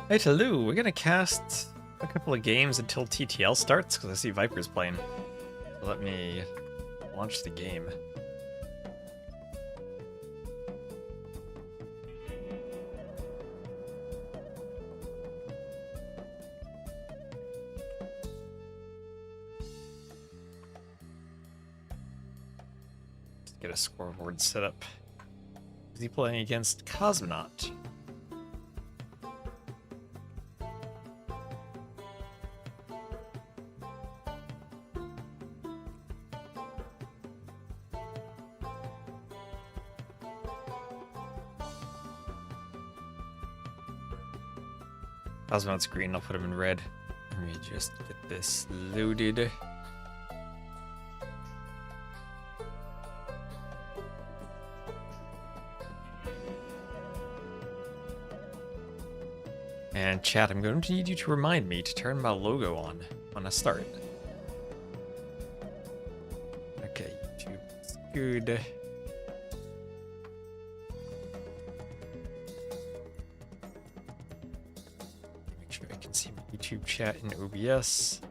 Hey Tulo, we're gonna cast a couple of games until TTL starts because I see Viper's playing. So let me launch the game. Just get a scoreboard set up. Is he playing against Cosmonaut? Cosmonaut's green, I'll put him in red. Let me just get this loaded. And chat, I'm going to need you to remind me to turn my logo on when I start. Okay, YouTube, it's good. Make sure I can see my YouTube chat in OBS.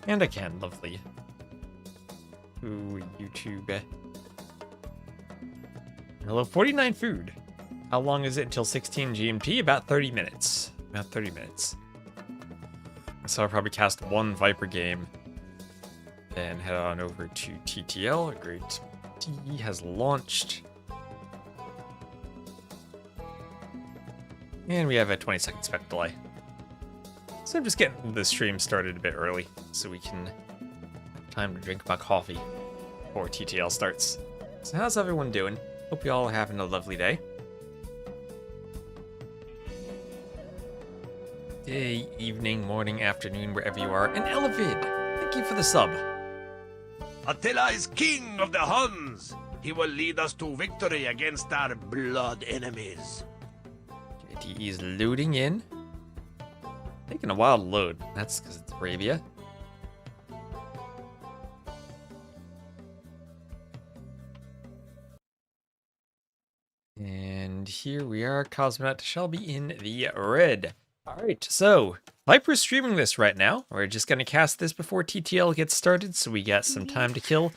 And I can, lovely. Ooh, YouTube. Hello, 49 food. How long is it until 16 GMT? About 30 minutes. About 30 minutes. So I'll probably cast one Viper game. Then head on over to TTL. A great T has launched. And we have a 20-second spec delay. So I'm just getting the stream started a bit early so we can have time to drink my coffee before TTL starts. So how's everyone doing? Hope you all are having a lovely day. Day, evening, morning, afternoon, wherever you are. And Elevid, thank you for the sub. Attila is king of the Huns. He will lead us to victory against our blood enemies. JT is loading in. Taking a while to load. That's because it's Arabia. And here we are. Cosmonaut shall be in the red. Alright, so Viper's streaming this right now. We're just going to cast this before TTL gets started, so we got some time to kill.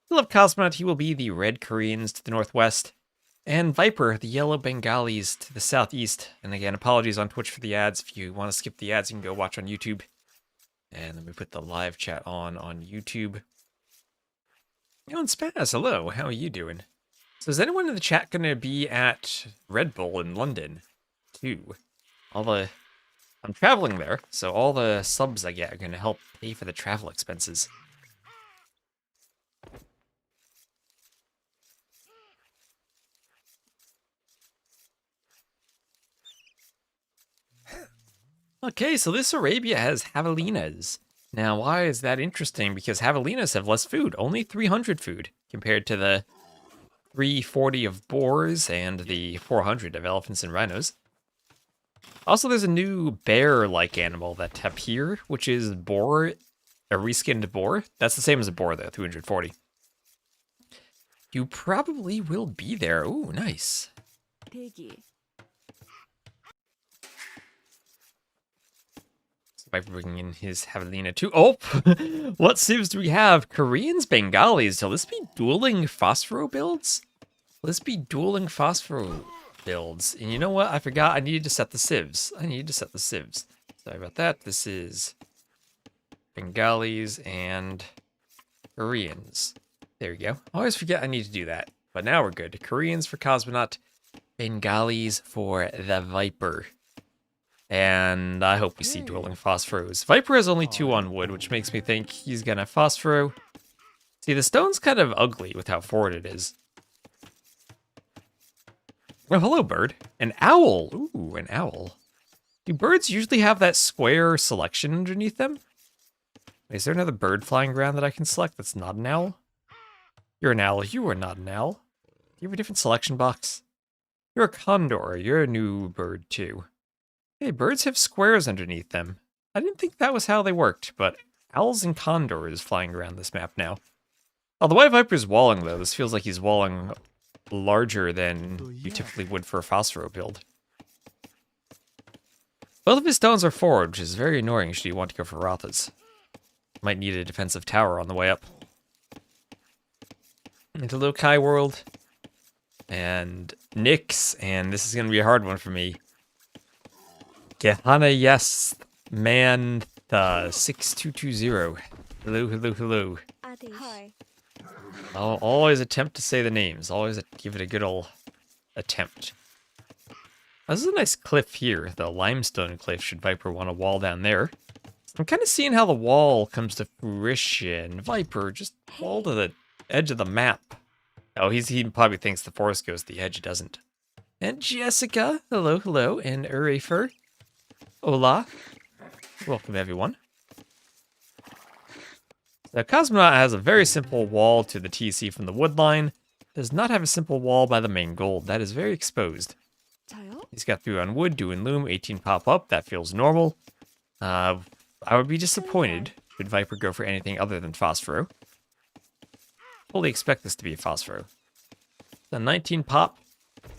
He'll have Cosmonaut, he will be the red Koreans to the northwest. And Viper, the yellow Bengalis to the southeast. And again, apologies on Twitch for the ads. If you want to skip the ads, you can go watch on YouTube. And then we put the live chat on YouTube. Yo, and Spaz, hello. How are you doing? So is anyone in the chat going to be at Red Bull in London, too? I'm traveling there, so all the subs I get are going to help pay for the travel expenses. Okay, so this Arabia has javelinas. Now, why is that interesting? Because javelinas have less food, only 300 food, compared to the 340 of boars and the 400 of elephants and rhinos. Also, there's a new bear-like animal that appeared, which is boar, a reskinned boar. That's the same as a boar, though, 340. You probably will be there. Ooh, nice. Piggy. By bringing in his javelina too. Oh, what civs do we have? Koreans, Bengalis. So let's be dueling phosphoro builds. Let's be dueling phosphoro builds. And you know what? I forgot I needed to set the civs. Sorry about that. This is Bengalis and Koreans. There we go. I always forget I need to do that. But now we're good. Koreans for Cosmonaut, Bengalis for the Viper. And I hope we see dueling phosphoros. Viper has only 2 on wood, which makes me think he's gonna phosphoro. See, the stone's kind of ugly with how forward it is. Oh, hello, bird. An owl. Ooh, an owl. Do birds usually have that square selection underneath them? Is there another bird flying around that I can select that's not an owl? You're an owl. You are not an owl. Do you have a different selection box? You're a condor. You're a new bird, too. Hey, birds have squares underneath them. I didn't think that was how they worked, but owls and condors flying around this map now. Oh, the White Viper's walling, though. This feels like he's walling larger than you typically would for a Phosphoro build. Both of his stones are forward, which is very annoying should you want to go for Rathas. Might need a defensive tower on the way up. Into Lokai World. And Nyx, and this is going to be a hard one for me. Gehanna Yes Man 6220. Hello, hello, hello. Hi. I'll always attempt to say the names. Always give it a good old attempt. This is a nice cliff here. The limestone cliff should Viper want a wall down there. I'm kind of seeing how the wall comes to fruition. Viper, just wall to the edge of the map. Oh, he probably thinks the forest goes to the edge. It doesn't. And Jessica, hello, hello. And Urifer, hola. Welcome, everyone. The Cosmonaut has a very simple wall to the TC from the wood line. Does not have a simple wall by the main gold. That is very exposed. He's got 3 on wood, 2 in loom, 18 pop up. That feels normal. I would be disappointed should Viper go for anything other than Phosphoro. Fully expect this to be a Phosphoro. The 19 pop.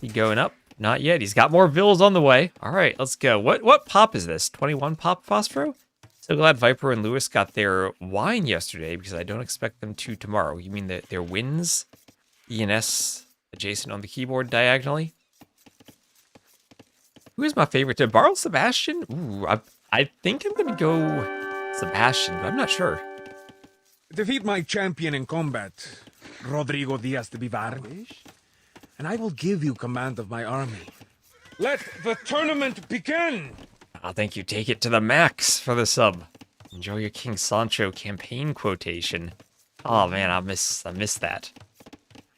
He going up? Not yet. He's got more vills on the way. All right, let's go. What pop is this? 21 pop Phosphoro? So glad Viper and Lewis got their wine yesterday because I don't expect them to tomorrow. You mean that their wins? ENS adjacent on the keyboard diagonally? Who is my favorite? To Barles Sebastian? Ooh, I think I'm going to go Sebastian, but I'm not sure. Defeat my champion in combat, Rodrigo Diaz de Vivar, and I will give you command of my army. Let the tournament begin! I think you take it to the max for the sub. Enjoy your King Sancho campaign quotation. Oh man, I miss that.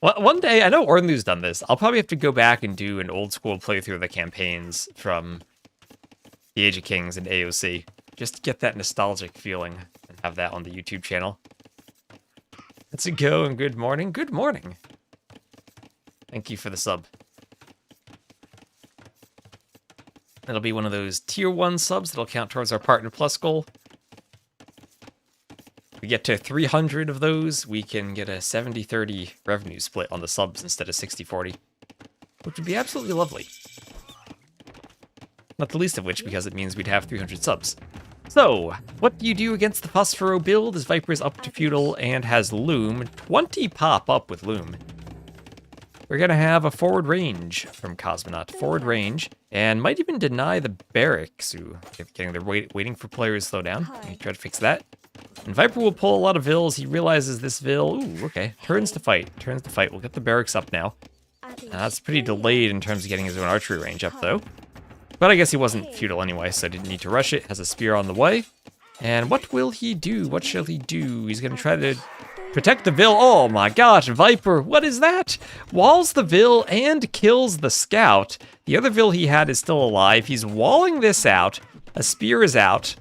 Well, one day, I know Ornlu's done this. I'll probably have to go back and do an old school playthrough of the campaigns from the Age of Kings and AOC. Just to get that nostalgic feeling and have that on the YouTube channel. Let's go and good morning. Good morning. Thank you for the sub. That'll be one of those tier 1 subs that'll count towards our Partner Plus goal. If we get to 300 of those, we can get a 70-30 revenue split on the subs instead of 60-40. Which would be absolutely lovely. Not the least of which because it means we'd have 300 subs. So, what do you do against the Phosphoro build as Viper is up to feudal and has loom? 20 pop up with loom. We're going to have a forward range from Cosmonaut. Forward range. And might even deny the barracks. Who getting there waiting for players to slow down. Let try to fix that. And Viper will pull a lot of vills. He realizes this vill. Ooh, okay. Turns to fight. Turns to fight. We'll get the barracks up now. That's pretty delayed in terms of getting his own archery range up, though. But I guess he wasn't feudal anyway, so I didn't need to rush it. Has a spear on the way. And what will he do? What shall he do? He's going to try to protect the vill. Oh my gosh, Viper, what is that? Walls the vill and kills the scout. The other vill he had is still alive. He's walling this out. A spear is out.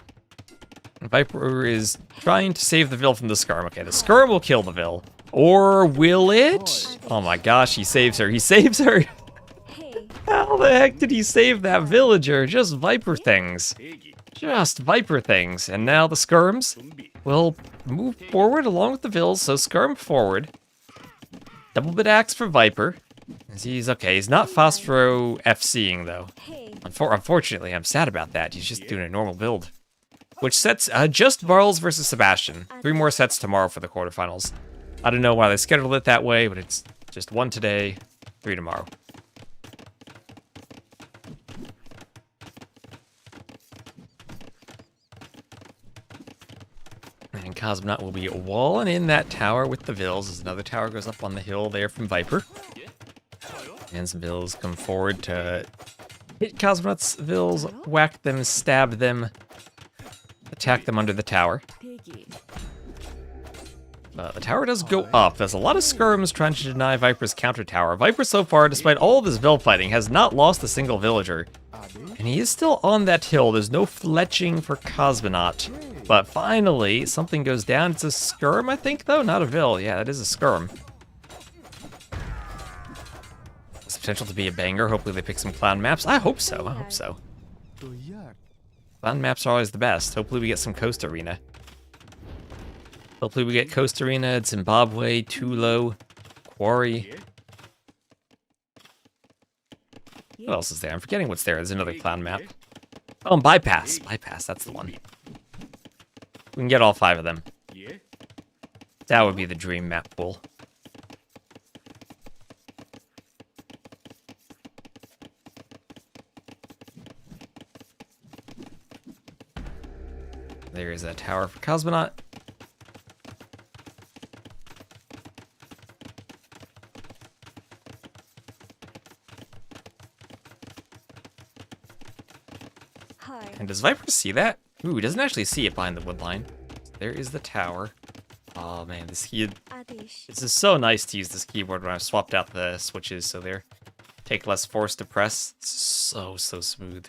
Viper is trying to save the vill from the skirm. Okay, the skirm will kill the vill. Or will it? Oh my gosh, he saves her. He saves her. How the heck did he save that villager? Just Viper things. Just Viper things. And now the skirms will move forward along with the vills. So skirm forward. Double bit axe for Viper. He's okay. He's not Phosphoro FCing though. Unfortunately, I'm sad about that. He's just doing a normal build. Which sets just Barles versus Sebastian. 3 more sets tomorrow for the quarterfinals. I don't know why they scheduled it that way, but it's just 1 today, 3 tomorrow. And Cosmonaut will be walling in that tower with the vills as another tower goes up on the hill there from Viper. And some vills come forward to hit Cosmonaut's vills, whack them, stab them, attack them under the tower. The tower does go up. There's a lot of skirms trying to deny Viper's counter tower. Viper so far, despite all of his vill fighting, has not lost a single villager. And he is still on that hill. There's no fletching for Cosmonaut. But finally, something goes down. It's a skirm, I think, though? Not a vill. Yeah, that is a skirm. There's potential to be a banger. Hopefully they pick some clown maps. I hope so. I hope so. Clown maps are always the best. Hopefully we get some Coast Arena. Hopefully we get Coast Arena, Zimbabwe, Tulo, Quarry. What else is there? I'm forgetting what's there. There's another clown map. Oh, and bypass. Bypass, that's the one. We can get all 5 of them. That would be the dream map pool. There is a tower for Cosmonaut. Hi. And does Viper see that? Ooh, he doesn't actually see it behind the wood line. There is the tower. Oh man, this is so nice to use this keyboard when I've swapped out the switches so they're take less force to press. It's so smooth.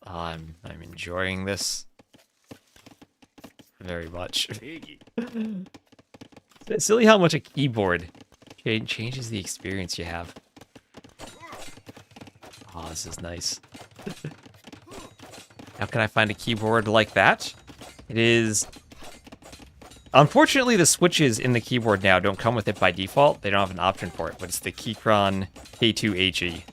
I'm enjoying this very much. It's silly how much a keyboard changes the experience you have. Oh, this is nice. How can I find a keyboard like that? It is... Unfortunately, the switches in the keyboard now don't come with it by default. They don't have an option for it, but it's the Keychron K2HE.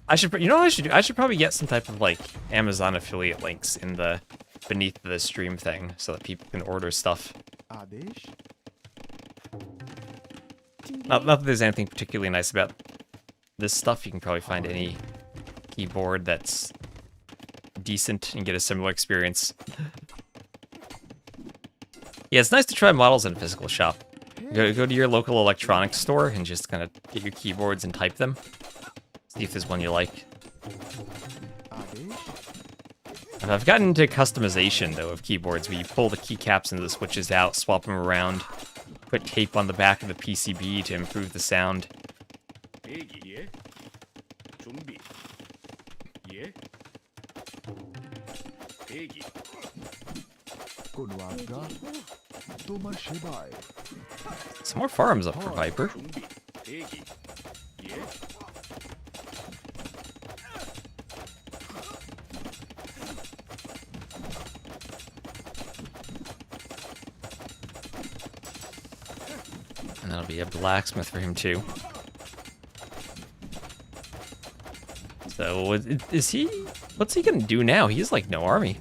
I should, you know what I should do? I should probably get some type of, like, Amazon affiliate links in the... beneath the stream thing, so that people can order stuff. Not that there's anything particularly nice about this stuff. You can probably find any keyboard that's decent and get a similar experience. Yeah, it's nice to try models in a physical shop. Go to your local electronics store and just kind of get your keyboards and type them. See if there's one you like. I've gotten into customization, though, of keyboards, where you pull the keycaps and the switches out, swap them around, put tape on the back of the PCB to improve the sound. Some more farms up for Viper. And that'll be a blacksmith for him too. So, is he... What's he gonna do now? He has, like, no army.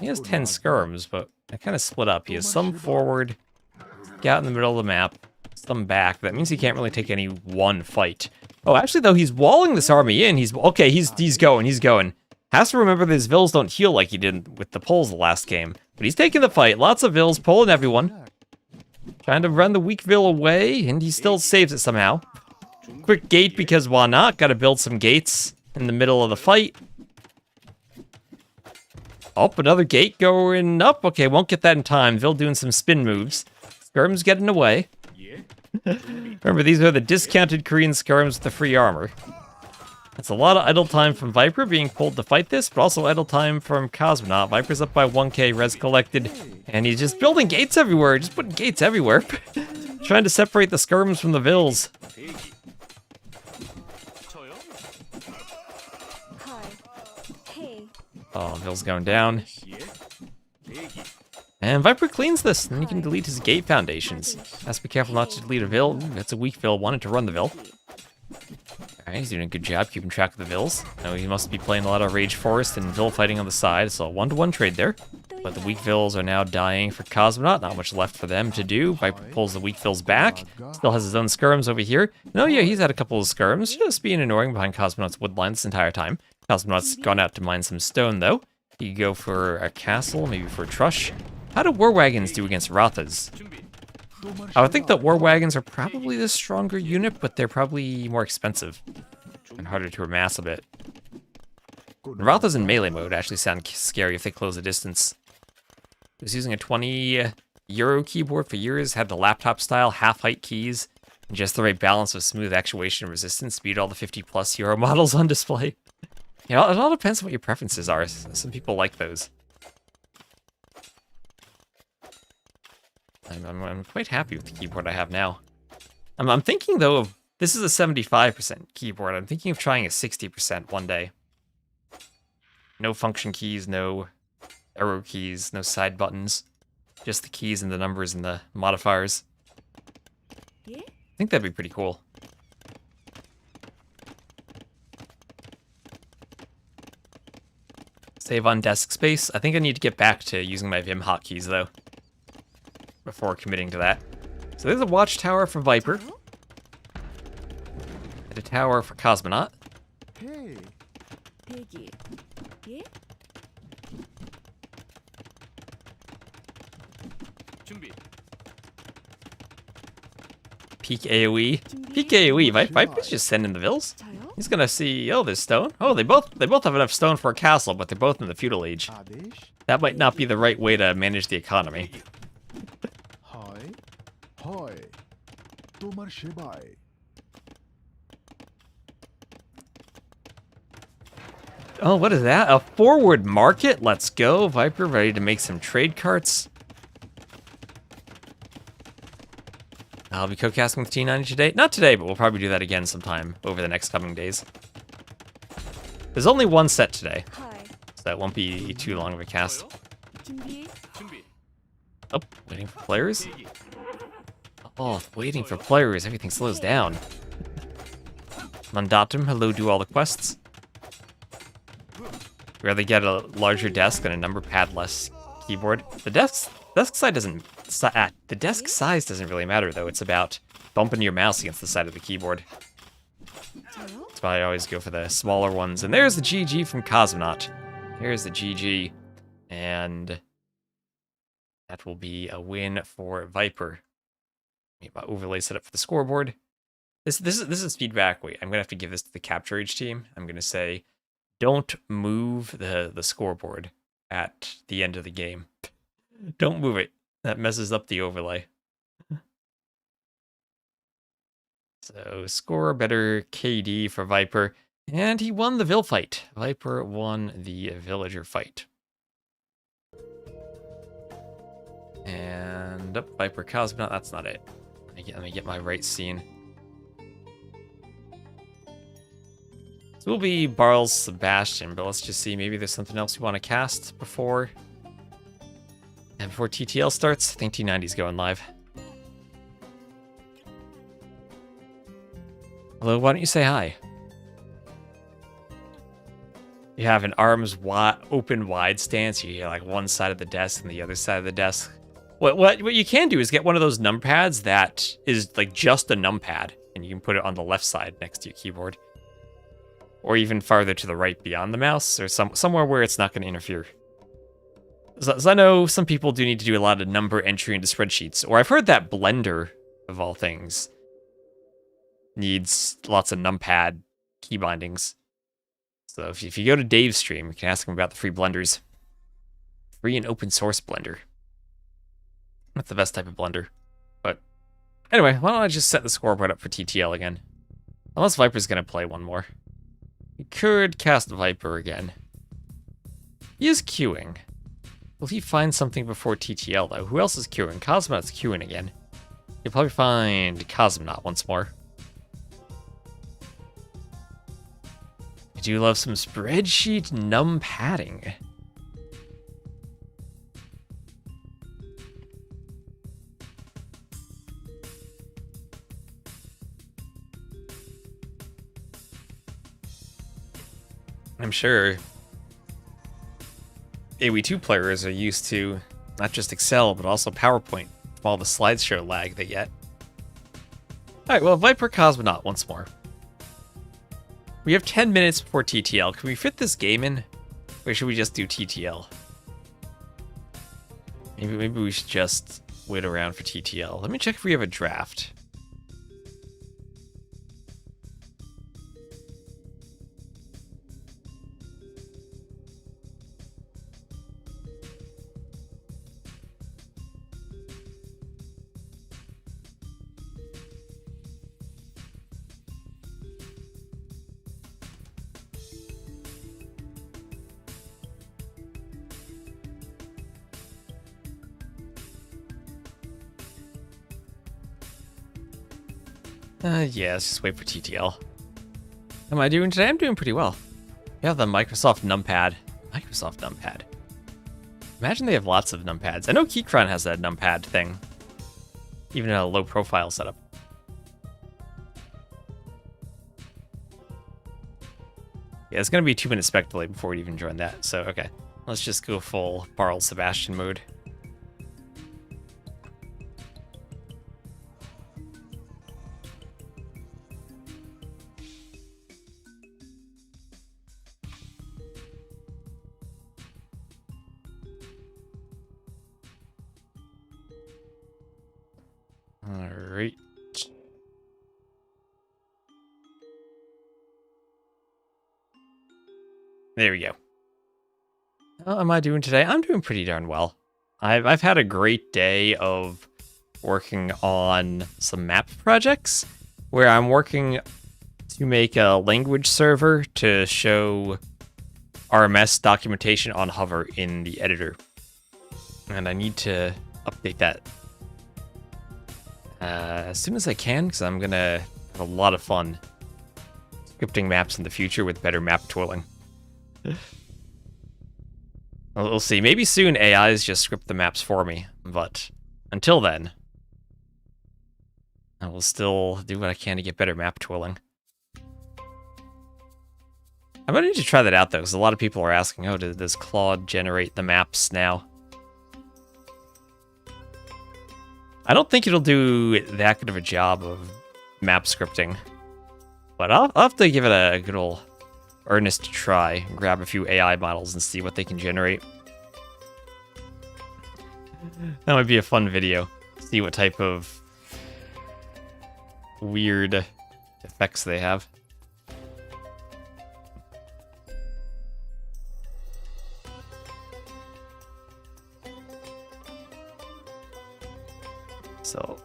He has 10 skirms, but they're kind of split up. He has some forward, out in the middle of the map, some back. That means he can't really take any one fight. Oh, actually, though, he's walling this army in. He's going. Has to remember that his vills don't heal like he did with the pulls the last game. But he's taking the fight. Lots of vills, pulling everyone. Trying to run the weak vill away, and he still saves it somehow. Quick gate, because why not? Gotta build some gates in the middle of the fight. Oh, another gate going up. Okay, won't get that in time. Vill doing some spin moves. Skirm's getting away. Remember, these are the discounted Korean skirms with the free armor. That's a lot of idle time from Viper being pulled to fight this, but also idle time from Cosmonaut. Viper's up by 1k, res collected, and he's just building gates everywhere. Just putting gates everywhere. Trying to separate the skirms from the vills. Oh, Vill's going down. And Viper cleans this, and he can delete his gate foundations. Has to be careful not to delete a Vill. Ooh, that's a weak Vill, wanted to run the Vill. Alright, he's doing a good job keeping track of the Vills. Now he must be playing a lot of Rage Forest and Vill fighting on the side, so a 1-to-1 trade there. But the weak Vills are now dying for Cosmonaut, not much left for them to do. Viper pulls the weak Vills back, still has his own skirms over here. No, yeah, he's had a couple of skirms, just being annoying behind Cosmonaut's woodline this entire time. Cosmonaut's gone out to mine some stone, though. He could go for a castle, maybe for a trush. How do war wagons do against Rathas? I would think that war wagons are probably the stronger unit, but they're probably more expensive and harder to amass a bit. And Rathas in melee mode actually sound scary if they close the distance. I was using a 20 euro keyboard for years, had the laptop style, half-height keys, and just the right balance of smooth actuation and resistance to beat all the 50+ euro models on display. You know, it all depends on what your preferences are. Some people like those. I'm quite happy with the keyboard I have now. I'm thinking, though, of... This is a 75% keyboard. I'm thinking of trying a 60% one day. No function keys, no arrow keys, no side buttons. Just the keys and the numbers and the modifiers. I think that'd be pretty cool. Save on desk space. I think I need to get back to using my Vim hotkeys, though, before committing to that. So there's a watchtower for Viper. And a tower for Cosmonaut. Hey. Peak AoE. Peak AoE. Viper's just sending the vills. He's gonna see. Oh, there's stone. Oh, they both have enough stone for a castle, but they're both in the feudal age. That might not be the right way to manage the economy. Oh, what is that? A forward market? Let's go. Viper ready to make some trade carts. I'll be co-casting with T90 today. Not today, but we'll probably do that again sometime over the next coming days. There's only one set today, so that won't be too long of a cast. Oh, waiting for players? Oh, waiting for players. Everything slows down. Mandatum, hello, do all the quests. Rather get a larger desk and a number pad less keyboard. The desk size doesn't. The desk size doesn't really matter though. It's about bumping your mouse against the side of the keyboard. That's why I always go for the smaller ones. And there's the GG from Cosmonaut. Here's the GG, and that will be a win for Viper. Get my overlay set up for the scoreboard. This is feedback. Wait, I'm gonna have to give this to the capture age team. I'm gonna say, don't move the scoreboard at the end of the game. Don't move it. That messes up the overlay. So, score better KD for Viper. And he won the Vill fight. Viper won the villager fight. And Viper Cosmonaut, that's not it. Let me get my right scene. So we'll be Barles, Sebastian, but let's just see, maybe there's something else we want to cast before TTL starts. I think T90's going live. Hello, why don't you say hi? You have an arms open wide stance. You hear like one side of the desk and the other side of the desk. What you can do is get one of those numpads that is like just a numpad, and you can put it on the left side next to your keyboard. Or even farther to the right beyond the mouse, or somewhere where it's not going to interfere. So I know some people do need to do a lot of number entry into spreadsheets, or I've heard that Blender, of all things, needs lots of numpad key bindings. So if you go to Dave's stream, you can ask him about the free blenders. Free and open source blender. That's the best type of blender. But anyway, why don't I just set the scoreboard up for TTL again? Unless Viper's going to play one more. We could cast Viper again. He is queuing. Will he find something before TTL, though? Who else is queuing? Cosmonaut's queuing again. He'll probably find Cosmonaut once more. I do love some spreadsheet numpadding. I'm sure AoE2 players are used to not just Excel, but also PowerPoint from all the slideshow lag they get. Alright, well, Viper Cosmonaut once more. We have 10 minutes before TTL. Can we fit this game in? Or should we just do TTL? Maybe we should just wait around for TTL. Let me check if we have a draft. Yeah, let's just wait for TTL. How am I doing today? I'm doing pretty well. We have the Microsoft numpad. Microsoft numpad. Imagine they have lots of numpads. I know Keychron has that numpad thing. Even in a low profile setup. Yeah, it's gonna be 2 minutes spec delay before we even join that, so okay. Let's just go full Barles Sebastian mode. Alright. There we go. How am I doing today? I'm doing pretty darn well. I've had a great day of working on some map projects where I'm working to make a language server to show RMS documentation on hover in the editor. And I need to update that as soon as I can, because I'm gonna have a lot of fun scripting maps in the future with better map tooling. We'll see. Maybe soon AIs just script the maps for me, but until then, I will still do what I can to get better map tooling. I'm gonna need to try that out though, because a lot of people are asking, oh, does Claude generate the maps now? I don't think it'll do that good of a job of map scripting, but I'll have to give it a good old earnest try and grab a few AI models and see what they can generate. That might be a fun video. See what type of weird effects they have. So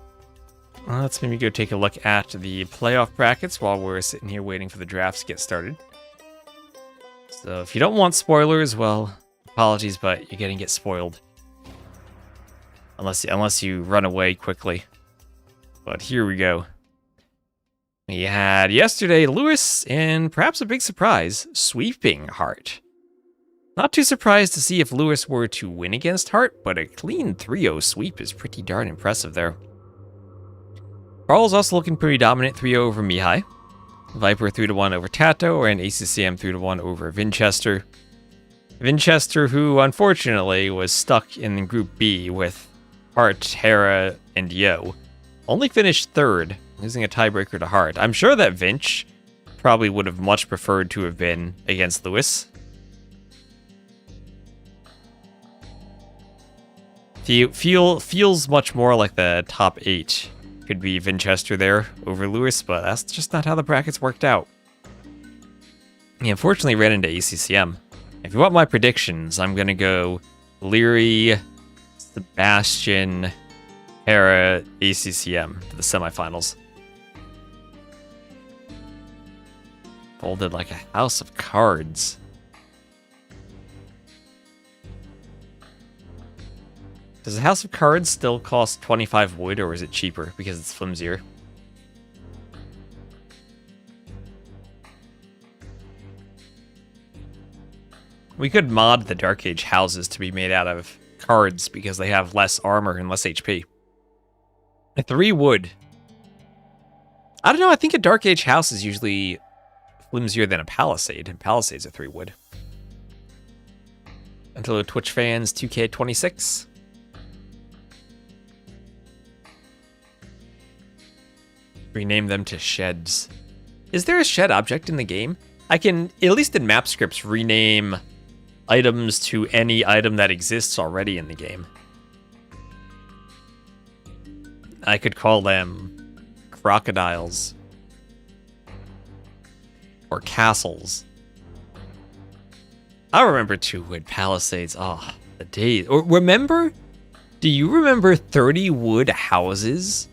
let's maybe go take a look at the playoff brackets while we're sitting here waiting for the drafts to get started. So if you don't want spoilers, well, apologies, but you're gonna get spoiled. Unless you run away quickly. But here we go. We had yesterday Lewis, and perhaps a big surprise, sweeping Hart. Not too surprised to see if Lewis were to win against Hart, but a clean 3-0 sweep is pretty darn impressive there. Barles also looking pretty dominant 3-0 over Mihai. Viper 3-1 over Tato, and ACCM 3-1 over Vinchester. Vinchester, who unfortunately was stuck in Group B with Hart, Hera, and Yo, only finished third, losing a tiebreaker to Hart. I'm sure that Vinch probably would have much preferred to have been against Lewis. Feels much more like the top 8 could be Vinchester there over Lewis, but that's just not how the brackets worked out. He unfortunately ran into ACCM. If you want my predictions, I'm going to go Leary, Sebastian, Hera, ACCM to the semifinals. Folded like a house of cards. Does a house of cards still cost 25 wood, or is it cheaper because it's flimsier? We could mod the Dark Age houses to be made out of cards because they have less armor and less HP. A 3 wood. I don't know, I think a Dark Age house is usually flimsier than a Palisade, and Palisades are 3 wood. Until Twitch fans 2K26. Rename them to sheds. Is there a shed object in the game? I can, at least in map scripts, rename items to any item that exists already in the game. I could call them crocodiles. Or castles. I remember 2-wood Palisades. Oh, the days. Or remember? Do you remember 30 wood houses?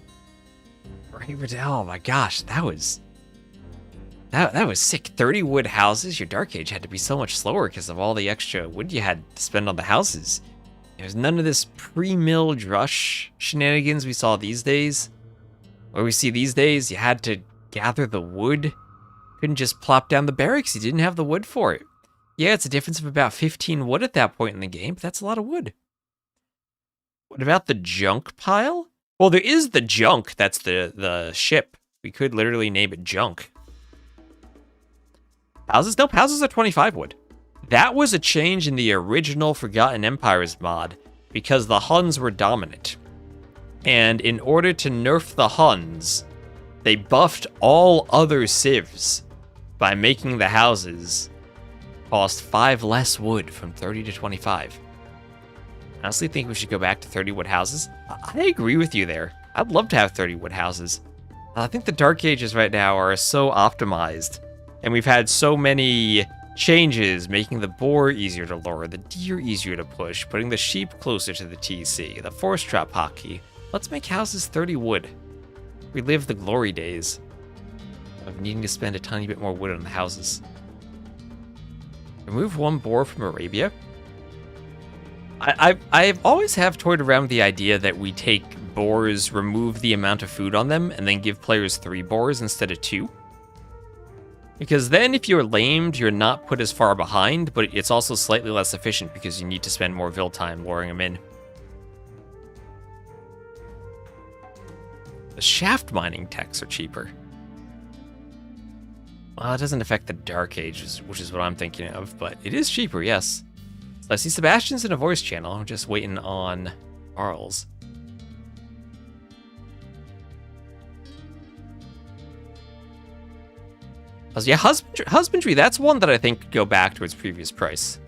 Oh my gosh, that was sick. 30 wood houses. Your Dark Age had to be so much slower because of all the extra wood you had to spend on the houses. There's none of this pre-milled rush shenanigans we saw these days. Or we see these days, you had to gather the wood. Couldn't just plop down the barracks, you didn't have the wood for it. Yeah, it's a difference of about 15 wood at that point in the game, but that's a lot of wood. What about the junk pile? Well, there is the junk, that's the ship. We could literally name it junk. Houses? Nope, houses are 25 wood. that was a change in the original Forgotten Empires mod, because the Huns were dominant. And in order to nerf the Huns, they buffed all other civs by making the houses cost 5 less wood from 30 to 25. I honestly think we should go back to 30 wood houses. I agree with you there. I'd love to have 30 wood houses. I think the Dark Ages right now are so optimized, and we've had so many changes, making the boar easier to lure, the deer easier to push, putting the sheep closer to the TC, the forest trap hotkey. Let's make houses 30 wood. Relive the glory days of needing to spend a tiny bit more wood on the houses. Remove 1 boar from Arabia. I've always have toyed around with the idea that we take boars, remove the amount of food on them, and then give players 3 boars instead of 2. Because then if you're lamed, you're not put as far behind, but it's also slightly less efficient because you need to spend more vil time luring them in. The shaft mining techs are cheaper. Well, it doesn't affect the Dark Ages, which is what I'm thinking of, but it is cheaper, yes. So I see Sebastian's in a voice channel. I'm just waiting on Barles. Yeah, husbandry, that's one that I think could go back to its previous price.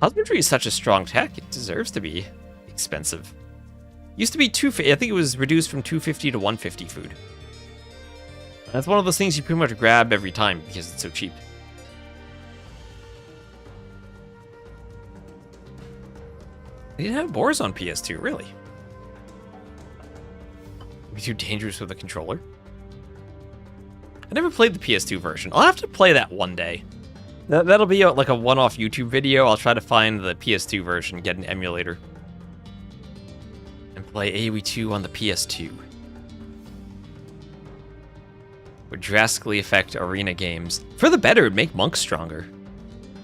Husbandry is such a strong tech, it deserves to be expensive. Used to be I think it was reduced from 250 to 150 food. That's one of those things you pretty much grab every time because it's so cheap. They didn't have boars on PS2, really. It'd be too dangerous with a controller. I never played the PS2 version. I'll have to play that one day. That'll be like a one-off YouTube video. I'll try to find the PS2 version, get an emulator, and play AoE 2 on the PS2. Would drastically affect arena games. For the better, it'd make monks stronger.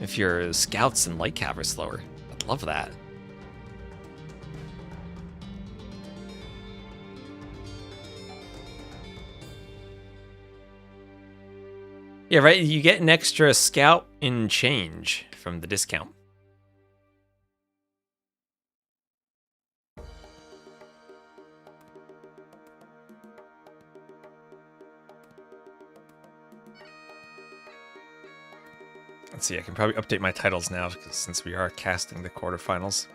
If your scouts and light cav are slower. I'd love that. Yeah, right, you get an extra scout in change from the discount. Let's see, I can probably update my titles now since we are casting the quarterfinals.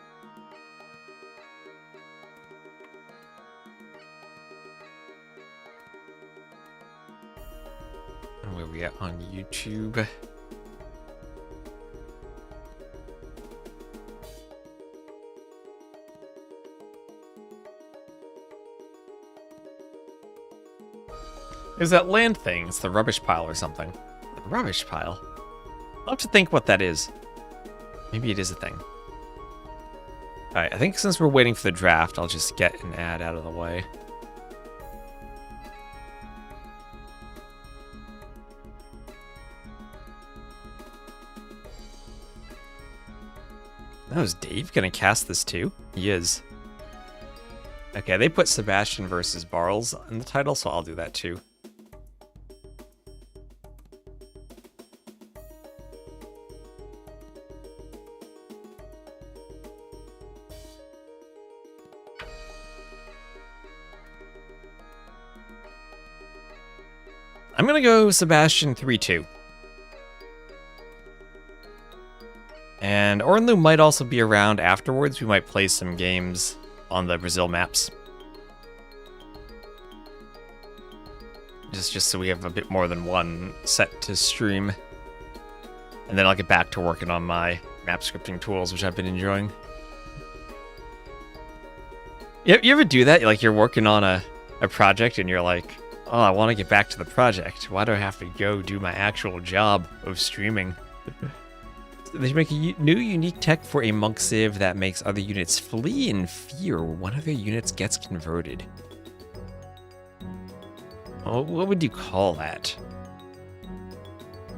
And where we at on YouTube? There's that land thing. It's the rubbish pile or something. The rubbish pile? I'll have to think what that is. Maybe it is a thing. Alright, I think since we're waiting for the draft, I'll just get an ad out of the way. Oh, is Dave gonna cast this too? He is. Okay, they put Sebastian versus Barles in the title, so I'll do that too. I'm gonna go Sebastian 3-2. And Ornlu might also be around afterwards. We might play some games on the Brazil maps. Just so we have a bit more than one set to stream. And then I'll get back to working on my map scripting tools, which I've been enjoying. You ever do that? Like, you're working on a project and you're like, oh, I want to get back to the project. Why do I have to go do my actual job of streaming? They make a new unique tech for a monk civ that makes other units flee in fear when one of their units gets converted. Oh, what would you call that?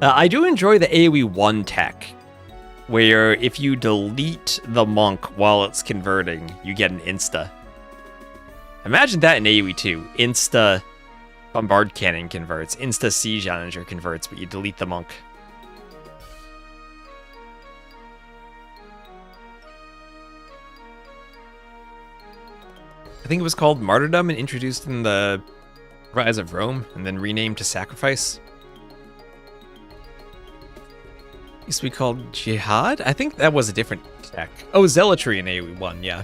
I do enjoy the AoE 1 tech, where if you delete the monk while it's converting, you get an insta. Imagine that in AoE 2. Insta Bombard Cannon converts, insta Siege Onager converts, but you delete the monk. I think it was called Martyrdom and introduced in the Rise of Rome and then renamed to Sacrifice. Used to be called Jihad? I think that was a different tech. Oh, Zealotry in AoE 1, yeah.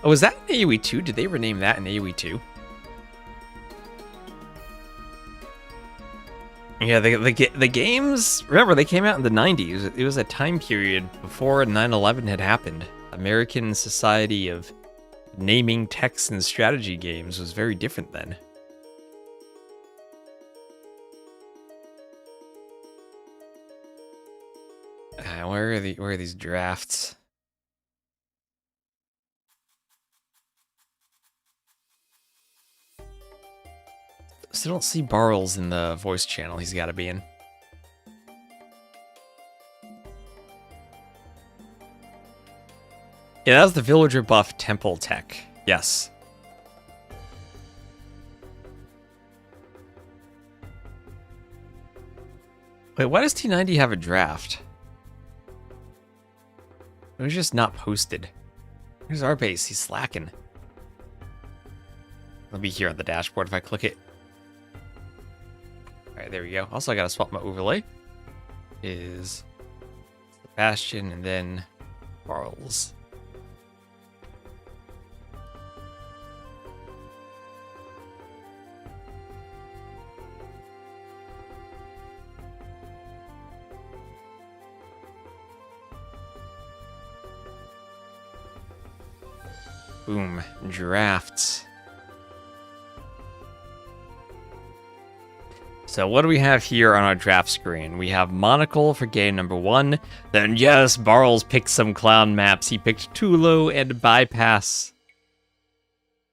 Oh, was that in AoE 2? Did they rename that in AoE 2? Yeah, the games, remember, they came out in the 90s. It was a time period before 9/11 had happened. American Society of Naming Text and Strategy Games was very different then. Where are these drafts? Still don't see Barles in the voice channel he's got to be in. Yeah, that was the villager buff temple tech. Yes. Wait, why does T90 have a draft? It was just not posted. Here's our base. He's slacking. It'll be here on the dashboard if I click it. Alright, there we go. Also, I gotta swap my overlay. Is Sebastian and then Barles. Boom. Drafts. So what do we have here on our draft screen? We have Monocle for game number 1. Then yes, Barles picked some clown maps. He picked Tulo and Bypass.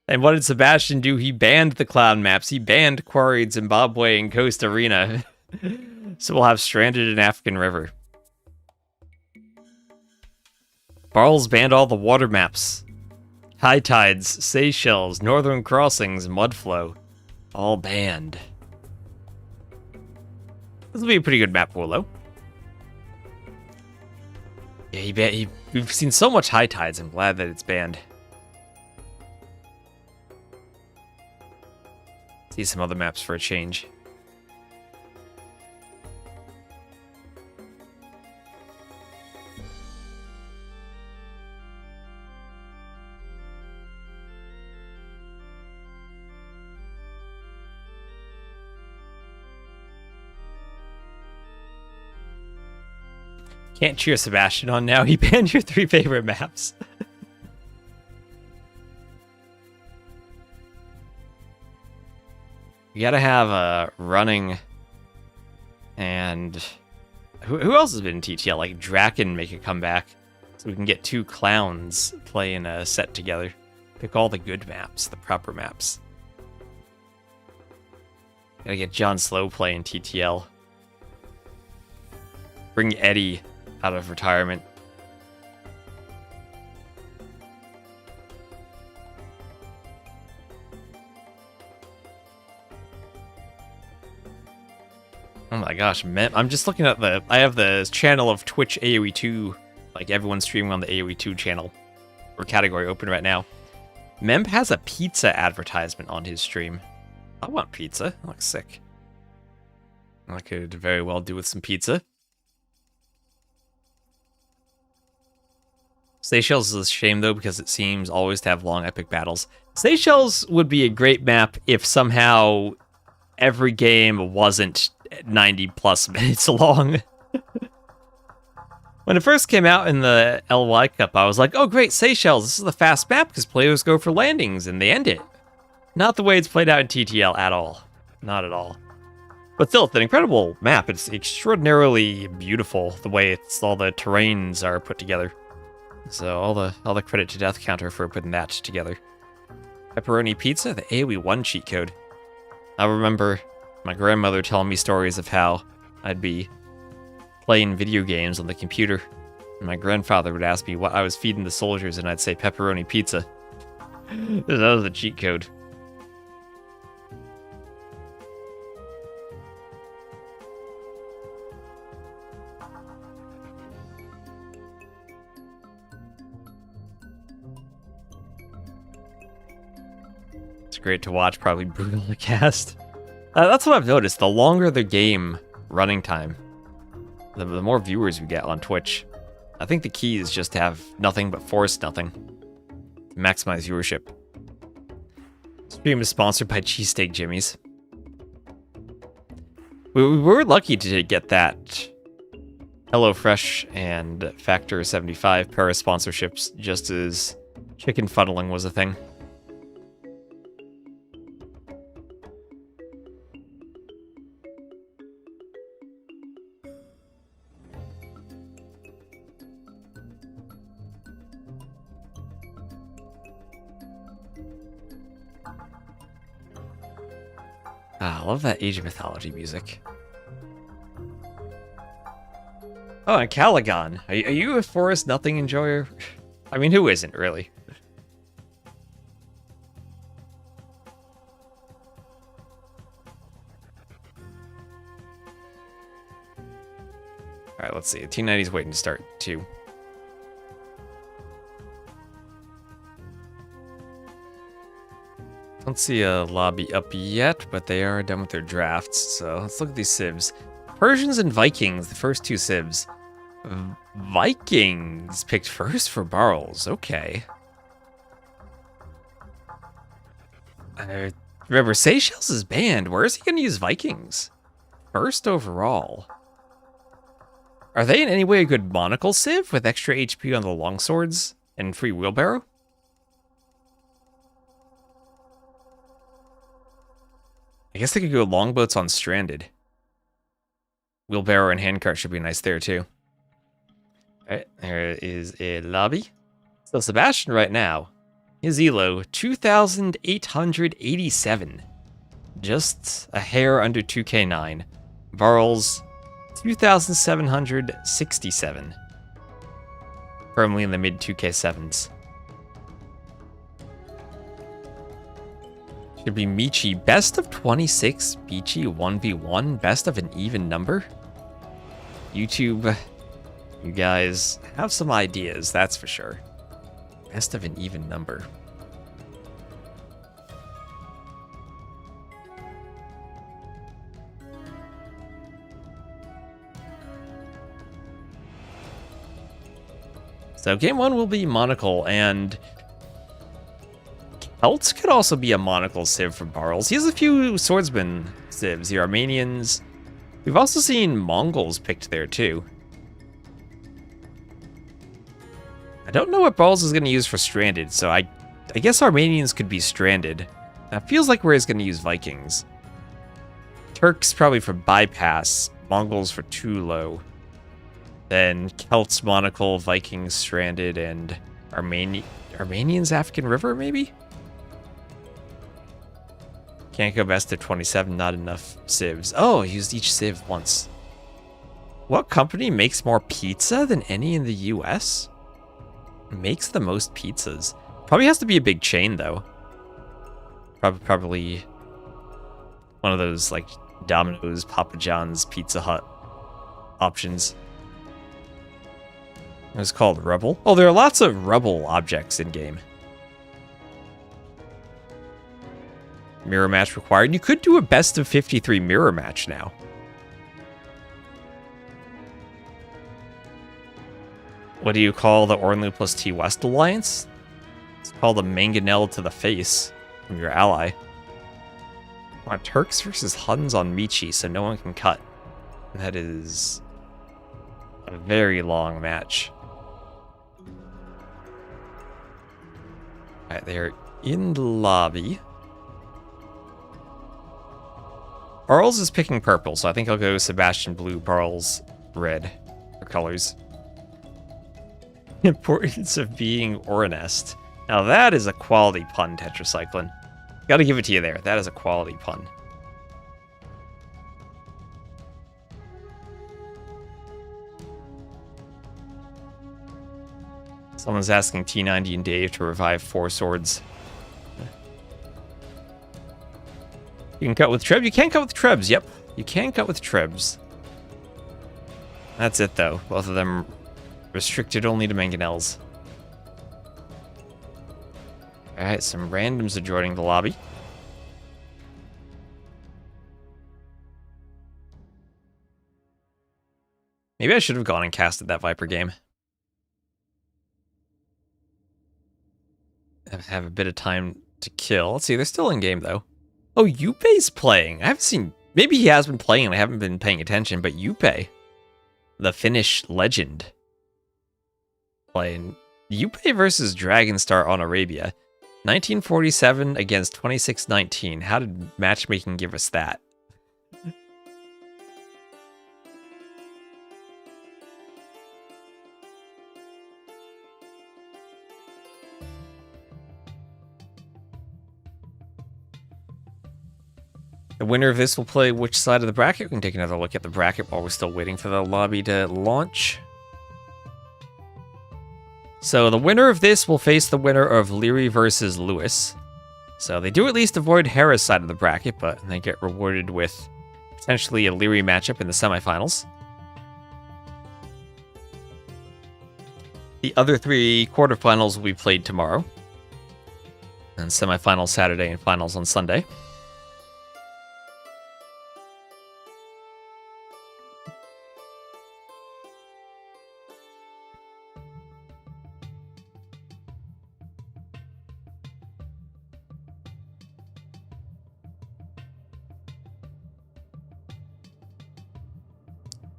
And what did Sebastian do? He banned the clown maps. He banned Quarried Zimbabwe and Coast Arena. So we'll have Stranded in African River. Barles banned all the water maps. High Tides, Seychelles, Northern Crossings, Mudflow. All banned. This will be a pretty good map, Tulo. Yeah, we've seen so much High Tides. I'm glad that it's banned. See some other maps for a change. Can't cheer Sebastian on now. He banned your 3 favorite maps. You gotta have a running and who else has been in TTL? Like Draken make a comeback, so we can get 2 clowns playing a set together. Pick all the good maps, the proper maps. Gotta get John Slow playing TTL. Bring Eddie out of retirement. Oh my gosh, I'm just looking at I have the channel of Twitch AoE2, like everyone's streaming on the AoE2 channel, or category open right now. Memp has a pizza advertisement on his stream. I want pizza, that looks sick. I could very well do with some pizza. Seychelles is a shame, though, because it seems always to have long, epic battles. Seychelles would be a great map if somehow every game wasn't 90-plus minutes long. When it first came out in the LY Cup, I was like, oh, great, Seychelles, this is the fast map because players go for landings and they end it. Not the way it's played out in TTL at all. Not at all. But still, it's an incredible map. It's extraordinarily beautiful, the way all the terrains are put together. So all the credit to Death Counter for putting that together. Pepperoni pizza, the AoE 1 cheat code. I remember my grandmother telling me stories of how I'd be playing video games on the computer, and my grandfather would ask me what I was feeding the soldiers, and I'd say pepperoni pizza. That was the cheat code. It's great to watch, probably brutal to cast. That's what I've noticed. The longer the game running time, the more viewers we get on Twitch. I think the key is just to have nothing but force nothing to maximize viewership. Stream is sponsored by Cheesesteak Jimmy's. We were lucky to get that HelloFresh and Factor 75 pair of sponsorships just as chicken funneling was a thing. I love that Age of Mythology music. Oh, and Caligon. Are you a Forest Nothing enjoyer? I mean, who isn't, really? Alright, let's see. T90's waiting to start, too. Don't see a lobby up yet, but they are done with their drafts, so let's look at these civs. Persians and Vikings, the first two civs. Vikings picked first for Barles, okay. Remember, Seychelles is banned. Where is he going to use Vikings? First overall. Are they in any way a good monocle civ with extra HP on the longswords and free wheelbarrow? I guess they could go longboats on stranded. Wheelbarrow and handcart should be nice there too. Alright, there is a lobby. So Sebastian right now, his elo, 2,887. Just a hair under 2k9. Barles, 2,767. Firmly in the mid 2k7s. Should be Michi. Best of 26 Michi 1v1. Best of an even number. YouTube, you guys have some ideas, that's for sure. Best of an even number. So game one will be Monocle, and Celts could also be a Monocle civ for Barles. He has a few swordsman civs, the Armenians. We've also seen Mongols picked there too. I don't know what Barles is going to use for stranded, so I guess Armenians could be stranded. That feels like where he's going to use Vikings. Turks probably for bypass, Mongols for Tulo. Then Celts, Monocle, Vikings, stranded, and Armenians, African River, maybe? Can't go best of 27, not enough civs. Oh, used each civ once. What company makes more pizza than any in the US? Makes the most pizzas. Probably has to be a big chain, though. Probably one of those, like, Domino's, Papa John's, Pizza Hut options. It's called Rebel. Oh, there are lots of Rebel objects in-game. Mirror match required. You could do a best of 53 mirror match now. What do you call the Ornlu plus T West alliance? It's called a mangonel to the face from your ally. On Turks versus Huns on Michi, so no one can cut. That is a very long match. Alright, they're in the lobby. Barles is picking purple, so I think I'll go Sebastian blue, Barles red for colors. Importance of being Oranest. Now that is a quality pun, Tetracycline. Gotta give it to you there. That is a quality pun. Someone's asking T90 and Dave to revive 4 swords. You can cut with Treb? You can cut with Trebs, yep. You can cut with Trebs. That's it, though. Both of them restricted only to mangonels. Alright, some randoms are joining the lobby. Maybe I should have gone and casted that Viper game. Have a bit of time to kill. Let's see, they're still in game though. Oh, Yuppei's playing. I haven't seen. Maybe he has been playing and I haven't been paying attention, but Yuppei, the Finnish legend, playing Yuppei versus Dragonstar on Arabia. 1947 against 2619. How did matchmaking give us that? The winner of this will play which side of the bracket. We can take another look at the bracket while we're still waiting for the lobby to launch. So the winner of this will face the winner of Leary versus Lewis. So they do at least avoid Hera's side of the bracket, but they get rewarded with potentially a Leary matchup in the semifinals. The other 3 quarterfinals will be played tomorrow. And semifinals Saturday and finals on Sunday.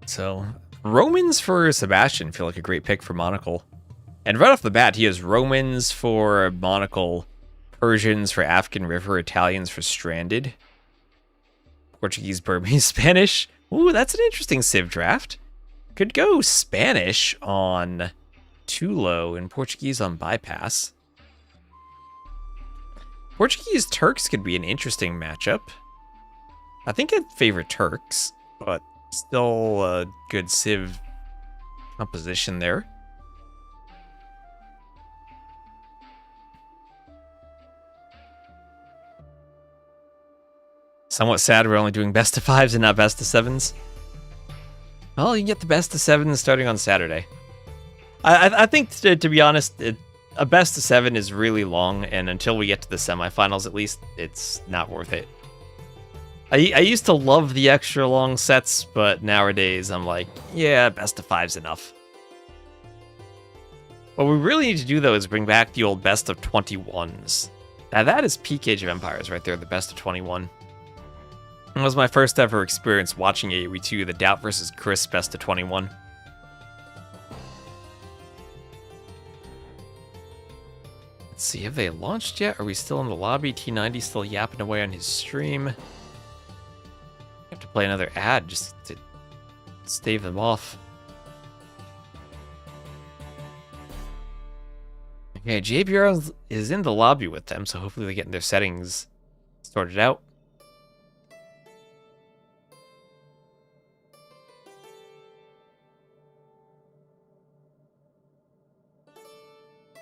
So, Romans for Sebastian feel like a great pick for Monocle. And right off the bat, he has Romans for Monocle, Persians for African River, Italians for Stranded, Portuguese, Burmese, Spanish. Ooh, that's an interesting Civ draft. Could go Spanish on Tulo and Portuguese on Bypass. Portuguese Turks could be an interesting matchup. I think I'd favor Turks, but still a good Civ composition there. Somewhat sad we're only doing best of 5s and not best of 7s. Well, you can get the best of 7s starting on Saturday. I think, to be honest, a best of 7 is really long, and until we get to the semifinals at least, it's not worth it. I used to love the extra long sets, but nowadays I'm like, yeah, best of 5's enough. What we really need to do, though, is bring back the old best of 21s. Now that is peak Age of Empires right there, the best of 21. It was my first ever experience watching AoE2, the Doubt vs. Chris best of 21. Let's see, have they launched yet? Are we still in the lobby? T90 still yapping away on his stream. Have to play another ad just to stave them off. Okay, JBR is in the lobby with them, so hopefully they're getting their settings sorted out.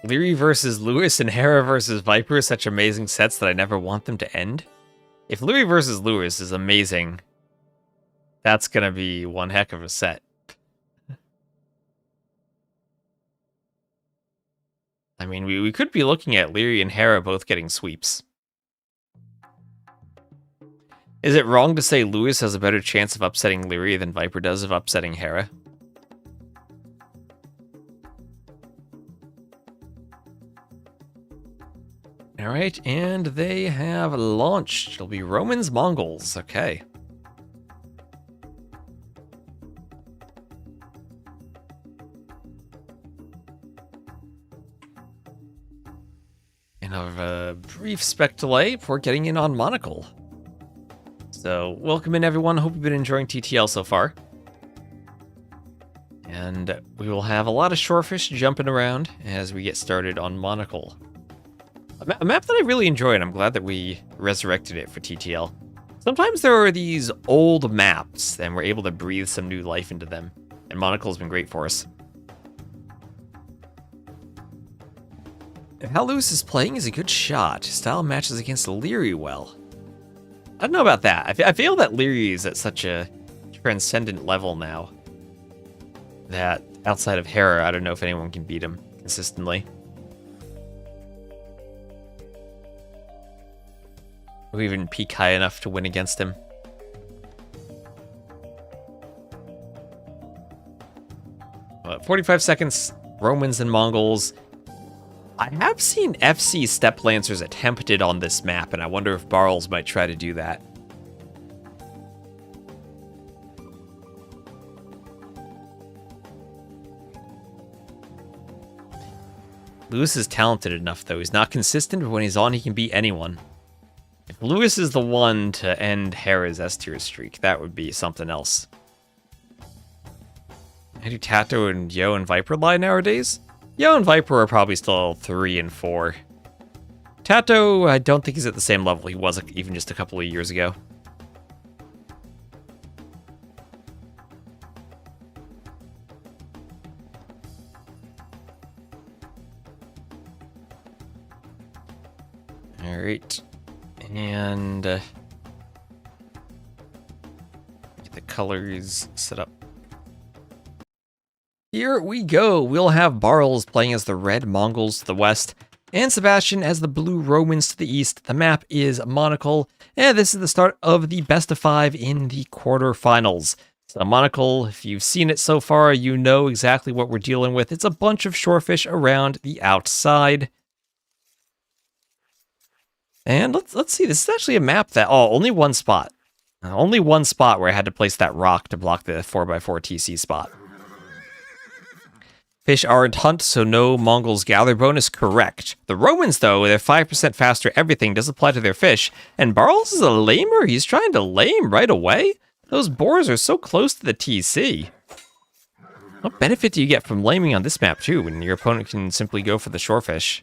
Leary versus Lewis and Hera versus Viper are such amazing sets that I never want them to end. If Leary versus Lewis is amazing, that's going to be one heck of a set. I mean, we could be looking at Leary and Hera both getting sweeps. Is it wrong to say Lewis has a better chance of upsetting Leary than Viper does of upsetting Hera? Alright, and they have launched. It'll be Romans, Mongols. Okay. And have a brief spec delay before getting in on Monocle. So, welcome in everyone. Hope you've been enjoying TTL so far. And we will have a lot of shorefish jumping around as we get started on Monocle. A map that I really enjoy, and I'm glad that we resurrected it for TTL. Sometimes there are these old maps, and we're able to breathe some new life into them. And Monocle's been great for us. How Lewis is playing is a good shot. His style matches against Leary well. I don't know about that. I feel that Leary is at such a transcendent level now that outside of Hera, I don't know if anyone can beat him consistently. Or even peak high enough to win against him. 45 seconds, Romans and Mongols. I have seen FC Steppe Lancers attempted on this map, and I wonder if Barles might try to do that. Lewis is talented enough, though. He's not consistent, but when he's on, he can beat anyone. If Lewis is the one to end Hera's S-tier streak, that would be something else. How do Tato and Yo and Viper lie nowadays? Yo and Viper are probably still 3 and 4. Tato, I don't think he's at the same level he was even just a couple of years ago. Alright. And get the colors set up. Here we go. We'll have Barles playing as the red Mongols to the west, and Sebastian as the blue Romans to the east. The map is Monocle, and this is the start of the best of 5 in the quarterfinals. So Monocle, if you've seen it so far, you know exactly what we're dealing with. It's a bunch of shorefish around the outside. And let's see, this is actually a map that, only one spot. Only one spot where I had to place that rock to block the 4x4 TC spot. Fish aren't hunt, so no Mongols gather bonus, correct. The Romans, though, they're 5% faster everything, does apply to their fish. And Barles is a lamer, he's trying to lame right away? Those boars are so close to the TC. What benefit do you get from laming on this map, too, when your opponent can simply go for the shorefish?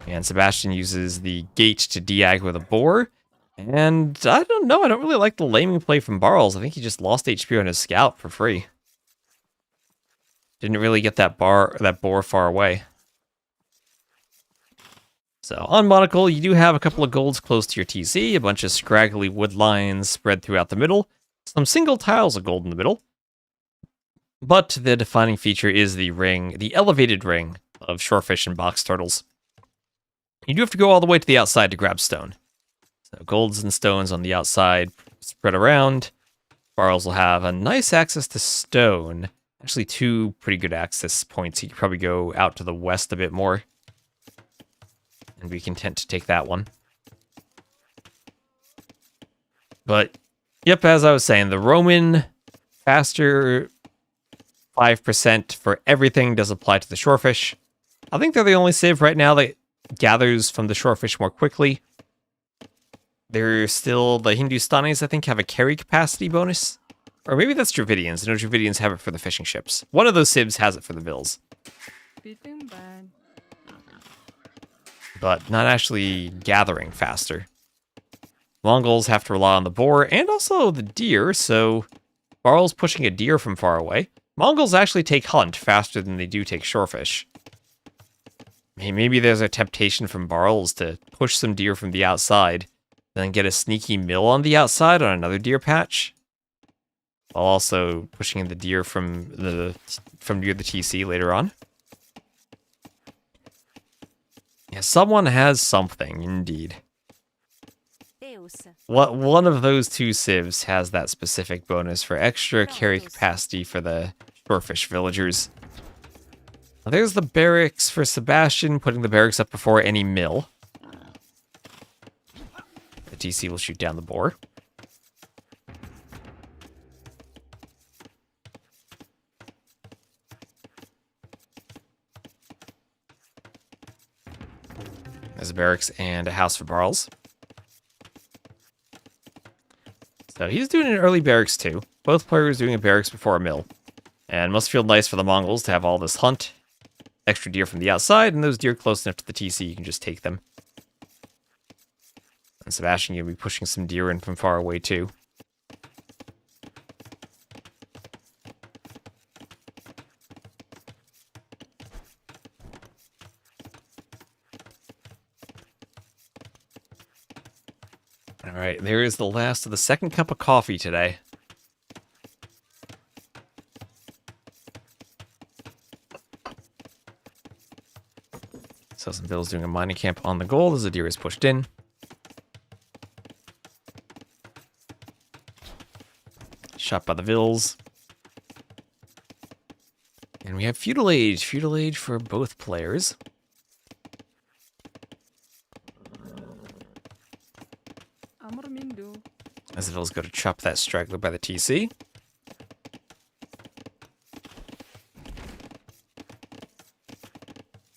And Sebastian uses the gate to de-ag with a boar. And I don't know, I don't really like the laming play from Barles. I think he just lost HP on his scout for free. Didn't really get that boar far away. So on Monocle, you do have a couple of golds close to your TC, a bunch of scraggly wood lines spread throughout the middle, some single tiles of gold in the middle. But the defining feature is the ring, the elevated ring of shorefish and box turtles. You do have to go all the way to the outside to grab stone. So golds and stones on the outside spread around. Barles will have a nice access to stone. Actually, 2 pretty good access points. He could probably go out to the west a bit more. And be content to take that one. But, yep, as I was saying, the Roman faster 5% for everything does apply to the shorefish. I think they're the only civ right now that gathers from the shorefish more quickly. They're still, the Hindustanis, I think, have a carry capacity bonus. Or maybe that's Dravidians. I know Dravidians have it for the fishing ships. One of those civs has it for the vills. But not actually gathering faster. Mongols have to rely on the boar and also the deer, so Barles pushing a deer from far away. Mongols actually take hunt faster than they do take shorefish. Maybe there's a temptation from Barles to push some deer from the outside, then get a sneaky mill on the outside on another deer patch. While also pushing in the deer from near the TC later on. Yeah, someone has something, indeed. One of those 2 civs has that specific bonus for extra carry capacity for the shorefish villagers. Now, there's the barracks for Sebastian, putting the barracks up before any mill. The TC will shoot down the boar. There's a barracks and a house for Barles. So he's doing an early barracks too. Both players doing a barracks before a mill. And must feel nice for the Mongols to have all this hunt. Extra deer from the outside, and those deer close enough to the TC, you can just take them. And Sebastian, you'll be pushing some deer in from far away too. Alright, there is the last of the second cup of coffee today. So some Bill's doing a mining camp on the gold as the deer is pushed in. Shot by the Vills. And we have Feudal Age. Feudal Age for both players. As if it'll go to chop that straggler by the TC.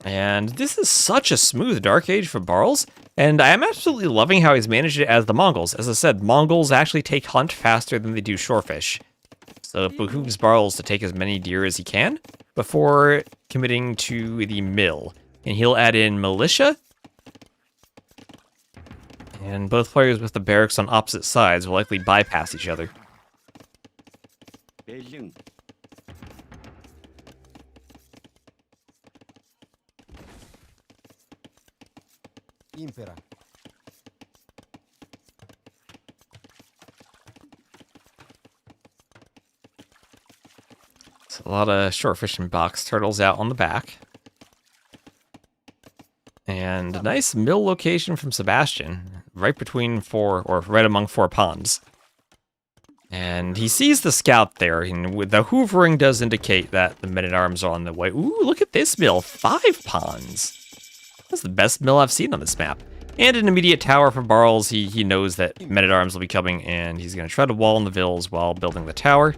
And this is such a smooth Dark Age for Barles. And I am absolutely loving how he's managed it as the Mongols. As I said, Mongols actually take hunt faster than they do shorefish. So it behooves Barles to take as many deer as he can before committing to the mill. And he'll add in militia. And both players with the barracks on opposite sides will likely bypass each other. Impera. So a lot of shorefish and box turtles out on the back. And a nice mill location from Sebastian, right between right among 4 ponds. And he sees the scout there, and with the hoovering does indicate that the men-at-arms are on the way. Ooh, look at this mill, 5 ponds. That's the best mill I've seen on this map. And an immediate tower for Barles. He knows that men-at-arms will be coming, and he's going to try to wall in the vills while building the tower.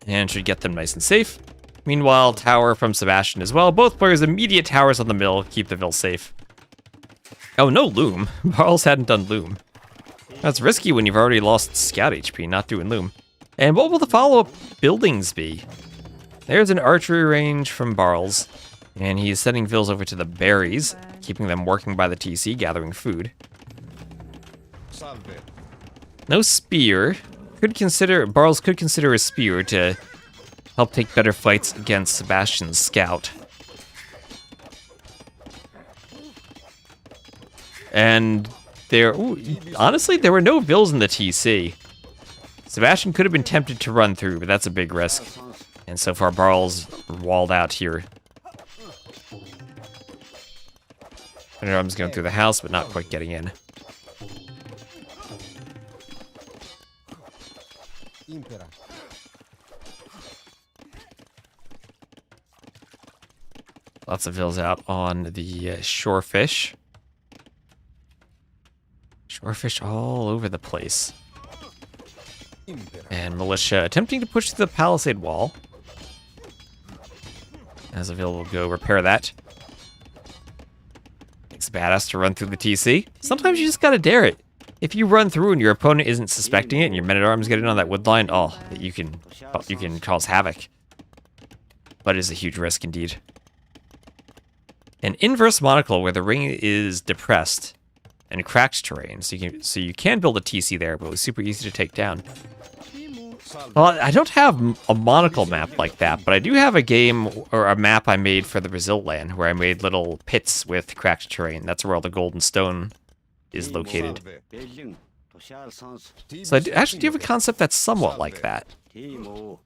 And should get them nice and safe. Meanwhile, tower from Sebastian as well. Both players immediate towers on the mill, keep the vill safe. Oh, no loom. Barles hadn't done loom. That's risky when you've already lost scout HP, not doing loom. And what will the follow-up buildings be? There's an archery range from Barles. And he's sending vills over to the berries, keeping them working by the TC, gathering food. No spear. Barles could consider a spear to help take better fights against Sebastian's scout. And honestly, there were no vills in the TC. Sebastian could have been tempted to run through, but that's a big risk. And so far, Barles walled out here. Men-at-arms going through the house, but not quite getting in. Impera. Lots of vills out on the shorefish. Shorefish all over the place. And militia attempting to push through the palisade wall. As a vill will go repair that. It's badass to run through the TC. Sometimes you just gotta dare it. If you run through and your opponent isn't suspecting it and your men-at-arms get in on that wood line, you can cause havoc. But it is a huge risk indeed. An inverse monocle where the ring is depressed and cracked terrain, so you can build a TC there, but it was super easy to take down. Well, I don't have a monocle map like that, but I do have a game or a map I made for the Brazil land where I made little pits with cracked terrain. That's where all the golden stone is located. So I actually do have a concept that's somewhat like that. It's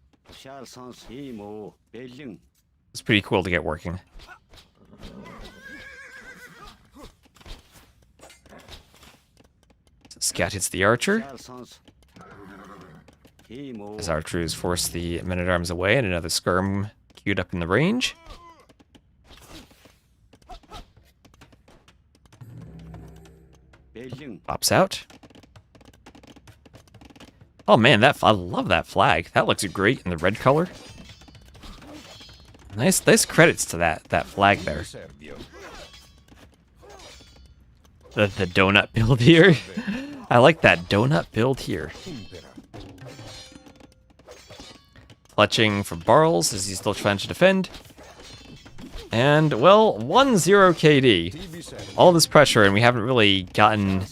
pretty cool to get working. Scout hits the archer. As archers force the men-at-arms away, and another skirm queued up in the range. Pops out. Oh man, I love that flag. That looks great in the red color. Nice credits to that flag there. The donut build here. I like that donut build here. Clutching for Barles as he's still trying to defend. And, well, 1-0 KD. All this pressure, and we haven't really gotten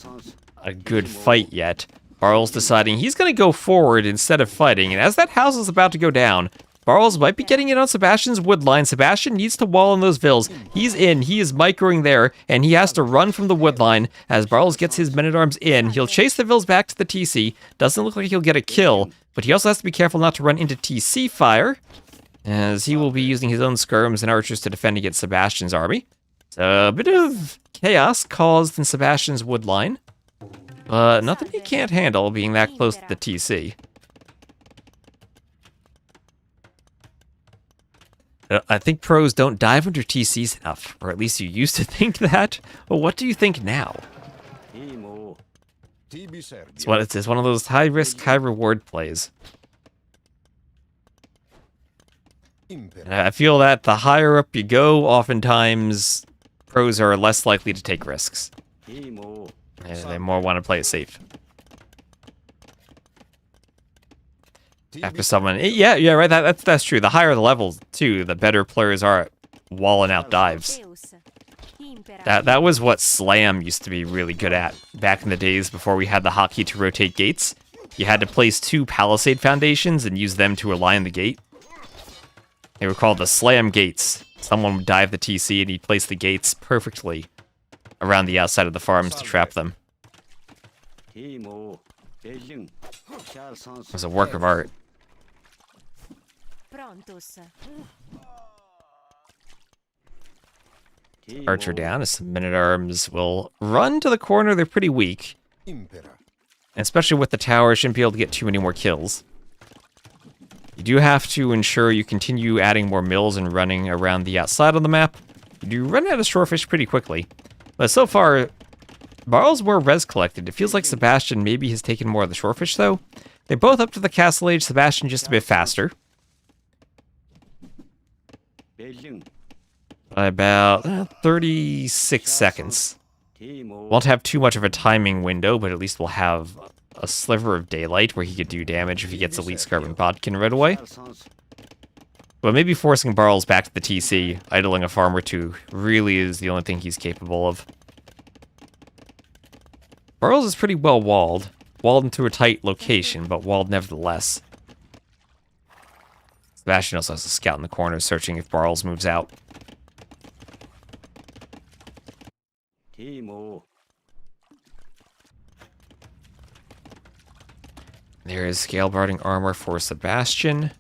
a good fight yet. Barles deciding he's going to go forward instead of fighting, and as that house is about to go down, Barles might be getting in on Sebastian's wood line. Sebastian needs to wall in those vills. He's in, he is microing there, and he has to run from the wood line. As Barles gets his men-at-arms in, he'll chase the vills back to the TC. Doesn't look like he'll get a kill, but he also has to be careful not to run into TC fire, as he will be using his own skirms and archers to defend against Sebastian's army. So a bit of chaos caused in Sebastian's wood line, but nothing he can't handle being that close to the TC. I think pros don't dive under TCs enough, or at least you used to think that. But what do you think now? It's one of those high risk, high reward plays. And I feel that the higher up you go, oftentimes pros are less likely to take risks. They more want to play it safe. After someone, yeah, right. That's true. The higher the level too, the better players are at walling out dives. That was what Slam used to be really good at back in the days before we had the hotkey to rotate gates. You had to place 2 palisade foundations and use them to align the gate. They were called the Slam gates. Someone would dive the TC and he'd place the gates perfectly around the outside of the farms to trap them. It was a work of art. Archer down as some men-at-arms will run to the corner. They're pretty weak. And especially with the tower, shouldn't be able to get too many more kills. You do have to ensure you continue adding more mills and running around the outside of the map. You do run out of shorefish pretty quickly. But so far, Barles more res collected. It feels like Sebastian maybe has taken more of the shorefish, though. They're both up to the castle age. Sebastian just a bit faster. By about 36 seconds. Won't have too much of a timing window, but at least we'll have a sliver of daylight where he could do damage if he gets Elite Scarab and Bodkin right away. But maybe forcing Barles back to the TC, idling a farm or 2, really is the only thing he's capable of. Barles is pretty well walled. Walled into a tight location, but walled nevertheless. Sebastian also has a scout in the corner searching if Barles moves out. There is scale barding armor for Sebastian.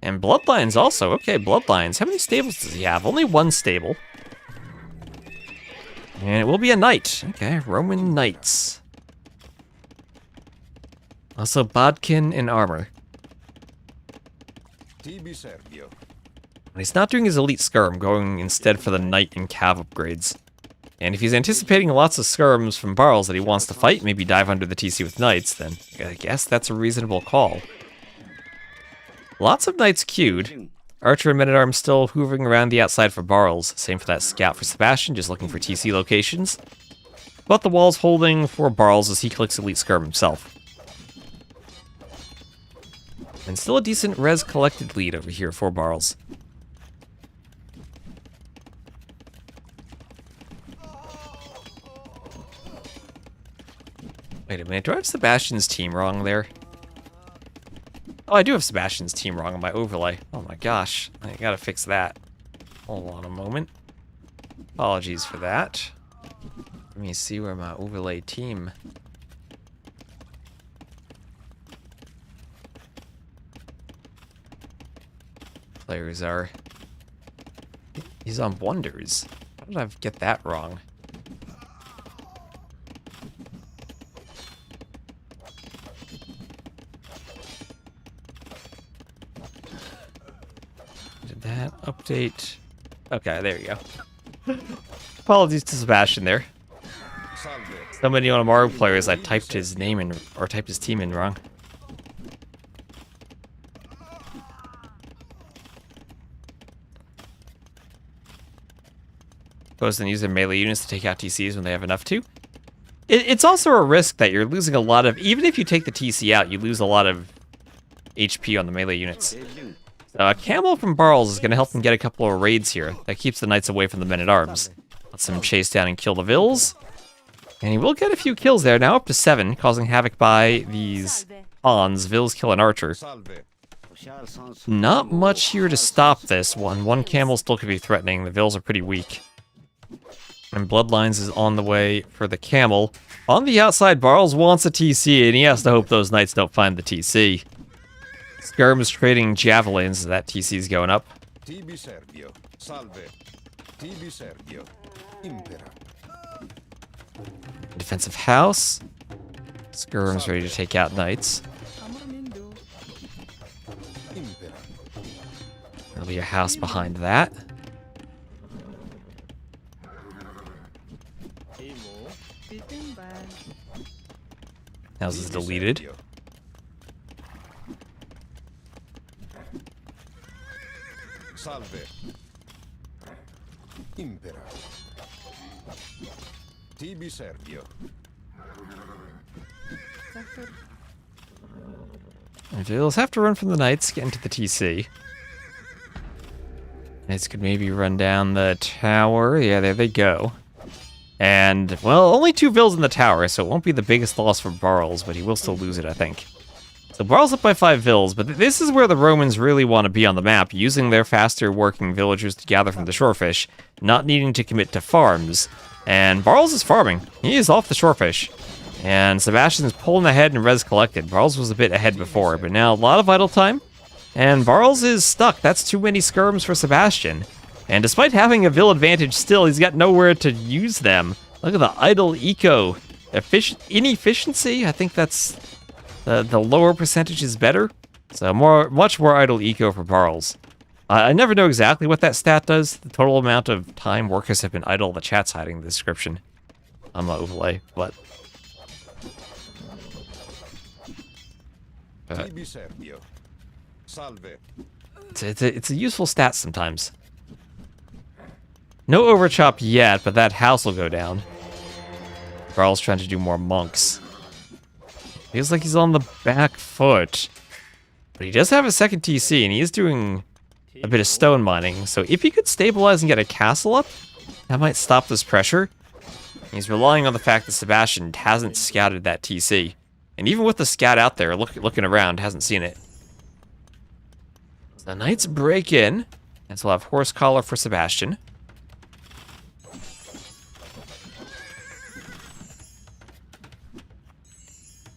And Bloodlines also. Okay, Bloodlines. How many stables does he have? Only 1 stable. And it will be a knight. Okay, Roman knights. Also Bodkin and armor. He's not doing his elite skirm, going instead for the knight and cav upgrades. And if he's anticipating lots of skirms from Barles that he wants to fight, maybe dive under the TC with knights, then I guess that's a reasonable call. Lots of knights queued. Archer and men-at-arms still hoovering around the outside for Barles. Same for that scout for Sebastian, just looking for TC locations. But the wall's holding for Barles as he clicks elite skirm himself. And still a decent res collected lead over here for Barles. Wait a minute, do I have Sebastian's team wrong there? Oh, I do have Sebastian's team wrong on my overlay. Oh my gosh, I gotta fix that. Hold on a moment. Apologies for that. Let me see where my overlay team... players are. He's on Wonders. How did I get that wrong? Did that update? Okay, there you go. Apologies to Sebastian there. So many on Mario players I typed his name in, or typed his team in wrong. Opposed to use their melee units to take out TCs when they have enough to. It's also a risk that you're losing a lot of, even if you take the TC out, you lose a lot of HP on the melee units. A camel from Barles is going to help him get a couple of raids here. That keeps the knights away from the men-at-arms. Lets him chase down and kill the Vills. And he will get a few kills there, now up to 7, causing havoc by these Hans. Vills kill an archer. Not much here to stop this one. One camel still could be threatening. The Vills are pretty weak. And Bloodlines is on the way for the camel. On the outside, Barles wants a TC, and he has to hope those knights don't find the TC. Skirm is trading javelins, that TC's going up. Tibi Sergio. Impera. Defensive house. Skirm's ready to take out knights. Impera. There'll be a house behind that. House is deleted. Sergio. Salve. Impera. Tibi Sergio. Vils have to run from the knights, get into the TC. Knights could maybe run down the tower. Yeah, there they go. And, well, only 2 Vils in the tower, so it won't be the biggest loss for Barles, but he will still lose it, I think. So Barles up by 5 Vils, but this is where the Romans really want to be on the map, using their faster working villagers to gather from the shorefish, not needing to commit to farms. And Barles is farming. He is off the shorefish. And Sebastian's pulling ahead and res collected. Barles was a bit ahead before, but now a lot of idle time. And Barles is stuck. That's too many skirms for Sebastian. And despite having a Vil advantage still, he's got nowhere to use them. Look at the idle eco. Inefficiency? I think that's... The lower percentage is better. So much more idle eco for Barles. I never know exactly what that stat does. The total amount of time workers have been idle. The chat's hiding the description on the overlay, but... Tibi Sergio. Salve. It's a useful stat sometimes. No overchop yet, but that house will go down. Barles trying to do more monks. Feels like he's on the back foot. But he does have a second TC, and he is doing a bit of stone mining. So if he could stabilize and get a castle up, that might stop this pressure. He's relying on the fact that Sebastian hasn't scouted that TC. And even with the scout out there looking around, hasn't seen it. So the knights break in, and so we'll have horse collar for Sebastian.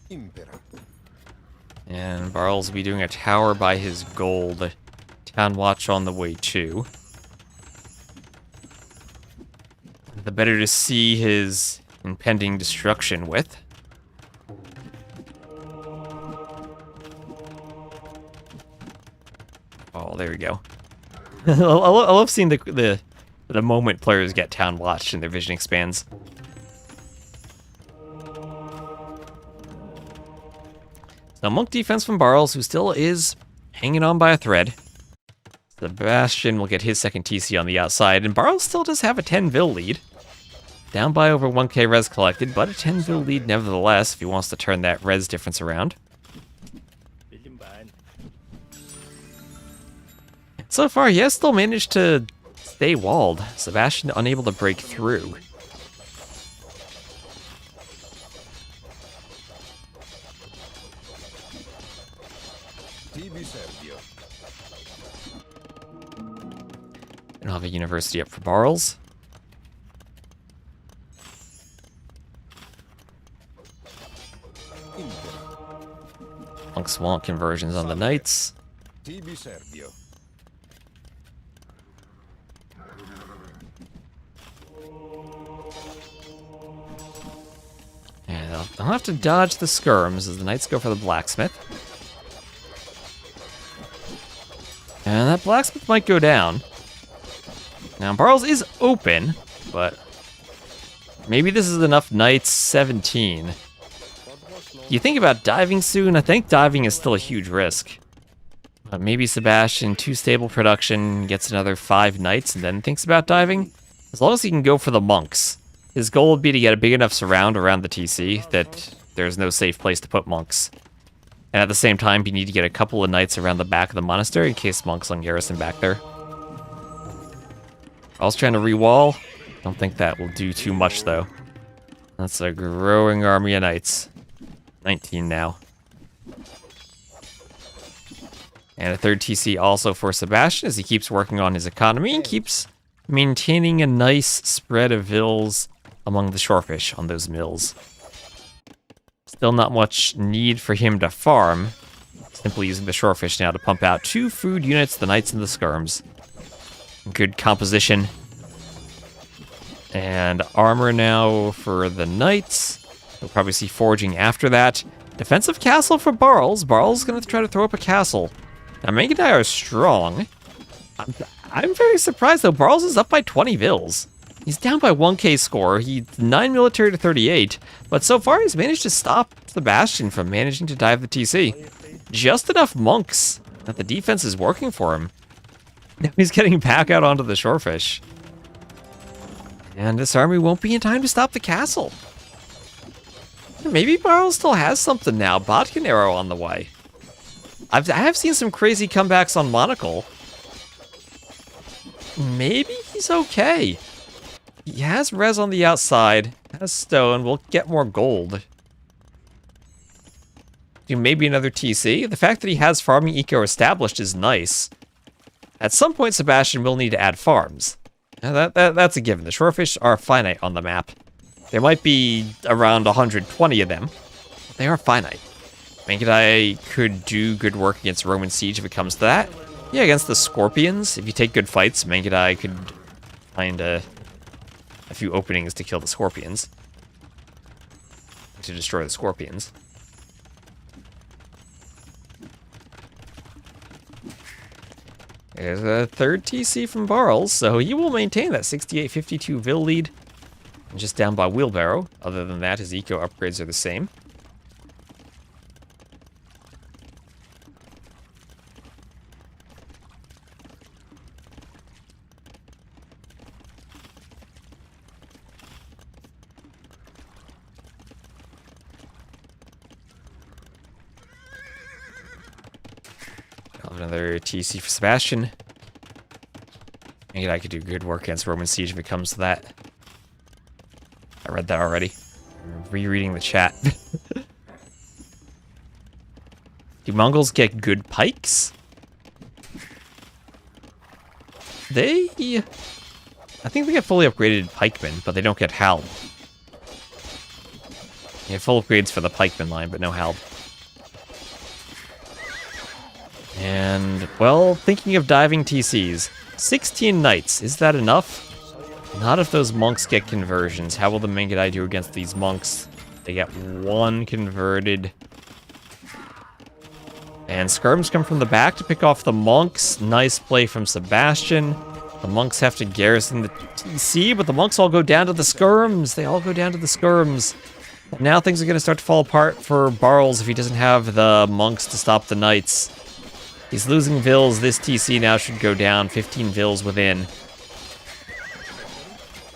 Impera. And Barles will be doing a tower by his gold. Town watch on the way too. The better to see his impending destruction with. Oh, there we go. I love seeing the moment players get town watched and their vision expands. So monk defense from Barles, who still is hanging on by a thread. Sebastian will get his second TC on the outside, and Barles still does have a 10 Vil lead. Down by over 1k res collected, but a 10 Vil lead nevertheless if he wants to turn that res difference around. So far, he has still managed to stay walled. Sebastian unable to break through. Tibi Sergio. And I'll have a university up for Barles. Monk Swamp conversions on the knights. Tibi Sergio. And I'll have to dodge the skirms as the knights go for the blacksmith. And that blacksmith might go down. Now, Barles is open, but maybe this is enough knights. 17. You think about diving soon? I think diving is still a huge risk. But maybe Sebastian, 2 stable production, gets another 5 knights and then thinks about diving. As long as he can go for the monks. His goal would be to get a big enough surround around the TC that there's no safe place to put monks. And at the same time, you need to get a couple of knights around the back of the monastery in case monks on garrison back there. I was trying to re-wall. Don't think that will do too much, though. That's a growing army of knights. 19 now. And a third TC also for Sebastian as he keeps working on his economy and keeps maintaining a nice spread of vills among the shorefish on those mills. Still not much need for him to farm. Simply using the shorefish now to pump out 2 food units, the knights and the skirms. Good composition. And armor now for the knights. We'll probably see forging after that. Defensive castle for Barles. Barles is going to try to throw up a castle. Now, Mangadai are strong. I'm very surprised, though. Barles is up by 20 vils. He's down by 1k score. He's 9 military to 38. But so far, he's managed to stop Sebastian from managing to dive the TC. Just enough monks that the defense is working for him. Now he's getting back out onto the shorefish. And this army won't be in time to stop the castle. Maybe Barles still has something now. Botkin arrow on the way. I have seen some crazy comebacks on Monocle. Maybe he's okay. He has res on the outside. Has stone. We'll get more gold. Do maybe another TC. The fact that he has farming eco established is nice. At some point, Sebastian will need to add farms. That's a given. The shorefish are finite on the map. There might be around 120 of them. They are finite. Mangadai could do good work against Roman Siege if it comes to that. Yeah, against the Scorpions, if you take good fights, Mangadai could find a few openings to kill the Scorpions. To destroy the Scorpions. There's a third TC from Barles, so he will maintain that 68-52 Vil lead. And just down by Wheelbarrow. Other than that, his eco upgrades are the same. Another TC for Sebastian. Maybe I could do good work against Roman Siege if it comes to that. I read that already. I'm rereading the chat. Do Mongols get good pikes? I think they get fully upgraded pikemen, but they don't get halb. You have full upgrades for the pikeman line, but no halb. And, well, thinking of diving TCs. 16 knights, is that enough? Not if those monks get conversions. How will the Mangadai do against these monks? They get one converted. And skirms come from the back to pick off the monks. Nice play from Sebastian. The monks have to garrison the TC, but the monks all go down to the skirms. They all go down to the skirms. Now things are going to start to fall apart for Barles if he doesn't have the monks to stop the knights. He's losing vils. This TC now should go down. 15 vils within.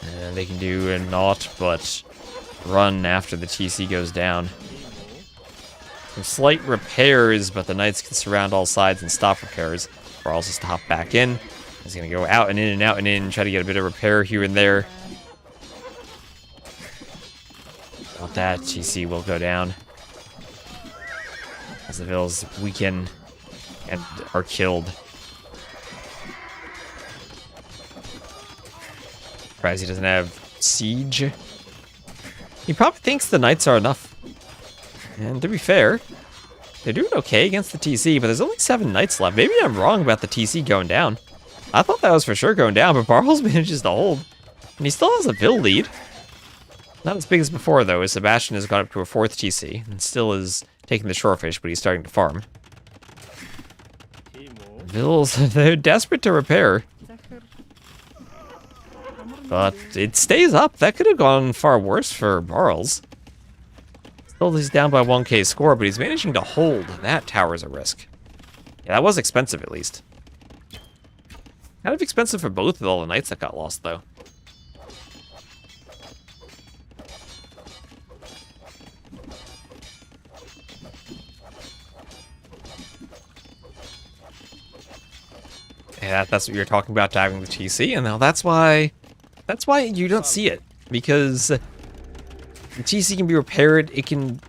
And they can do naught but run after the TC goes down. Some slight repairs, but the knights can surround all sides and stop repairs. Barles has to hop back in. He's going to go out and in and out and in, try to get a bit of repair here and there. Not that, TC will go down. As the vils weaken and are killed. Surprised he doesn't have siege. He probably thinks the knights are enough. And to be fair, they're doing okay against the TC, but there's only 7 knights left. Maybe I'm wrong about the TC going down. I thought that was for sure going down, but Barles manages to hold. And he still has a Vil lead. Not as big as before, though, as Sebastian has gone up to a 4th TC, and still is taking the shorefish, but he's starting to farm. Vils, they're desperate to repair. But it stays up. That could have gone far worse for Barles. Still, he's down by 1k score, but he's managing to hold. That tower's a risk. Yeah, that was expensive, at least. Kind of expensive for both of all the knights that got lost, though. Yeah, that's what you're talking about, diving the TC, and now that's why you don't see it, because the TC can be repaired. You can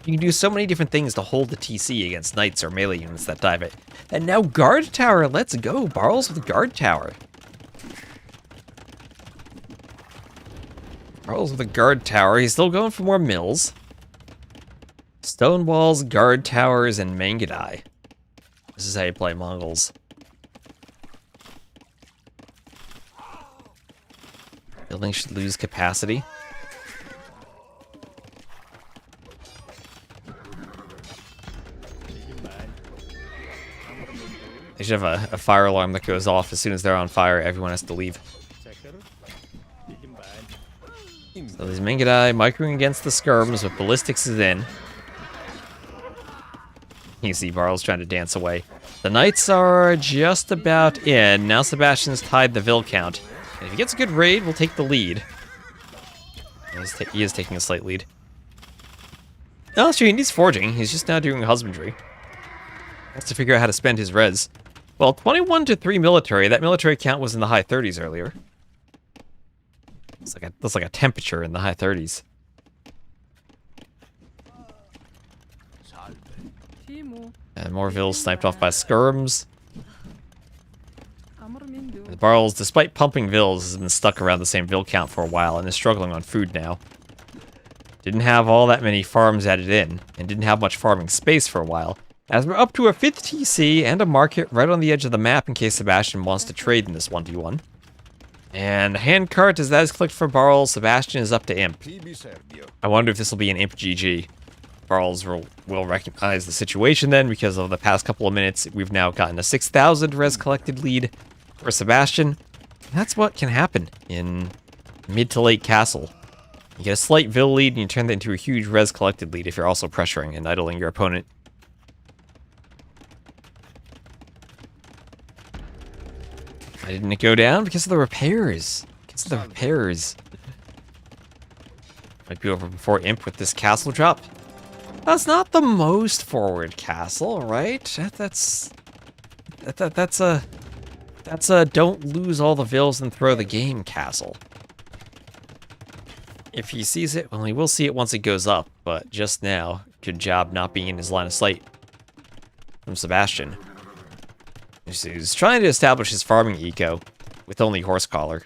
do so many different things to hold the TC against knights or melee units that dive it. And now guard tower, let's go. Barles with the guard tower. Barles with the guard tower. He's still going for more mills. Stone walls, guard towers, and Mangadai. This is how you play Mongols. Buildings should lose capacity. They should have a fire alarm that goes off as soon as they're on fire. Everyone has to leave. So these Mingedai microing against the skirms, but ballistics is in. You see Barles trying to dance away. The knights are just about in. Now Sebastian's tied the Vil count. And if he gets a good raid, we'll take the lead. He is taking a slight lead. No, that's true. He needs forging. He's just now doing husbandry. He has to figure out how to spend his res. Well, 21 to 3 military. That military count was in the high 30s earlier. That's like a temperature in the high 30s. And more Vils sniped off by skirms. The Barles, despite pumping Vils, has been stuck around the same Vil count for a while and is struggling on food now. Didn't have all that many farms added in, and didn't have much farming space for a while. As we're up to a 5th TC and a market right on the edge of the map in case Sebastian wants to trade in this 1v1. And handcart, as that is clicked for Barles, Sebastian is up to Imp. I wonder if this will be an Imp GG. Barles will recognize the situation then, because of the past couple of minutes, we've now gotten a 6,000 res collected lead for Sebastian. That's what can happen in mid to late castle. You get a slight Vil lead, and you turn that into a huge res collected lead if you're also pressuring and idling your opponent. Why didn't it go down? Because of the repairs. Might be over before Imp with this castle drop. That's not the most forward castle, right? That's a don't lose all the Vils and throw the game castle. If he sees it, well, he will see it once it goes up, but just now, good job not being in his line of sight from Sebastian. He's trying to establish his farming eco with only horse collar.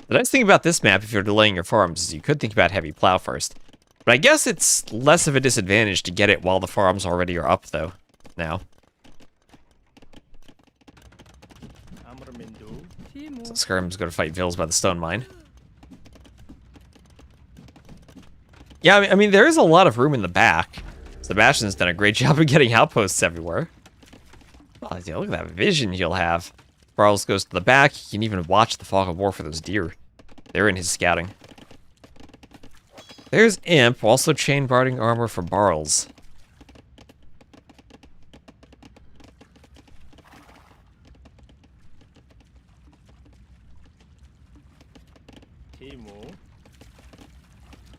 The nice thing about this map, if you're delaying your farms, is you could think about heavy plow first. But I guess it's less of a disadvantage to get it while the farms already are up, though, now. So Skirm's going to fight Vils by the stone mine. Yeah, I mean, there is a lot of room in the back. Sebastian's done a great job of getting outposts everywhere. Oh, yeah, look at that vision he'll have. Barles goes to the back. He can even watch the fog of war for those deer. They're in his scouting. There's Imp, also chain barding armor for Barles.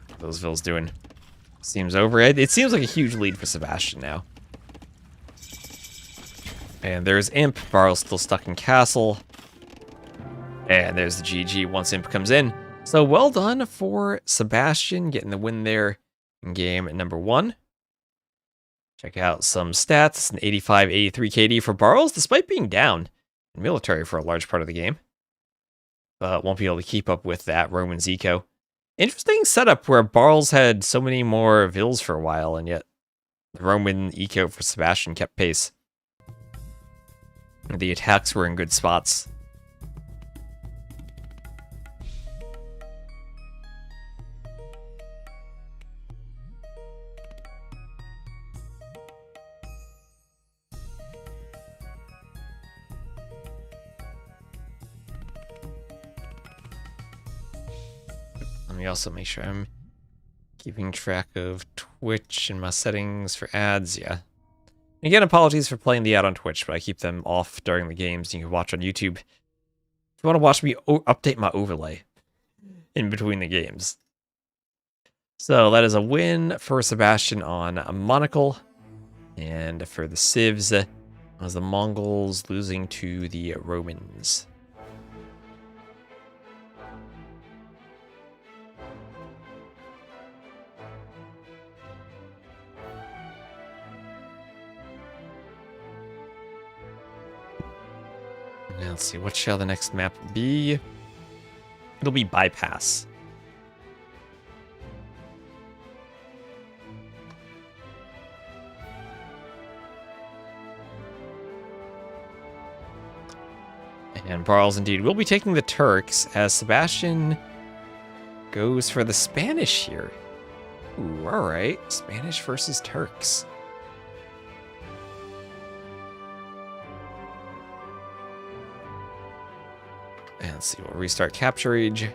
What those Vils doing? Seems over. It seems like a huge lead for Sebastian now. And there's Imp. Barles still stuck in castle. And there's the GG once Imp comes in. So well done for Sebastian getting the win there in game number 1. Check out some stats. An 85-83 KD for Barles, despite being down in military for a large part of the game. But won't be able to keep up with that Roman's eco. Interesting setup where Barles had so many more Vils for a while, and yet the Roman eco for Sebastian kept pace. The attacks were in good spots. Let me also make sure I'm keeping track of Twitch and my settings for ads, yeah. Again, apologies for playing the ad on Twitch, but I keep them off during the games. You can watch on YouTube. If you want to watch me update my overlay in between the games. So that is a win for Sebastian on Monocle. And for the Civs, was the Mongols losing to the Romans. Now let's see, what shall the next map be? It'll be Bypass. And Barles indeed will be taking the Turks, as Sebastian goes for the Spanish here. Ooh, alright. Spanish versus Turks. And let's see, we'll restart Capture Age.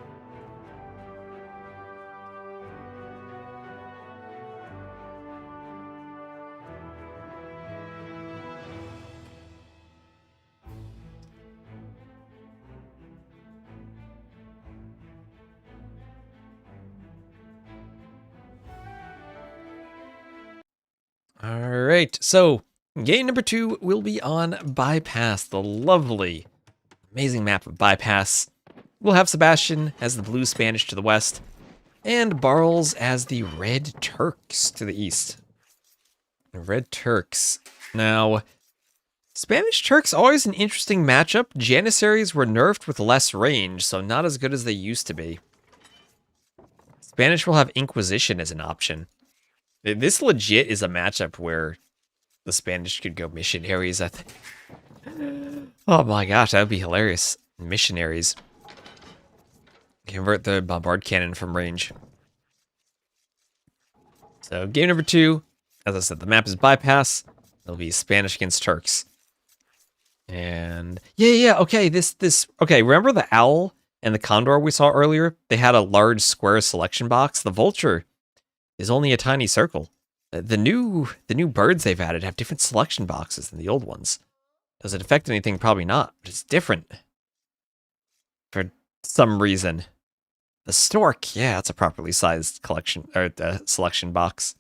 Alright, so game number 2 will be on Bypass, the lovely, amazing map of Bypass. We'll have Sebastian as the blue Spanish to the west, and Barles as the red Turks to the east. The red Turks. Now, Spanish Turks always an interesting matchup. Janissaries were nerfed with less range, so not as good as they used to be. Spanish will have Inquisition as an option. This legit is a matchup where the Spanish could go missionaries, I think. Oh my gosh, that would be hilarious. Missionaries. Convert the bombard cannon from range. So game number 2, as I said, the map is Bypass. It'll be Spanish against Turks. And yeah, okay, okay, remember the owl and the condor we saw earlier? They had a large square selection box. The vulture is only a tiny circle. The new birds they've added have different selection boxes than the old ones. Does it affect anything? Probably not, but it's different. For some reason. The stork, yeah, that's a properly sized collection or selection box.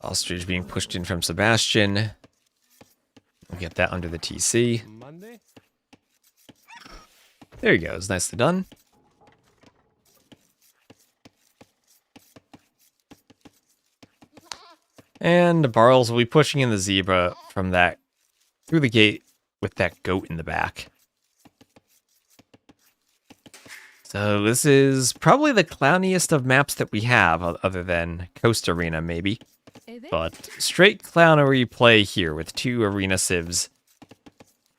Ostrich being pushed in from Sebastian. We'll get that under the TC. Monday? There he goes, nicely done. And Barles will be pushing in the zebra from that through the gate with that goat in the back. So this is probably the clowniest of maps that we have, other than Coast Arena maybe. But straight clownery play here with 2 arena civs.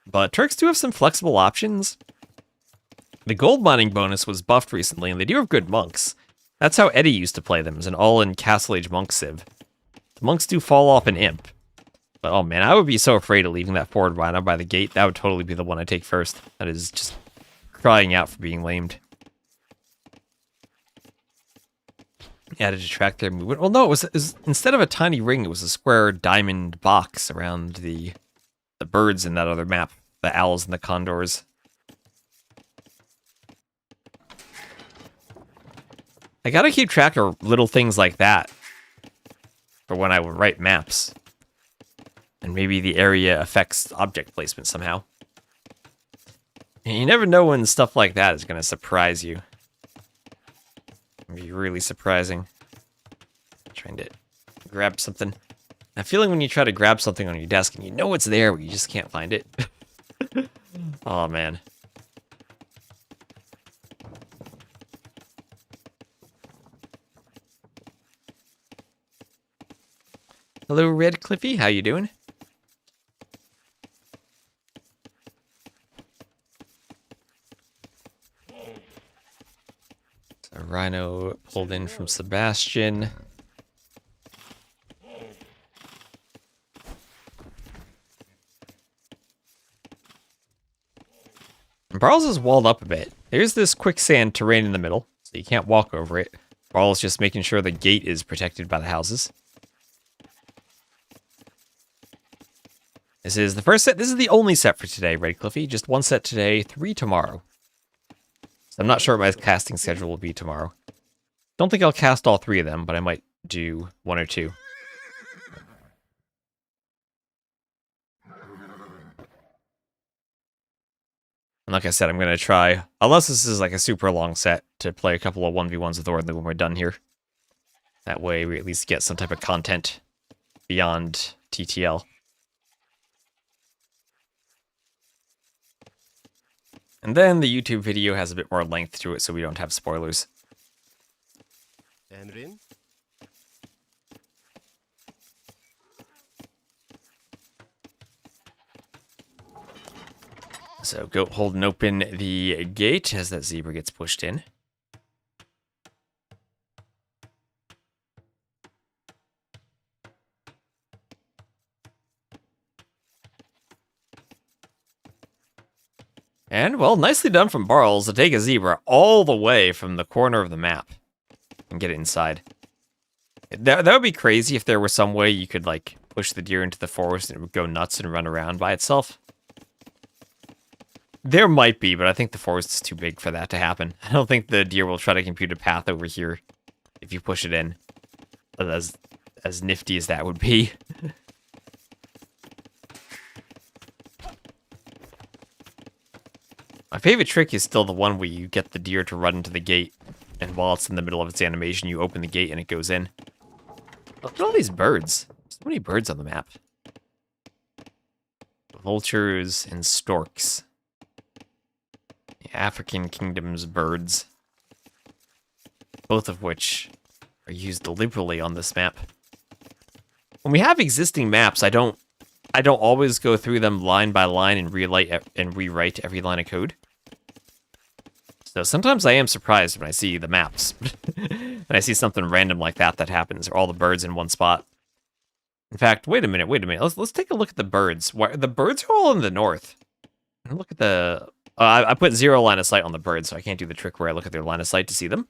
But Turks do have some flexible options. The gold mining bonus was buffed recently, and they do have good monks. That's how Eddie used to play them, as an all-in Castle Age monk civ. The monks do fall off an imp. But oh man, I would be so afraid of leaving that forward rhino by the gate. That would totally be the one I take first. That is just crying out for being lamed. Yeah, to detract their movement. Well, no, it was instead of a tiny ring, it was a square diamond box around the birds in that other map. The owls and the condors. I gotta keep track of little things like that for when I write maps. And maybe the area affects object placement somehow. And you never know when stuff like that is gonna surprise you. Be really surprising. Trying to grab something. I'm feeling when you try to grab something on your desk and you know it's there, but you just can't find it. Oh man. Hello, Red Cliffy. How you doing? So Rhino pulled in from Sebastian. And Barles is walled up a bit. There's this quicksand terrain in the middle, so you can't walk over it. Barles just making sure the gate is protected by the houses. This is the first set. This is the only set for today, Red Cliffy. Just 1 set today, 3 tomorrow. So I'm not sure what my casting schedule will be tomorrow. Don't think I'll cast all 3 of them, but I might do 1 or 2. And like I said, I'm going to try, unless this is like a super long set, to play a couple of 1v1s with Orley when we're done here. That way we at least get some type of content beyond TTL. And then the YouTube video has a bit more length to it, so we don't have spoilers. Enrin? So goat holding open the gate as that zebra gets pushed in. And, well, nicely done from Barles to take a zebra all the way from the corner of the map and get it inside. That would be crazy if there was some way you could, like, push the deer into the forest and it would go nuts and run around by itself. There might be, but I think the forest is too big for that to happen. I don't think the deer will try to compute a path over here if you push it in. As nifty as that would be. My favorite trick is still the one where you get the deer to run into the gate, and while it's in the middle of its animation, you open the gate and it goes in. Look at all these birds. So many birds on the map. Vultures and storks. The African kingdom's birds. Both of which are used liberally on this map. When we have existing maps, I don't always go through them line by line and rewrite every line of code. So sometimes I am surprised when I see the maps. And I see something random like that happens, or all the birds in one spot. In fact, wait a minute. Let's take a look at the birds. The birds are all in the north. And look at the... I put 0 line of sight on the birds, so I can't do the trick where I look at their line of sight to see them.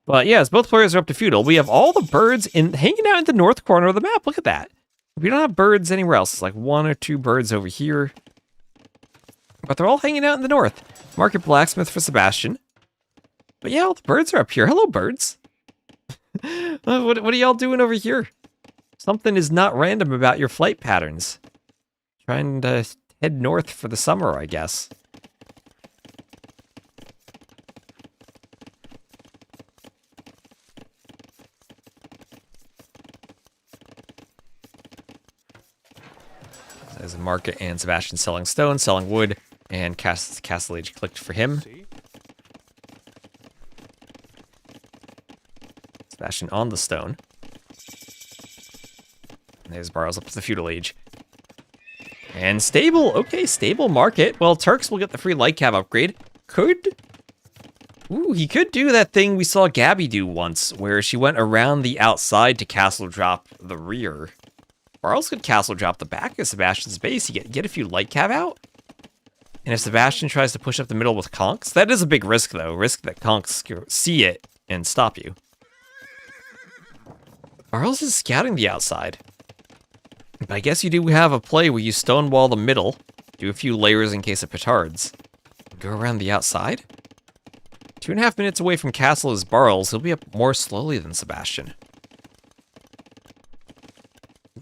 But yeah, as both players are up to feudal, we have all the birds hanging out in the north corner of the map. Look at that. We don't have birds anywhere else. It's like 1 or 2 birds over here. But they're all hanging out in the north. Market blacksmith for Sebastian. But yeah, all the birds are up here. Hello, birds. What are y'all doing over here? Something is not random about your flight patterns. Trying to head north for the summer, I guess. There's a market and Sebastian selling stone, selling wood, and Castle Age clicked for him. Sebastian on the stone. And there's Barles up to the feudal age. And stable, okay, stable market. Well, Turks will get the free light cav upgrade. He could do that thing we saw Gabby do once, where she went around the outside to castle drop the rear. Barles could castle drop the back of Sebastian's base. You get a few light cav out. And if Sebastian tries to push up the middle with conks, that is a big risk, though. Risk that conks see it and stop you. Barles is scouting the outside. But I guess you do have a play where you stonewall the middle, do a few layers in case of petards, go around the outside. 2.5 minutes away from castle is Barles. He'll be up more slowly than Sebastian.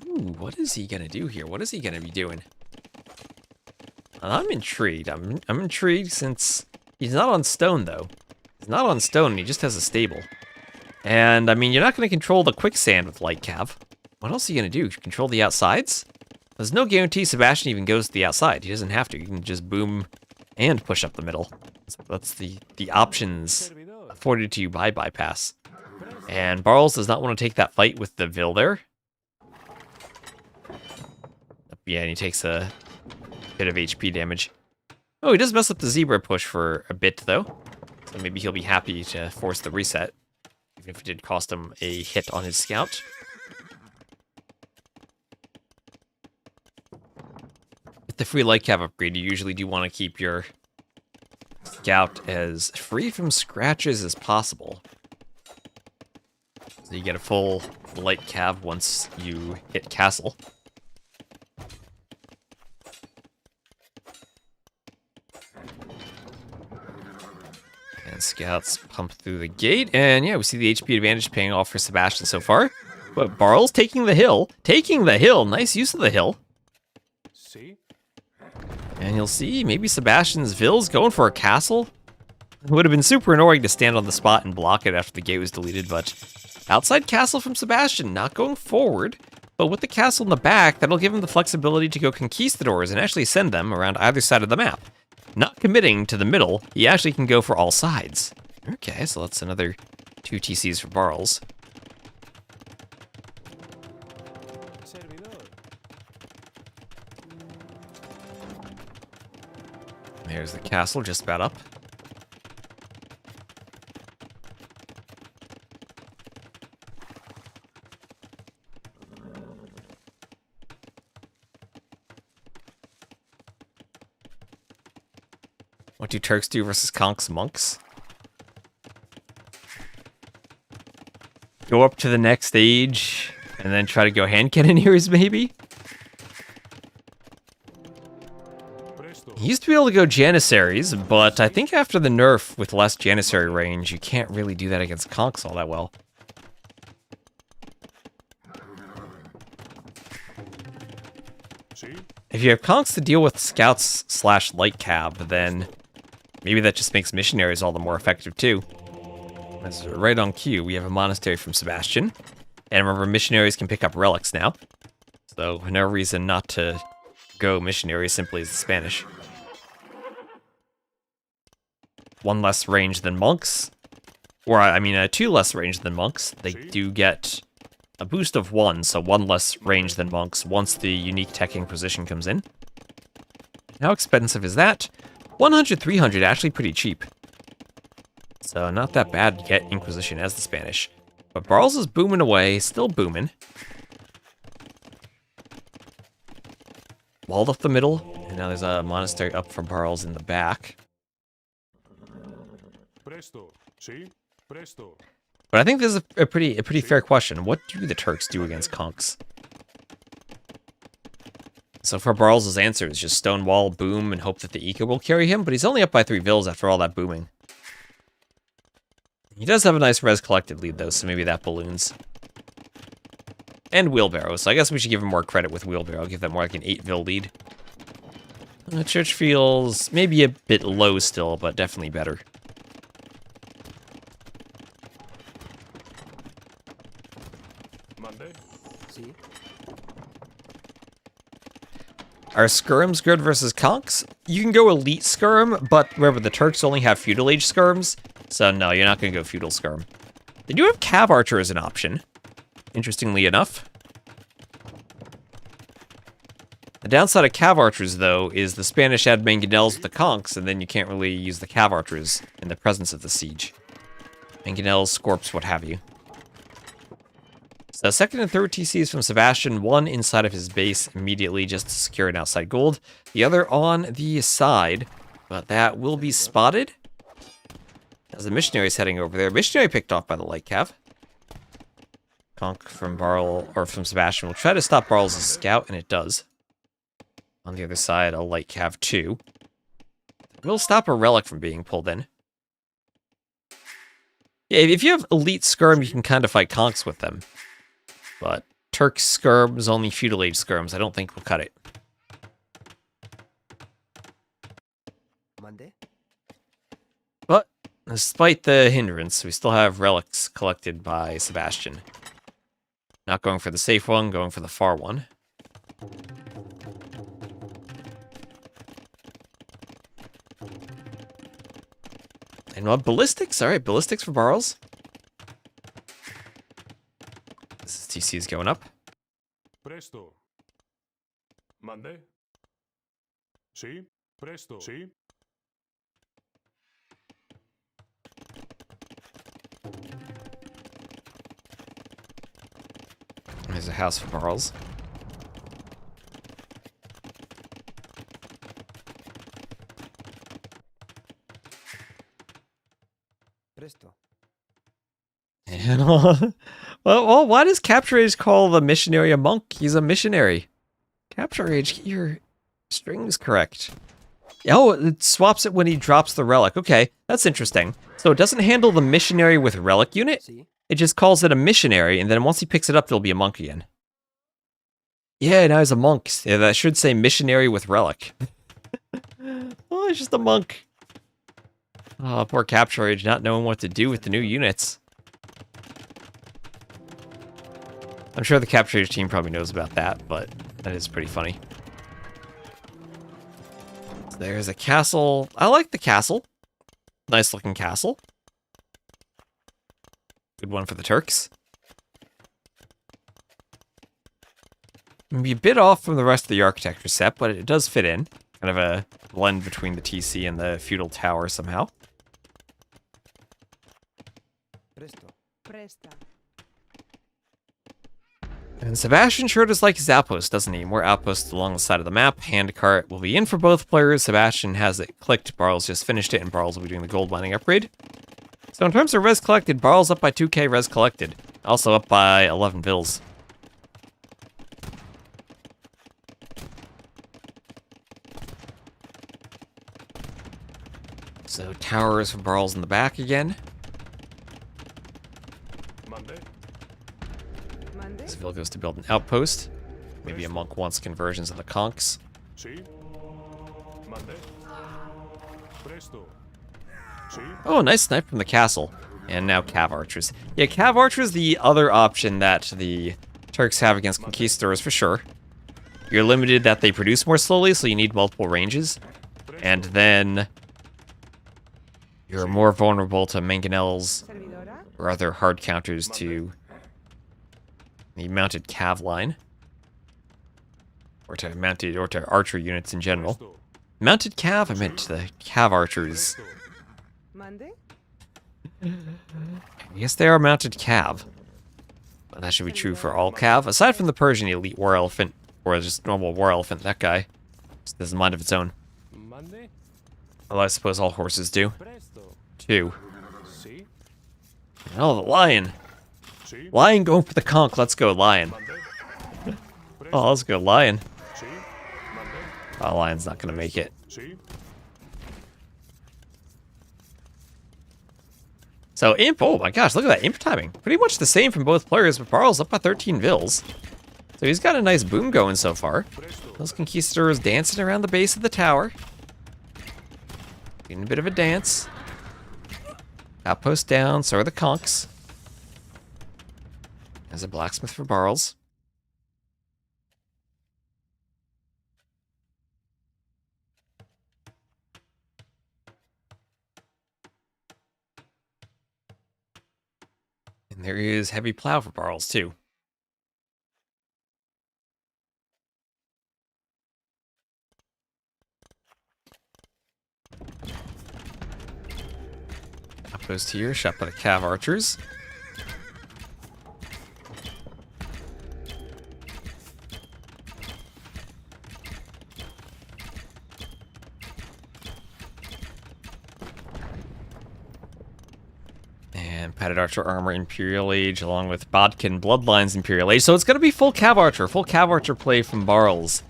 Ooh, what is he gonna do here? What is he gonna be doing? I'm intrigued. I'm intrigued since he's not on stone, though. He's not on stone, and he just has a stable. And, I mean, you're not going to control the quicksand with light cav. What else are you going to do? Control the outsides? There's no guarantee Sebastian even goes to the outside. He doesn't have to. You can just boom and push up the middle. So that's the options afforded to you by bypass. And Barles does not want to take that fight with the Vil there. Yeah, and he takes a bit of HP damage. Oh, he does mess up the zebra push for a bit, though. So maybe he'll be happy to force the reset. Even if it did cost him a hit on his scout. With the free light cav upgrade, you usually do want to keep your scout as free from scratches as possible. So you get a full light cav once you hit castle. Scouts pump through the gate, and yeah, we see the HP advantage paying off for Sebastian so far. But Barles taking the hill. Nice use of the hill. And you'll see, maybe Sebastian's Vil's going for a castle. It would have been super annoying to stand on the spot and block it after the gate was deleted, but outside castle from Sebastian, not going forward. But with the castle in the back, that'll give him the flexibility to go conquistadors and actually send them around either side of the map. Not committing to the middle, he actually can go for all sides. Okay, so that's another 2 TCs for Barles. There's the castle just about up. What do Turks do versus Conks monks? Go up to the next stage, and then try to go hand cannoneers, maybe? He used to be able to go Janissaries, but I think after the nerf with less Janissary range, you can't really do that against Conks all that well. If you have Conks to deal with scouts / light cab, then maybe that just makes missionaries all the more effective too. That's right on cue. We have a monastery from Sebastian. And remember, missionaries can pick up relics now. So no reason not to go missionaries simply as the Spanish. One less range than monks. Or, I mean, 2 less range than monks. They do get a boost of 1, so 1 less range than monks once the unique Tech Inquisition comes in. How expensive is that? 100, 300, actually pretty cheap. So not that bad to get Inquisition as the Spanish. But Barles is booming away, still booming. Walled up the middle, and now there's a monastery up from Barles in the back. Presto. Sí. Presto. But I think this is a pretty fair question. What do the Turks do against Conks? So far, Barles' answer is just stonewall, boom, and hope that the eco will carry him, but he's only up by 3 vills after all that booming. He does have a nice res collected lead, though, so maybe that balloons. And wheelbarrow, so I guess we should give him more credit with wheelbarrow. Give that more like an 8 vill lead. Church feels maybe a bit low still, but definitely better. Monday. See? Are skirms good versus conks? You can go elite skirm, but remember the Turks only have feudal age skirms, so no, you're not going to go feudal skirm. They do have cav archer as an option, interestingly enough. The downside of cav archers, though, is the Spanish add mangonels with the conks, and then you can't really use the cav archers in the presence of the siege. Mangonels, scorps, what have you. So second and third TCs from Sebastian, one inside of his base immediately just to secure an outside gold, the other on the side, but that will be spotted as the missionary's heading over there. Missionary picked off by the light cav. Conk from Barles, or from Sebastian, will try to stop Barles' scout, and it does. On the other side, a light cav too. Will stop a relic from being pulled in. Yeah, if you have elite skirm, you can kind of fight conks with them. But Turk skirms, only feudal age skirms, I don't think will cut it. Monday? But despite the hindrance, we still have relics collected by Sebastian. Not going for the safe one, going for the far one. And what, ballistics? Alright, ballistics for Barles. This TC is going up. Presto. Monday. Sí. Presto. Sí. There's a house for Barles. Presto. And well, why does Capture Age call the missionary a monk? He's a missionary. Capture Age, get your strings correct. Oh, it swaps it when he drops the relic. Okay, that's interesting. So it doesn't handle the missionary with relic unit. See? It just calls it a missionary, and then once he picks it up, there'll be a monk again. Yeah, now he's a monk. Yeah, that should say missionary with relic. Oh, he's just a monk. Oh, poor Capture Age not knowing what to do with the new units. I'm sure the Capture Age team probably knows about that, but that is pretty funny. So there's a castle. I like the castle. Nice looking castle. Good one for the Turks. Maybe a bit off from the rest of the architecture set, but it does fit in. Kind of a blend between the TC and the feudal tower somehow. Presta. And Sebastian sure does like his outpost, doesn't he? More outposts along the side of the map. Handcart will be in for both players. Sebastian has it clicked. Barles just finished it, and Barles will be doing the gold mining upgrade. So in terms of res collected, Barles up by 2k res collected. Also up by 11 bills. So towers for Barles in the back again. Monday. Monday. Seville goes to build an outpost. Maybe a monk wants conversions of the conchs. Sí. Monday. Presto. Sí. Oh, nice snipe from the castle. And now cav archers. Yeah, cav archers the other option that the Turks have against conquistadors for sure. You're limited that they produce more slowly, so you need multiple ranges. And then you're more vulnerable to mangonels Servidora. or other hard counters to the mounted cav line. Or to archer units in general. Presto. Mounted cav, I meant the cav archers. Presto. Monday. Yes, they are mounted cav. But that should be true for all cav, aside from the Persian elite war elephant, or just normal war elephant, that guy. Just has a mind of its own. Monday. Although I suppose all horses do. Presto. Too. Sí. Oh, the lion. Sí. Lion going for the conch, let's go lion. Monday. Oh, let's go lion. Sí. Monday. Oh, lion's not gonna make it. Sí. So imp, oh my gosh, look at that imp timing. Pretty much the same from both players, but Barles up by 13 vills. So he's got a nice boom going so far. Presto. Those conquistadors dancing around the base of the tower. Getting a bit of a dance. Outpost down, so are the conchs. There's a blacksmith for Barles. And there is heavy plow for Barles too. Outpost here, shot by the cav archers. And padded archer armor Imperial Age, along with Bodkin Bloodlines Imperial Age. So it's going to be full cav archer play from Barles.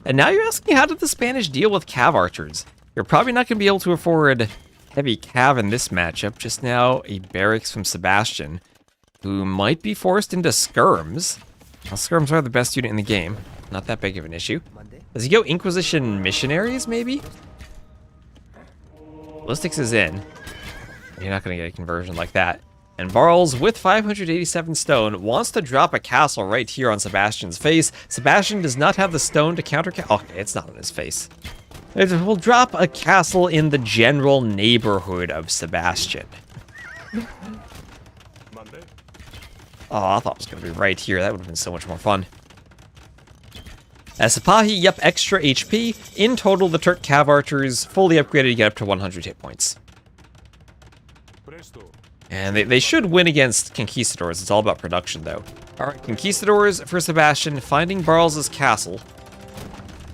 And now you're asking, how did the Spanish deal with cav archers? You're probably not going to be able to afford heavy cav in this matchup. Just now, a barracks from Sebastian, who might be forced into skirms. Well, skirms are the best unit in the game. Not that big of an issue. Does he go Inquisition missionaries, maybe? Ballistics is in. You're not going to get a conversion like that. And Barles, with 587 stone, wants to drop a castle right here on Sebastian's face. Sebastian does not have the stone to counter... Okay, it's not on his face. We'll drop a castle in the general neighborhood of Sebastian. Monday. Oh, I thought it was going to be right here. That would have been so much more fun. As Sipahi, yep, extra HP. In total, the Turk cav archers fully upgraded to get up to 100 hit points. Presto. And they should win against conquistadors. It's all about production, though. Alright, conquistadors for Sebastian, finding Barles' castle.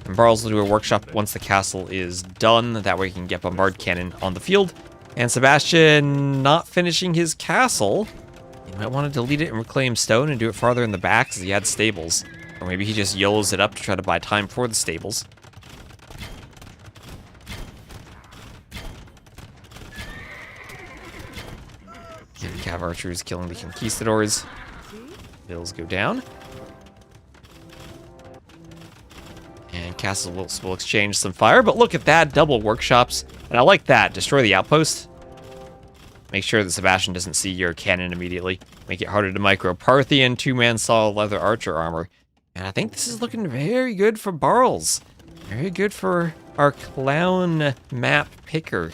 And Barles will do a workshop once the castle is done. That way he can get bombard cannon on the field. And Sebastian not finishing his castle. He might want to delete it and reclaim stone and do it farther in the back as he had stables. Or maybe he just YOLOs it up to try to buy time for the stables. Heavy cav archers killing the conquistadors. Bills go down. And castles will exchange some fire, but look at that, double workshops. And I like that, destroy the outpost. Make sure that Sebastian doesn't see your cannon immediately. Make it harder to micro. Parthian, 2-man solid leather archer armor. And I think this is looking very good for Barles. Very good for our clown map picker.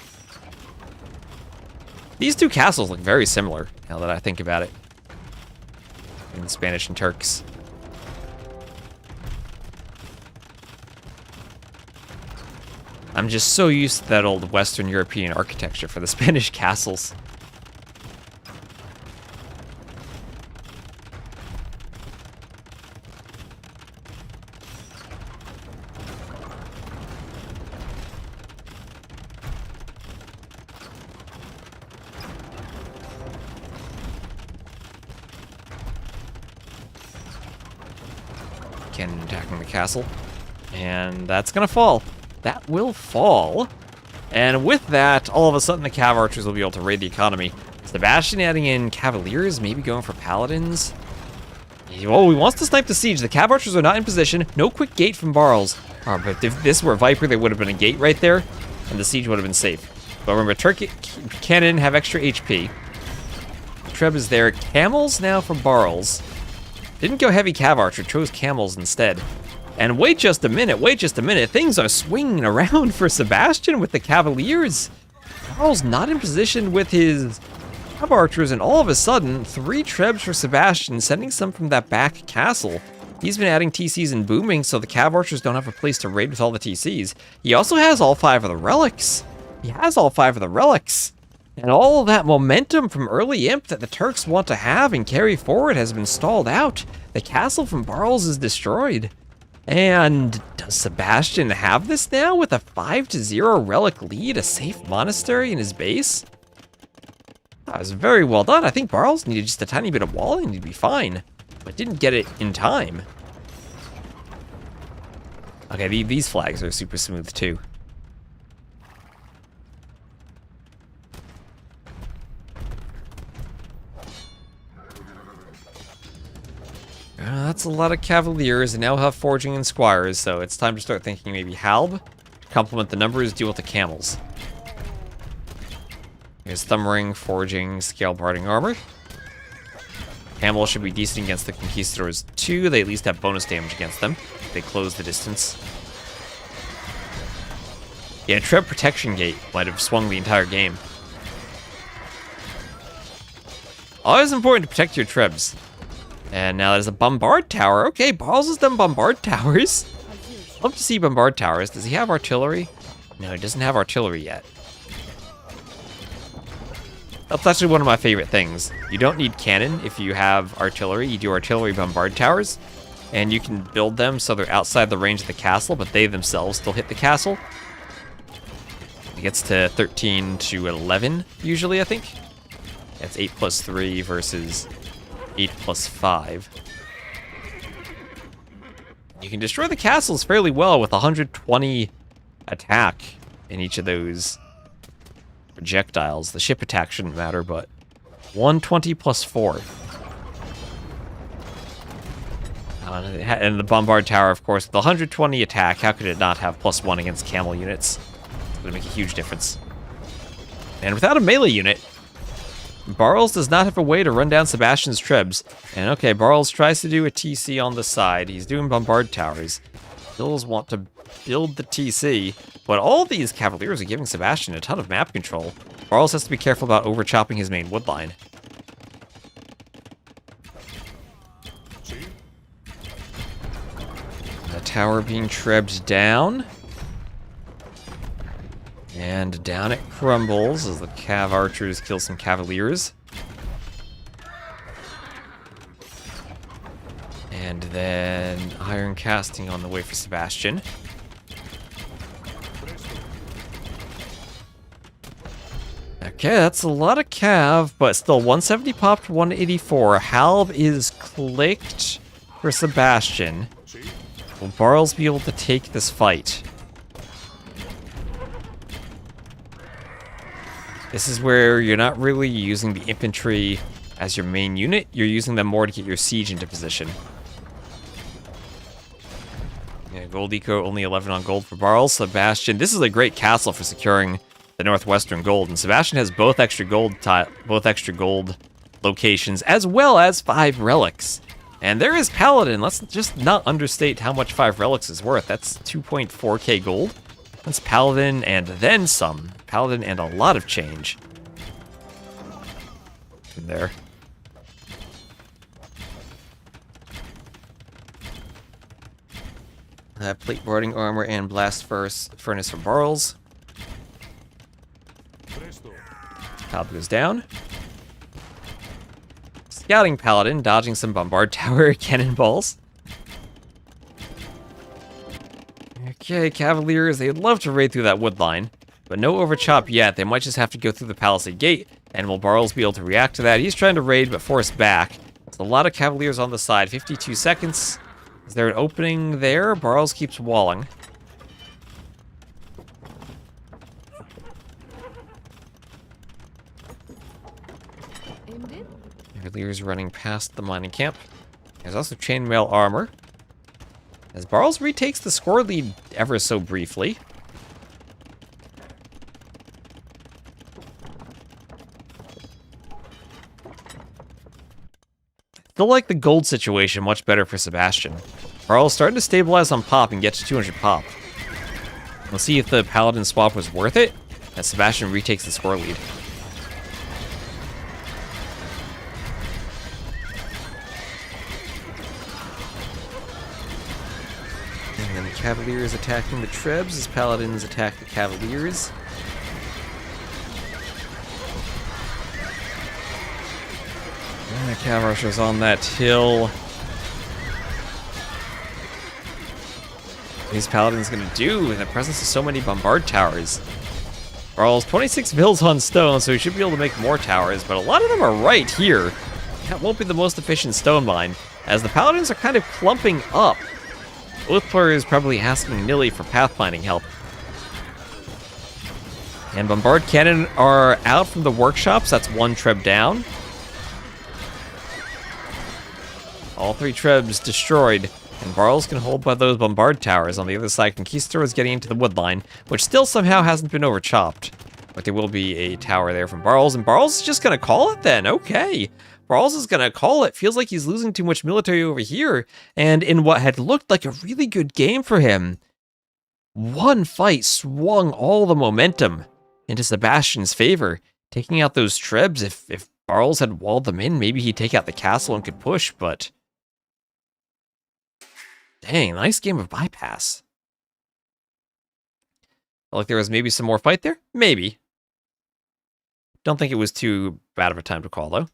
These two castles look very similar, now that I think about it. In Spanish and Turks. I'm just so used to that old Western European architecture for the Spanish castles. Cannon attacking the castle. And that's gonna fall. That will fall. And with that, all of a sudden the Cav Archers will be able to raid the economy. Sebastian adding in Cavaliers, maybe going for Paladins. Oh, he wants to snipe the siege. The Cav Archers are not in position. No quick gate from Barles. But if this were Viper, there would have been a gate right there, and the siege would have been safe. But remember, Turkey Cannon have extra HP. Treb is there. Camels now from Barles. Didn't go heavy Cav Archer, chose Camels instead. And wait just a minute, things are swinging around for Sebastian with the Cavaliers. Barles not in position with his Cav Archers, and all of a sudden, 3 Trebs for Sebastian, sending some from that back castle. He's been adding TCs and booming, so the Cav Archers don't have a place to raid with all the TCs. He also has all 5 of the relics. And all of that momentum from early imp that the Turks want to have and carry forward has been stalled out. The castle from Barles is destroyed. And does Sebastian have this now with a 5-0 relic lead, a safe monastery in his base? That was very well done. I think Barles needed just a tiny bit of walling and he'd be fine, but didn't get it in time. Okay, these flags are super smooth too. That's a lot of Cavaliers, and now we'll have Forging and Squires, so it's time to start thinking maybe Halb. Complement the numbers, deal with the Camels. Here's Thumb Ring, Forging, Scale Barding Armor. Camel should be decent against the Conquistadors too. They at least have bonus damage against them. They close the distance. Yeah, Treb Protection Gate might have swung the entire game. Always important to protect your Trebs. And now there's a Bombard Tower. Okay, Barles has done Bombard Towers. Love to see Bombard Towers. Does he have artillery? No, he doesn't have artillery yet. That's actually one of my favorite things. You don't need cannon if you have artillery. You do artillery Bombard Towers, and you can build them so they're outside the range of the castle, but they themselves still hit the castle. It gets to 13 to 11, usually, I think. That's 8 plus 3 versus 8 plus 5. You can destroy the castles fairly well with 120 attack in each of those projectiles. The ship attack shouldn't matter, but 120 plus 4. And the Bombard Tower, of course, with 120 attack, how could it not have plus 1 against camel units? It's going to make a huge difference. And without a melee unit, Barles does not have a way to run down Sebastian's Trebs. And okay, Barles tries to do a TC on the side. He's doing Bombard Towers. Bills want to build the TC, but all these Cavaliers are giving Sebastian a ton of map control. Barles has to be careful about over-chopping his main wood line. The tower being trebbed down. And down it crumbles as the Cav Archers kill some Cavaliers. And then Iron Casting on the way for Sebastian. Okay, that's a lot of Cav, but still 170 popped, 184. Halb is clicked for Sebastian. Will Barles be able to take this fight? This is where you're not really using the infantry as your main unit. You're using them more to get your siege into position. Yeah, gold eco, only 11 on gold for Barles. Sebastian, this is a great castle for securing the northwestern gold, and Sebastian has both extra gold locations as well as 5 relics. And there is Paladin. Let's just not understate how much 5 relics is worth. That's 2.4k gold. That's Paladin and then some. Paladin and a lot of change. From there. Plate boarding armor and blast furnace for Barles. Presto. Paladin goes down. Scouting Paladin dodging some bombard tower cannonballs. Okay, Cavaliers, they'd love to raid through that wood line, but no overchop yet. They might just have to go through the Palisade Gate, and will Barles be able to react to that? He's trying to raid, but forced back. So a lot of Cavaliers on the side. 52 seconds. Is there an opening there? Barles keeps walling. Ended? Cavaliers running past the mining camp. There's also chainmail armor. As Barles retakes the score lead ever so briefly. Still like the gold situation much better for Sebastian. Barles starting to stabilize on pop and get to 200 pop. We'll see if the Paladin swap was worth it, as Sebastian retakes the score lead. And then the Cavaliers attacking the Trebs as Paladins attack the Cavaliers. And the Cav Rushers on that hill. What is Paladins gonna do in the presence of so many bombard towers? Barles, 26 bills on stone, so he should be able to make more towers, but a lot of them are right here. That won't be the most efficient stone mine, as the Paladins are kind of clumping up. Both players probably asking Nilly for pathfinding help. And bombard cannon are out from the workshops. That's one Treb down. All three Trebs destroyed, and Barles can hold by those bombard towers. On the other side, Conquistador is getting into the wood line, which still somehow hasn't been overchopped. But there will be a tower there from Barles, and Barles is just going to call it then. Okay. Barles is going to call it. Feels like he's losing too much military over here. And in what had looked like a really good game for him, one fight swung all the momentum into Sebastian's favor. Taking out those Trebs, if Barles had walled them in, maybe he'd take out the castle and could push, but... Dang, nice game of bypass. Felt like there was maybe some more fight there? Maybe. Don't think it was too bad of a time to call, though.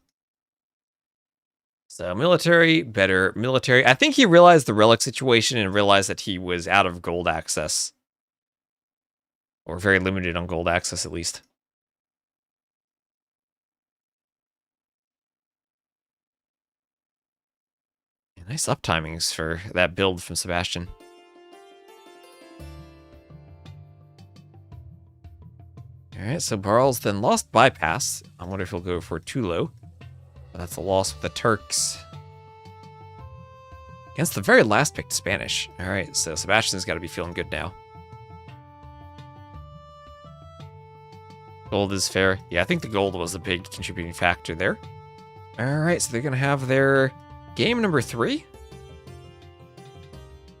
So, military, better military. I think he realized the relic situation and realized that he was out of gold access. Or very limited on gold access, at least. Nice uptimings for that build from Sebastian. Alright, so Barles then lost bypass. I wonder if he'll go for Tulo. That's a loss with the Turks. Against the very last picked Spanish. Alright, so Sebastian's got to be feeling good now. Gold is fair. Yeah, I think the gold was a big contributing factor there. Alright, so they're going to have their game number 3.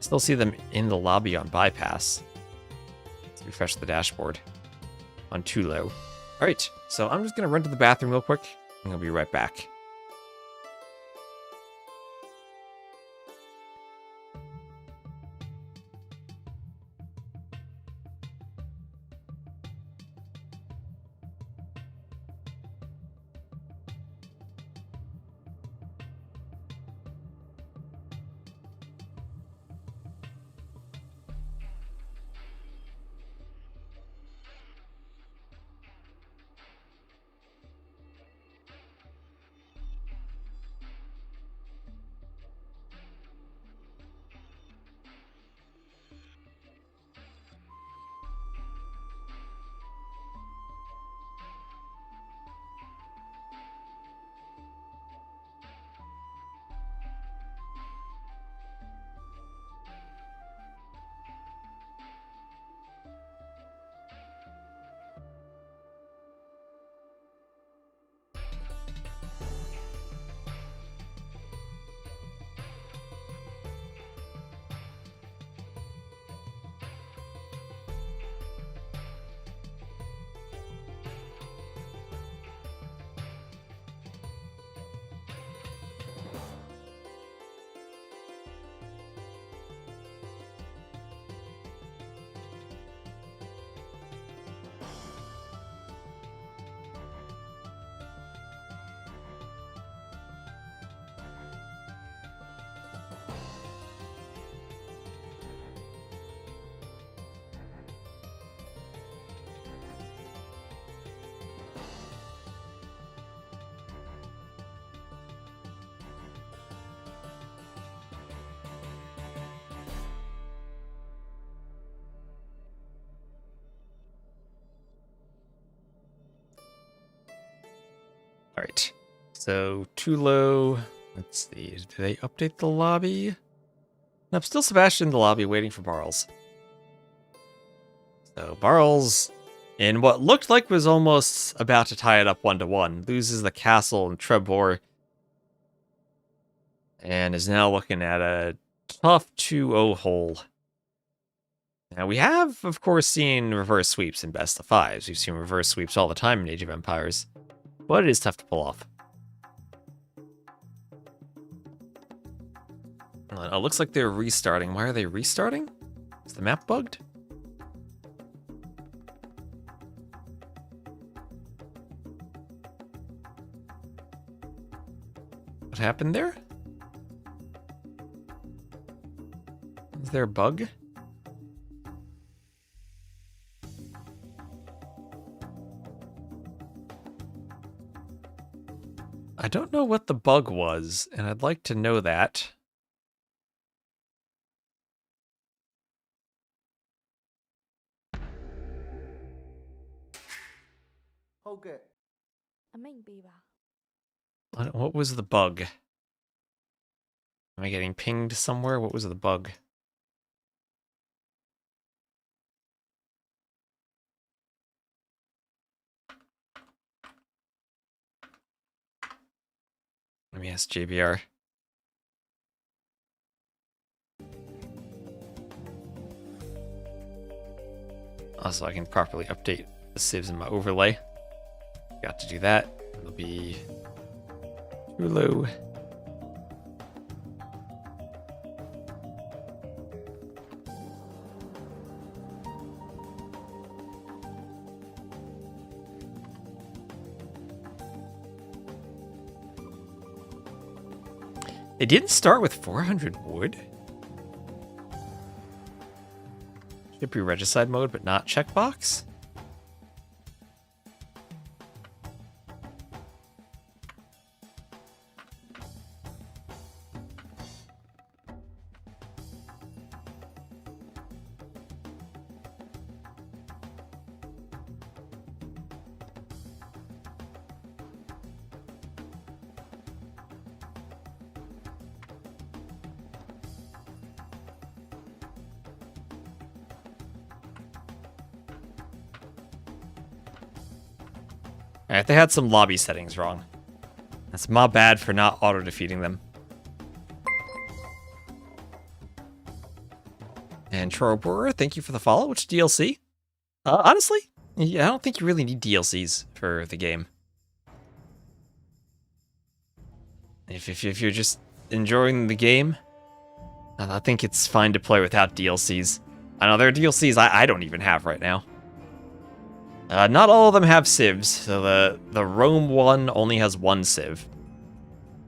Still see them in the lobby on bypass. Let's refresh the dashboard on Tulo. Alright, so I'm just going to run to the bathroom real quick, and I'll be right back. So Tulo, let's see, do they update the lobby? Nope, still Sebastian in the lobby waiting for Barles. So Barles, in what looked like was almost about to tie it up 1-1, loses the castle in Trebor and is now looking at a tough 2-0 hole. Now we have, of course, seen reverse sweeps in best of fives. We've seen reverse sweeps all the time in Age of Empires, but it is tough to pull off. It looks like they're restarting. Why are they restarting? Is the map bugged? What happened there? Is there a bug? I don't know what the bug was, and I'd like to know that. What was the bug? Am I getting pinged somewhere? What was the bug? Let me ask JBR. Also, I can properly update the civs in my overlay. Got to do that. It'll be too low. They didn't start with 400 wood? Should be regicide mode, but not checkbox? Alright, they had some lobby settings wrong. That's my bad for not auto-defeating them. And Trobor, thank you for the follow. Which DLC? Honestly, yeah, I don't think you really need DLCs for the game. If you're just enjoying the game, I think it's fine to play without DLCs. I know there are DLCs I don't even have right now. Not all of them have civs, so the Rome one only has one civ.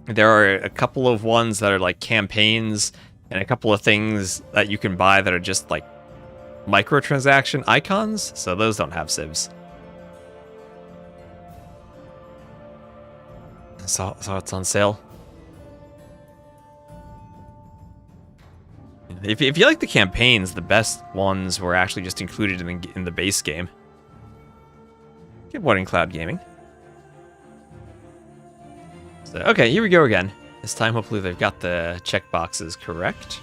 There are a couple of ones that are like campaigns, and a couple of things that you can buy that are just like microtransaction icons, so those don't have civs. So it's on sale. If you like the campaigns, the best ones were actually just included in the base game. Good morning, Cloud Gaming. So, okay, here we go again. This time, hopefully, they've got the checkboxes correct.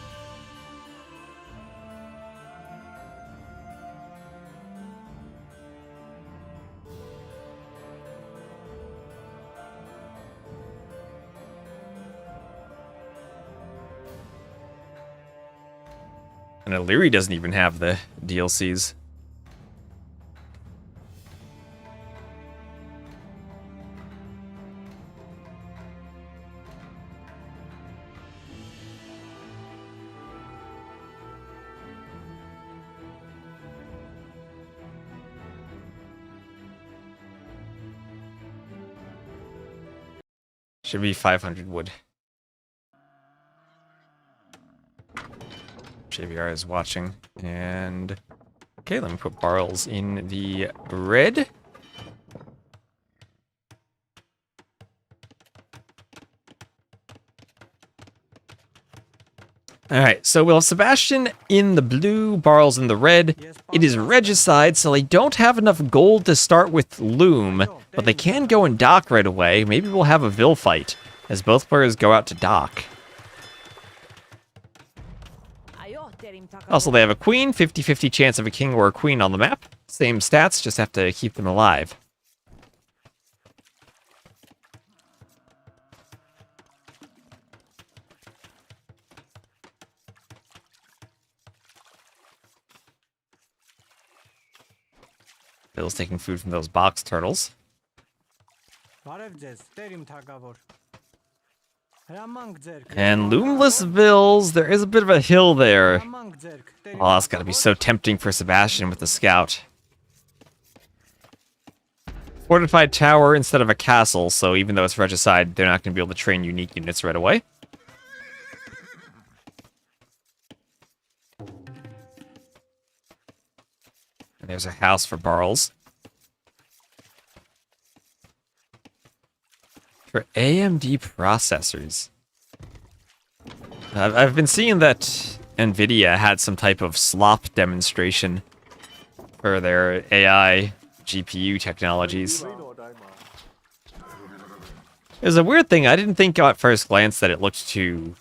And Illyri doesn't even have the DLCs. Should be 500 wood. JVR is watching. And okay, let me put Barles in the red. All right, so we'll have Sebastian in the blue, Barles in the red. It is regicide, so they don't have enough gold to start with Loom, but they can go and dock right away. Maybe we'll have a Vil fight as both players go out to dock. Also, they have a queen, 50-50 chance of a king or a queen on the map. Same stats, just have to keep them alive. Bill's taking food from those box turtles. And Loomless Vills, there is a bit of a hill there. Oh, that's gotta be so tempting for Sebastian with the scout. Fortified tower instead of a castle, so even though it's regicide, they're not gonna be able to train unique units right away. And there's a house for Barles. For AMD processors. I've been seeing that NVIDIA had some type of slop demonstration for their AI GPU technologies. It was a weird thing. I didn't think at first glance that it looked too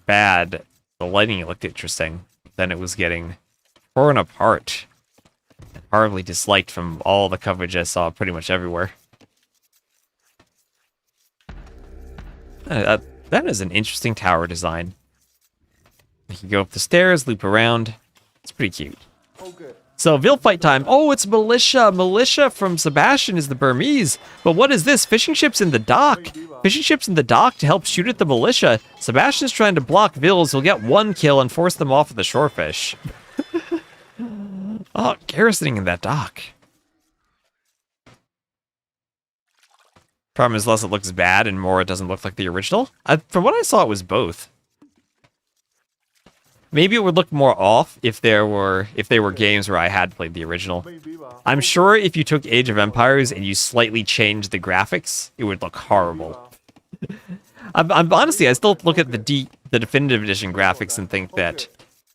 bad. The lighting looked interesting. Then it was getting torn apart. And horribly disliked from all the coverage I saw pretty much everywhere. That is an interesting tower design. You can go up the stairs, loop around. It's pretty cute. So, Vil fight time. Oh, it's militia. Militia from Sebastian is the Burmese. But what is this? Fishing ships in the dock. Fishing ships in the dock to help shoot at the militia. Sebastian's trying to block Vils. He'll get one kill and force them off of the shorefish. Oh, garrisoning in that dock. Problem is, less it looks bad and more it doesn't look like the original. From what I saw, it was both. Maybe it would look more off if they were games where I had played the original. I'm sure if you took Age of Empires and you slightly changed the graphics, it would look horrible. I'm honestly, I still look at the definitive edition graphics and think that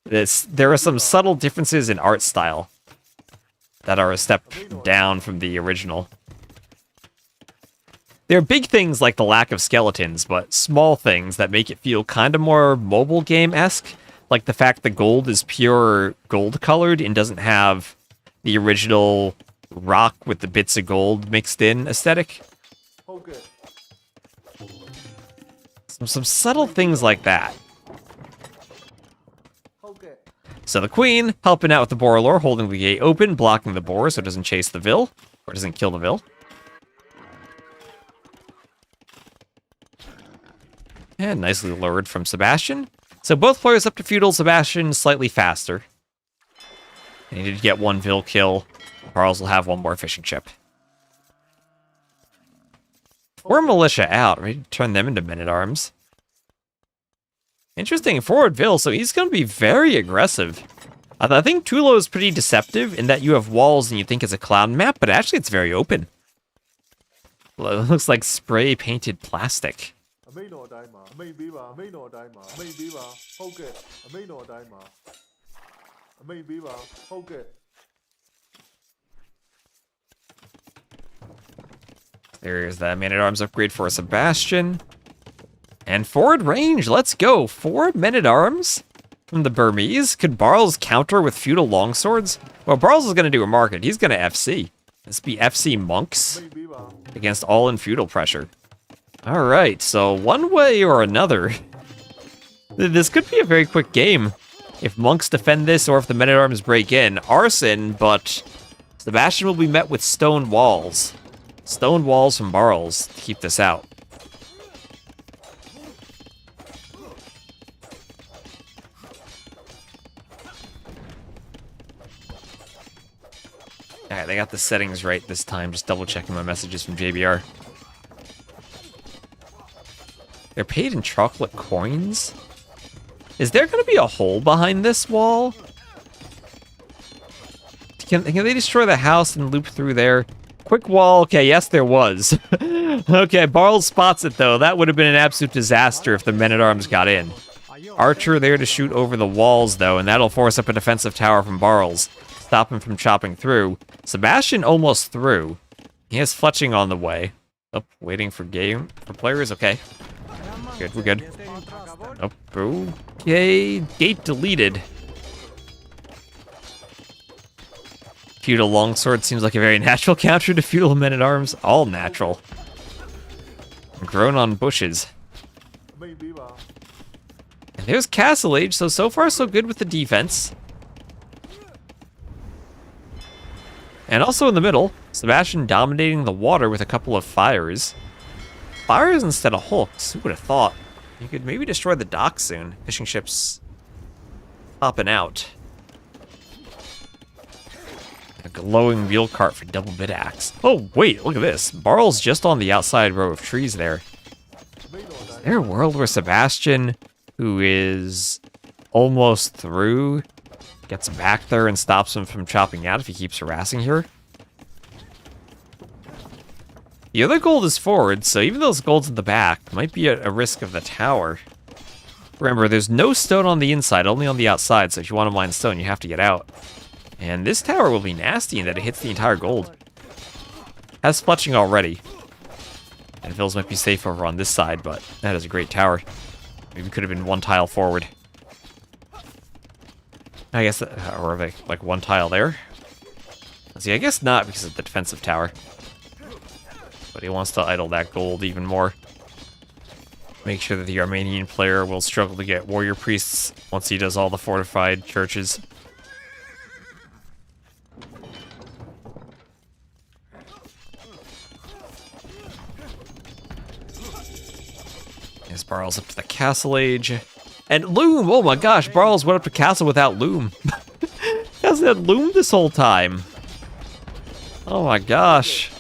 there are some subtle differences in art style that are a step down from the original. There are big things like the lack of skeletons, but small things that make it feel kind of more mobile game-esque. Like the fact the gold is pure gold-colored and doesn't have the original rock with the bits of gold mixed in aesthetic. Some subtle things like that. So the queen, helping out with the boar lore, holding the gate open, blocking the boar so it doesn't chase the Vil, or doesn't kill the Vil. And nicely lured from Sebastian. So both players up to feudal. Sebastian slightly faster. And he did get one Vil kill. Barles will have one more fishing ship. We're militia out, ready to turn them into men-at-arms. Interesting, forward Vil, so he's going to be very aggressive. I think Tulo is pretty deceptive in that you have walls and you think it's a cloud map, but actually it's very open. It looks like spray-painted plastic. There's that man-at-arms upgrade for Sebastian. And forward range, let's go. 4 men-at-arms from the Burmese. Could Barles counter with feudal longswords? Well, Barles is going to do a market. He's going to FC. This be FC monks against all-in feudal pressure. All right, so one way or another, this could be a very quick game. If monks defend this or if the men-at-arms break in. Arson, but Sebastian will be met with stone walls. Stone walls from Barles to keep this out. Alright, they got the settings right this time. Just double checking my messages from JBR. They're paid in chocolate coins? Is there going to be a hole behind this wall? Can they destroy the house and loop through there? Quick wall. Okay, yes, there was. Okay, Barles spots it, though. That would have been an absolute disaster if the men-at-arms got in. Archer there to shoot over the walls, though, and that'll force up a defensive tower from Barles. Stop him from chopping through. Sebastian almost through. He has fletching on the way. Oh, waiting for players. Okay. Good, we're good. Oh, okay. Gate deleted. Feudal longsword seems like a very natural counter to feudal men-at-arms. All natural. Grown on bushes. And there's Castle Age, so far so good with the defense. And also in the middle, Sebastian dominating the water with a couple of fires. Fires instead of hulks, who would have thought? You could maybe destroy the dock soon. Fishing ships popping out. A glowing wheel cart for double bit axe. Oh, wait, look at this. Barles just on the outside row of trees there. Is there a world where Sebastian, who is almost through, gets back there and stops him from chopping out if he keeps harassing here? The other gold is forward, so even though this gold's in the back, might be a risk of the tower. Remember, there's no stone on the inside, only on the outside, so if you want to mine stone, you have to get out. And this tower will be nasty in that it hits the entire gold. Has fletching already. And Vils might be safe over on this side, but that is a great tower. Maybe could have been one tile forward. I guess, or like one tile there. See, I guess not because of the defensive tower. But he wants to idle that gold even more. Make sure that the Armenian player will struggle to get warrior priests once he does all the fortified churches. As Barles up to the castle age. And Loom! Oh my gosh, Barles went up to castle without Loom. Hasn't had Loom this whole time. Oh my gosh.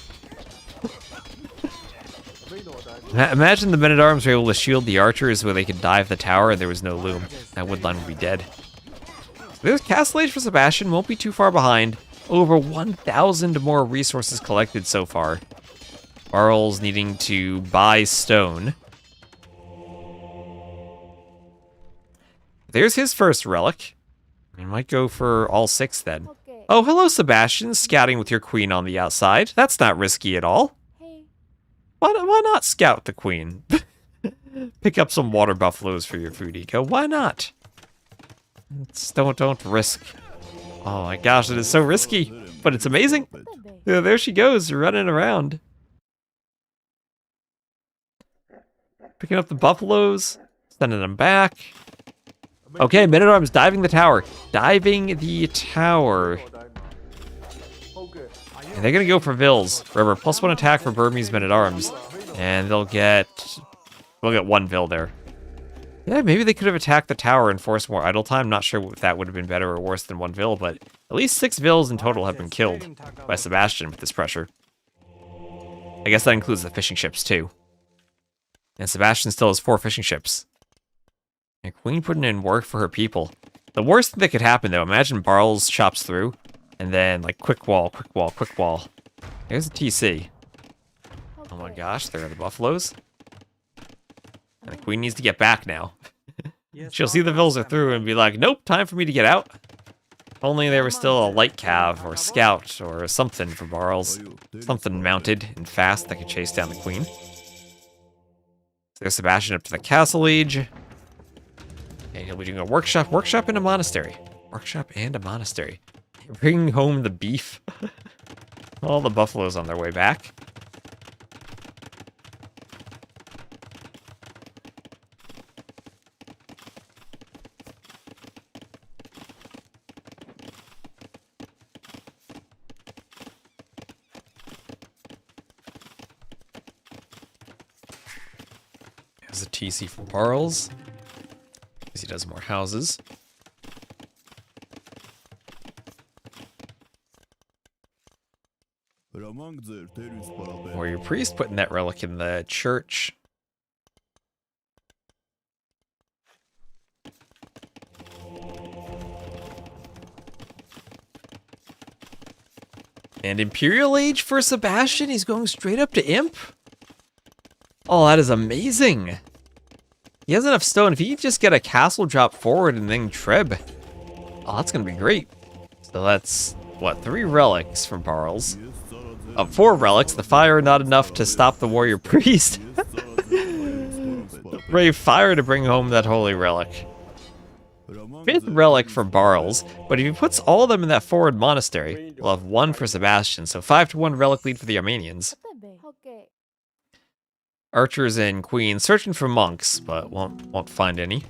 Imagine the men-at-arms were able to shield the archers where they could dive the tower and there was no Loom. That woodline would be dead. There's castle age for Sebastian, won't be too far behind. Over 1,000 more resources collected so far. Barles needing to buy stone. There's his first relic. We might go for all 6 then. Okay. Oh, hello, Sebastian. Scouting with your queen on the outside. That's not risky at all. Hey. Why not scout the queen? Pick up some water buffaloes for your food eco. Why not? Don't risk. Oh my gosh, it is so risky, but it's amazing. Yeah, there she goes, running around. Picking up the buffaloes, sending them back. Okay, men-at-arms diving the tower. Diving the tower. And they're gonna go for Vils. Remember, +1 attack for Burmese men-at-arms. And they'll get 1 Vil there. Yeah, maybe they could have attacked the tower and forced more idle time. Not sure if that would have been better or worse than 1 Vil, but at least 6 Vils in total have been killed by Sebastian with this pressure. I guess that includes the fishing ships too. And Sebastian still has 4 fishing ships. And Queen putting in work for her people. The worst thing that could happen, though, imagine Barles chops through, and then, like, quick wall, quick wall, quick wall. There's a TC. Oh my gosh, there are the buffaloes. And the Queen needs to get back now. She'll see the Vils are through and be like, nope, time for me to get out. If only there was still a light cav or a scout or something for Barles. Something mounted and fast that could chase down the Queen. There's Sebastian up to the castle age. And he'll be doing a workshop and a monastery. Workshop and a monastery. Bringing home the beef. All the buffaloes on their way back. There's a TC for Barles. Because he does more houses. Warrior priest putting that relic in the church. And Imperial Age for Sebastian. He's going straight up to Imp. Oh, that is amazing. He has enough stone. If he could just get a castle drop forward and then Treb, oh, that's gonna be great. So that's, what, 3 relics from Barles. 4 relics. The fire not enough to stop the warrior priest. Brave fire to bring home that holy relic. 5th relic for Barles, but if he puts all of them in that forward monastery, we'll have 1 for Sebastian, so 5-1 relic lead for the Armenians. Okay. Archers and queens searching for monks, but won't find any.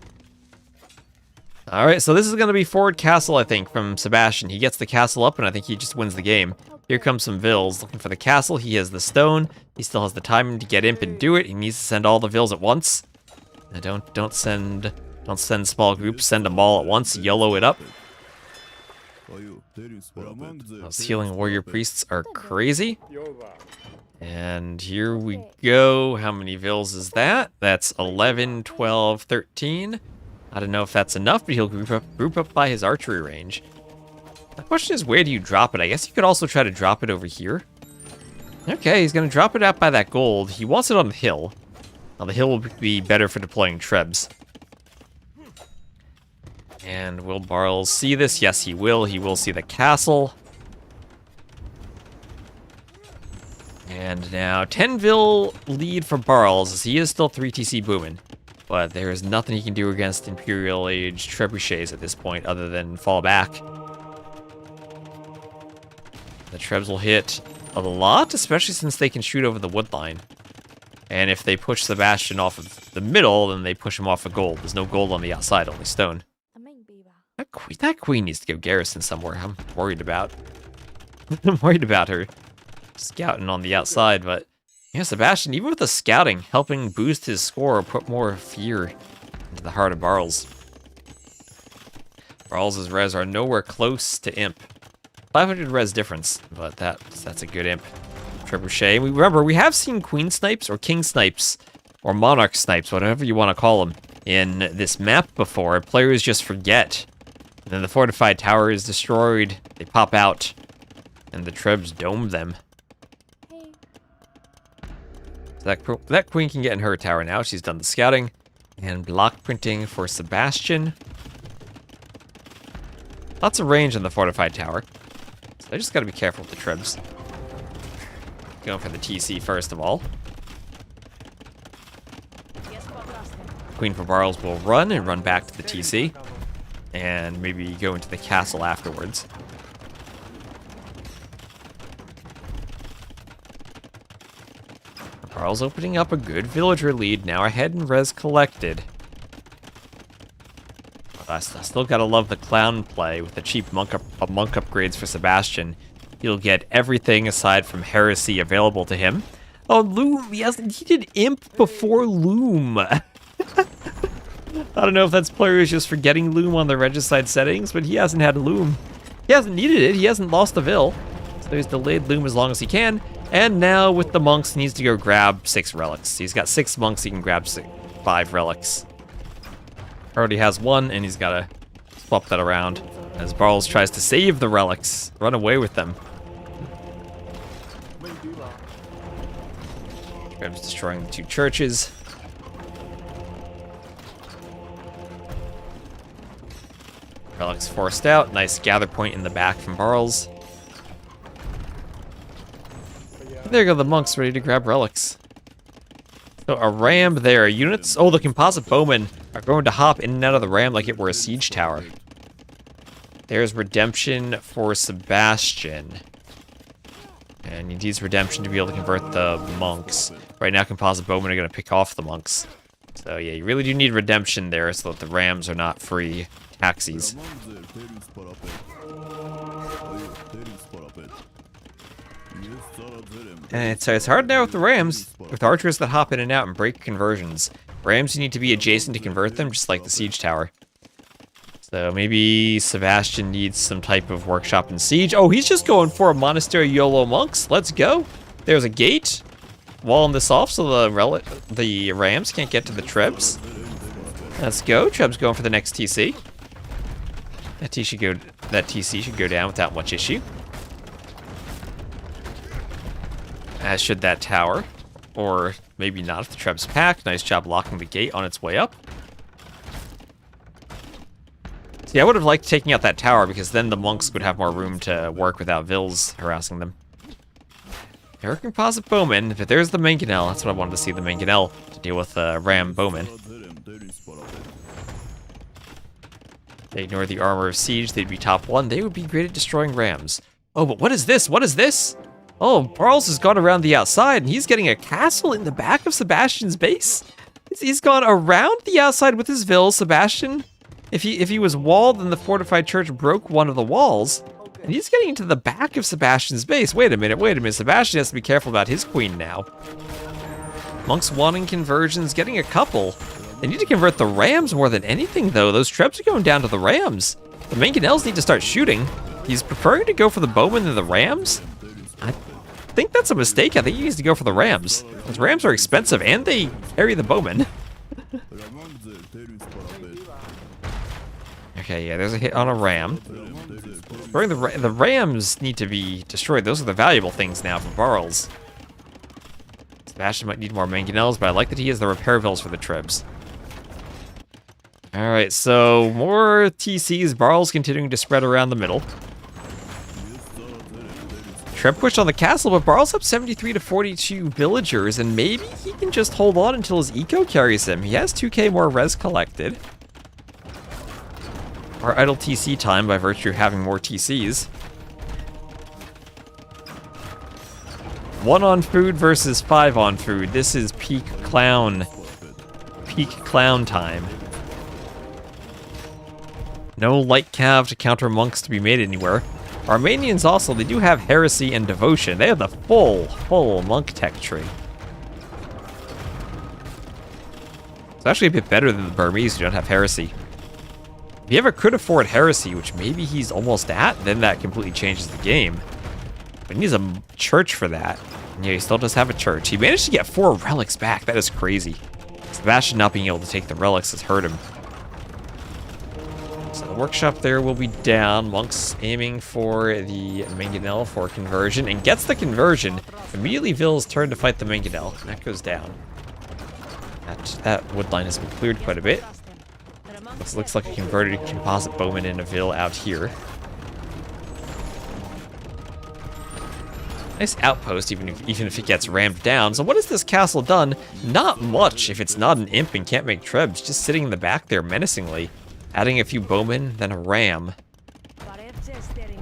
Alright, so this is going to be forward castle, I think, from Sebastian. He gets the castle up, and I think he just wins the game. Here comes some Vils looking for the castle. He has the stone. He still has the time to get imp and do it. He needs to send all the Vils at once. Don't send small groups. Send them all at once. YOLO it up. Those healing warrior priests are crazy. And here we go. How many Vils is that? That's 11, 12, 13. I don't know if that's enough, but he'll group up by his archery range. The question is, where do you drop it? I guess you could also try to drop it over here. Okay, he's going to drop it out by that gold. He wants it on the hill. Now, the hill will be better for deploying Trebs. And will Barles see this? Yes, he will. He will see the castle. And now 10-vil lead for Barles, as he is still 3 TC booming. But there is nothing he can do against Imperial Age trebuchets at this point other than fall back. The Trebs will hit a lot, especially since they can shoot over the wood line. And if they push Sebastian off of the middle, then they push him off of gold. There's no gold on the outside, only stone. That queen needs to go garrison somewhere. I'm worried about. I'm worried about her scouting on the outside, but yeah, Sebastian, even with the scouting, helping boost his score, put more fear into the heart of Barles. Barles' res are nowhere close to imp. 500 res difference, but that's a good imp. Trebuchet. Remember, we have seen queen snipes or king snipes or monarch snipes, whatever you want to call them, in this map before. Players just forget. And then the fortified tower is destroyed. They pop out, and the Trebs dome them. So that queen can get in her tower now. She's done the scouting. And block printing for Sebastian. Lots of range on the fortified tower. So I just gotta be careful with the Trebs. Going for the TC first of all. Queen for Barles will run and run back to the TC. And maybe go into the castle afterwards. Barles opening up a good villager lead, now ahead in res collected. I still gotta love the clown play with the cheap monk upgrades for Sebastian. He'll get everything aside from heresy available to him. Oh, Loom, he did imp before Loom. I don't know if that's players just forgetting Loom on the regicide settings, but he hasn't had Loom. He hasn't needed it, he hasn't lost a Vil. So he's delayed Loom as long as he can. And now with the monks, he needs to go grab 6 relics. He's got 6 monks, he can grab 5 relics. Already has 1, and he's gotta swap that around. As Barles tries to save the relics, run away with them. Treb's destroying the 2 churches. Relics forced out. Nice gather point in the back from Barles. There go the monks ready to grab relics. So a ram there. Units. Oh, the composite bowmen are going to hop in and out of the ram like it were a siege tower. There's redemption for Sebastian. And he needs redemption to be able to convert the monks. Right now, composite bowmen are going to pick off the monks. So yeah, you really do need redemption there so that the rams are not free taxis. And it's hard now with the rams, with archers that hop in and out and break conversions. Rams, you need to be adjacent to convert them, just like the siege tower. So maybe Sebastian needs some type of workshop in siege. Oh, he's just going for a monastery YOLO monks. Let's go. There's a gate. Walling this off so the rams can't get to the Trebs. Let's go. Trebs going for the next TC. That TC should go down without much issue. As should that tower. Or maybe not if the Treb's packed. Nice job locking the gate on its way up. See, I would have liked taking out that tower because then the monks would have more room to work without Vils harassing them. Air composite bowman, but there's the mangonel. That's what I wanted to see, the mangonel, to deal with ram bowman. They ignore the armor of siege, they'd be top 1. They would be great at destroying rams. Oh, but what is this? What is this? Oh, Barles has gone around the outside, and he's getting a castle in the back of Sebastian's base. He's gone around the outside with his Vils, Sebastian. If he was walled, then the fortified church broke one of the walls. And he's getting into the back of Sebastian's base. Wait a minute. Sebastian has to be careful about his queen now. Monks wanting conversions, getting a couple. They need to convert the rams more than anything, though. Those trebs are going down to the rams. The mangonels need to start shooting. He's preferring to go for the bowmen than the rams? I think that's a mistake. I think he needs to go for the rams. Those rams are expensive, and they carry the bowmen. Okay, yeah, there's a hit on a ram. The rams need to be destroyed. Those are the valuable things now for Barles. Sebastian might need more mangonels, but I like that he has the repair vills for the trebs. Alright, so more TCs. Barles continuing to spread around the middle. Treb pushed on the castle, but Barles up 73 to 42 villagers, and maybe he can just hold on until his eco carries him. He has 2k more res collected. Our idle TC time by virtue of having more TCs. 1 on food versus 5 on food. This is peak clown time. No light cav to counter monks to be made anywhere. Armenians also, they do have heresy and devotion. They have the full monk tech tree. It's actually a bit better than the Burmese who don't have heresy. If you have a crit afford heresy, which maybe he's almost at, then that completely changes the game. But he needs a church for that. And yeah, he still does have a church. He managed to get 4 relics back. That is crazy. Sebastian not being able to take the relics has hurt him. So the workshop there will be down. Monk's aiming for the mangonel for conversion and gets the conversion. Immediately Vils turn to fight the mangonel. And that goes down. That wood line has been cleared quite a bit. This looks like a converted composite bowman in a Vil out here. Nice outpost, even if it gets rammed down. So what has this castle done? Not much if it's not an imp and can't make trebs. Just sitting in the back there menacingly. Adding a few bowmen, then a ram.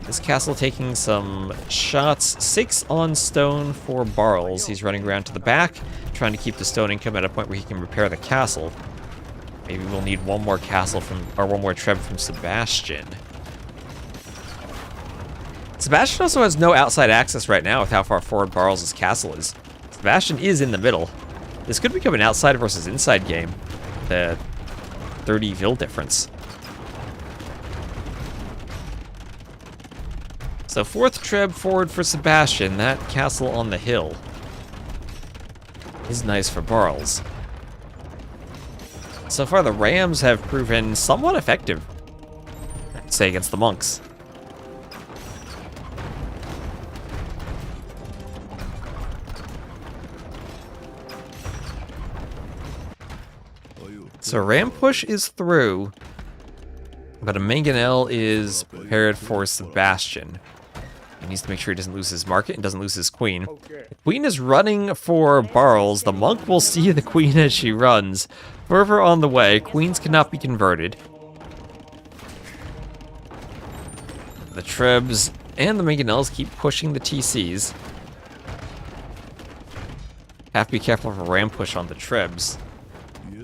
This castle taking some shots. 6 on stone for Barles. He's running around to the back, trying to keep the stone income at a point where he can repair the castle. Maybe we'll need one more one more treb from Sebastian. Sebastian also has no outside access right now with how far forward Barles' castle is. Sebastian is in the middle. This could become an outside versus inside game. The 30 Vil difference. So 4th treb forward for Sebastian. That castle on the hill is nice for Barles. So far, the rams have proven somewhat effective, I'd say, against the monks. So ram push is through, but a mangonel is prepared for Sebastian. He needs to make sure he doesn't lose his market and doesn't lose his queen. The queen is running for Barles. The monk will see the queen as she runs. Fervor on the way. Queens cannot be converted. The trebs and the mangonels keep pushing the TCs. Have to be careful of a ram push on the trebs.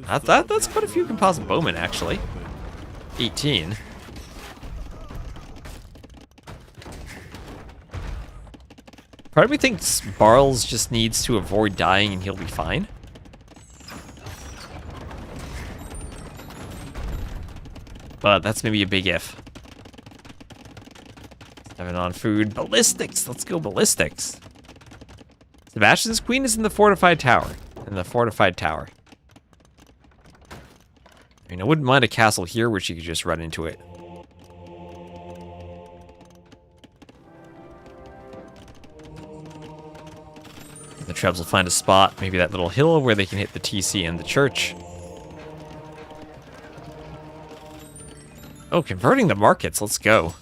That's quite a few composite bowmen, actually. 18. Part of me thinks Barles just needs to avoid dying and he'll be fine. But that's maybe a big if. 7 on food. Ballistics! Let's go ballistics. Sebastian's queen is in the fortified tower. I mean, I wouldn't mind a castle here where she could just run into it. The Trebs will find a spot, maybe that little hill where they can hit the TC and the church. Oh, converting the markets. Let's go.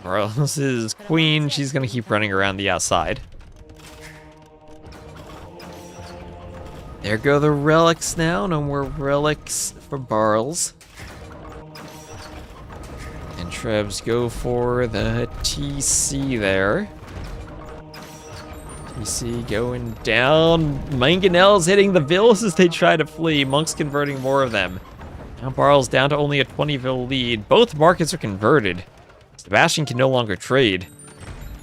Barles is queen. She's going to keep running around the outside. There go the relics now. No more relics for Barles. And Trebs go for the TC there. TC going down. Mangonel's hitting the Vills as they try to flee. Monk's converting more of them. Now Barles down to only a 20 Vil lead. Both markets are converted. Sebastian can no longer trade.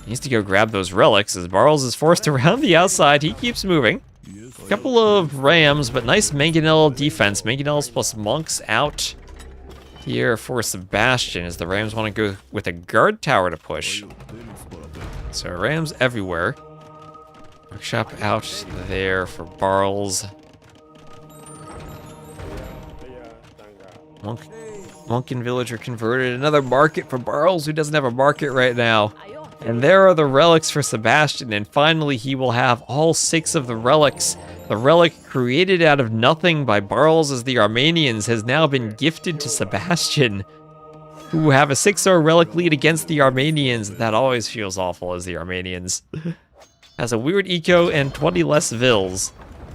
He needs to go grab those relics as Barles is forced around the outside. He keeps moving. A couple of rams, but nice Mangonel defense. Mangonels plus monks out here for Sebastian as the Rams want to go with a guard tower to push. So Rams everywhere. Workshop out there for Barles. Monk and Villager converted. Another market for Barles, who doesn't have a market right now. And there are the relics for Sebastian, and finally he will have all 6 of the relics. The relic created out of nothing by Barles as the Armenians has now been gifted to Sebastian, who have a 6-star relic lead against the Armenians. That always feels awful as the Armenians. Has a weird eco and 20 less Vils.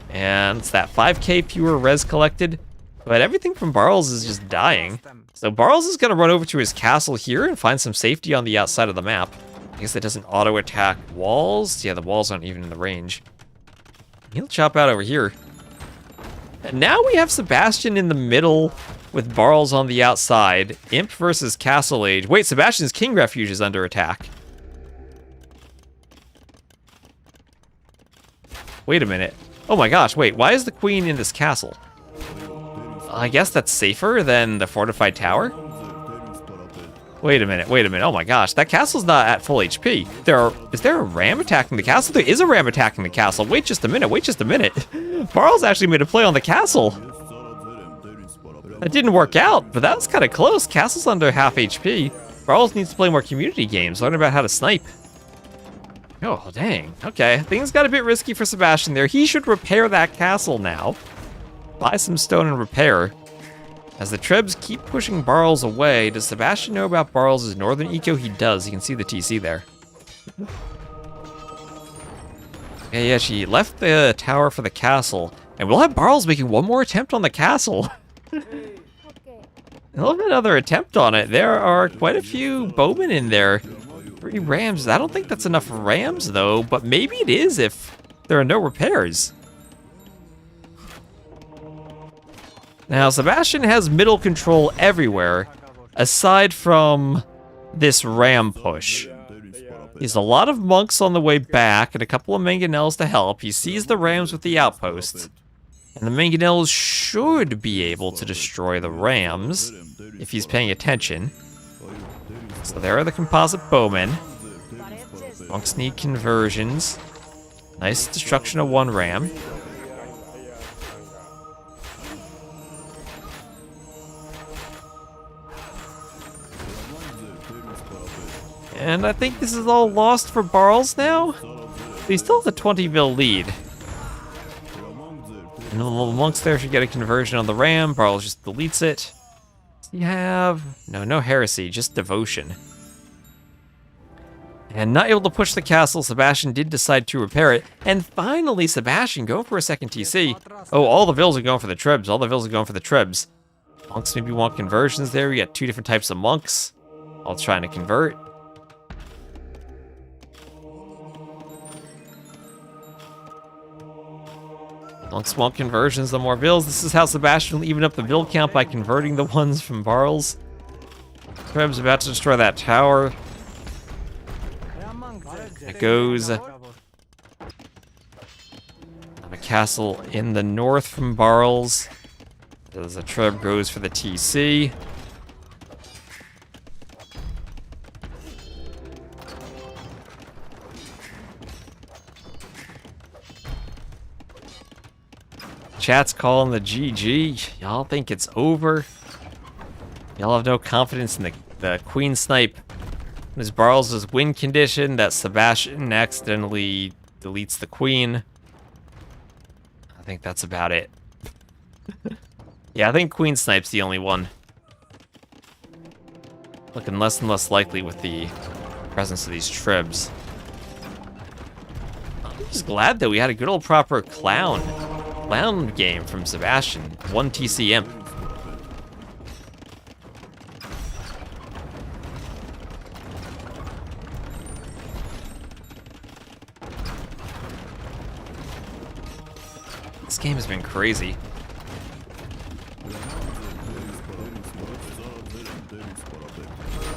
And it's that 5k fewer res collected. But everything from Barles is just dying. So Barles is going to run over to his castle here and find some safety on the outside of the map. I guess it doesn't auto-attack walls. Yeah, the walls aren't even in the range. He'll chop out over here. And now we have Sebastian in the middle with Barles on the outside. Imp versus Castle Age. Wait, Sebastian's King Refuge is under attack. Wait a minute. Oh my gosh, wait, why is the queen in this castle? I guess that's safer than the fortified tower? Wait a minute, oh my gosh, that castle's not at full HP. Is there a ram attacking the castle? There is a ram attacking the castle. Wait just a minute. Barles actually made a play on the castle. That didn't work out, but that was kind of close. Castle's under half HP. Barles needs to play more community games, learn about how to snipe. Oh, dang. Okay, things got a bit risky for Sebastian there. He should repair that castle now. Buy some stone and repair. As the Trebs keep pushing Barles away, does Sebastian know about Barles' northern eco? He does. You can see the TC there. Yeah, she left the tower for the castle. And we'll have Barles making one more attempt on the castle. He'll have another attempt on it. There are quite a few bowmen in there. 3 rams. I don't think that's enough rams, though, but maybe it is if there are no repairs. Now, Sebastian has middle control everywhere, aside from this ram push. He has a lot of monks on the way back and a couple of mangonels to help. He sees the rams with the outposts. And the mangonels should be able to destroy the rams, if he's paying attention. So there are the composite bowmen. Monks need conversions. Nice destruction of 1 ram. And I think this is all lost for Barles now. He still has a 20 Vil lead. And the little monks there should get a conversion on the ram. Barles just deletes it. Does he have... No heresy, just devotion. And not able to push the castle, Sebastian did decide to repair it. And finally, Sebastian going for a second TC. Oh, all the Vils are going for the Trebs. Monks maybe want conversions there. We got 2 different types of monks, all trying to convert. Monks want conversions, the more Vils. This is how Sebastian will even up the Vil count by converting the ones from Barles. Treb's about to destroy that tower. It goes. A castle in the north from Barles. As a Treb goes for the TC. Chat's calling the GG. Y'all think it's over? Y'all have no confidence in the the queen snipe. There's Barles' win condition that Sebastian accidentally deletes the queen. I think that's about it. Yeah, I think queen snipe's the only one. Looking less and less likely with the presence of these tribs. I'm just glad that we had a good old proper clown game from Sebastian. 1 TCM. This game has been crazy.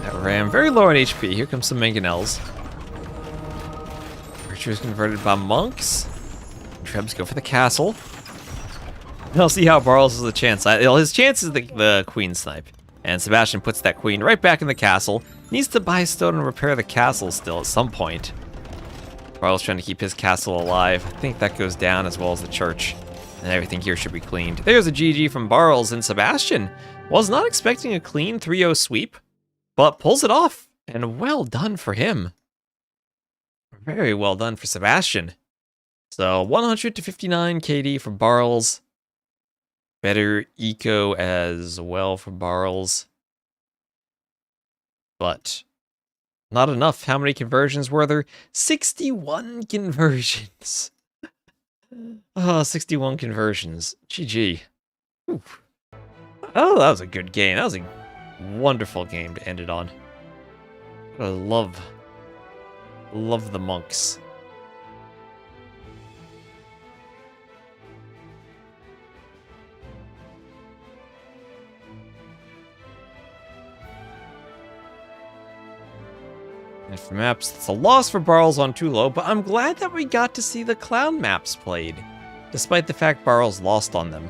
That ram very low on HP. Here comes some mangonels. Virtue is converted by monks. Trebs go for the castle. I'll see how Barles has a chance. His chance is the queen snipe. And Sebastian puts that queen right back in the castle. Needs to buy stone and repair the castle still at some point. Barles trying to keep his castle alive. I think that goes down as well as the church. And everything here should be cleaned. There's a GG from Barles, and Sebastian was not expecting a clean 3-0 sweep, but pulls it off. And well done for him. Very well done for Sebastian. So 100 to 59 KD for Barles. Better eco as well for Barles. But not enough. How many conversions were there? 61 conversions. Oh, 61 conversions. GG. Whew. Oh, that was a good game. That was a wonderful game to end it on. I love the monks. And for maps, it's a loss for Barles on Tulo, but I'm glad that we got to see the clown maps played, despite the fact Barles lost on them.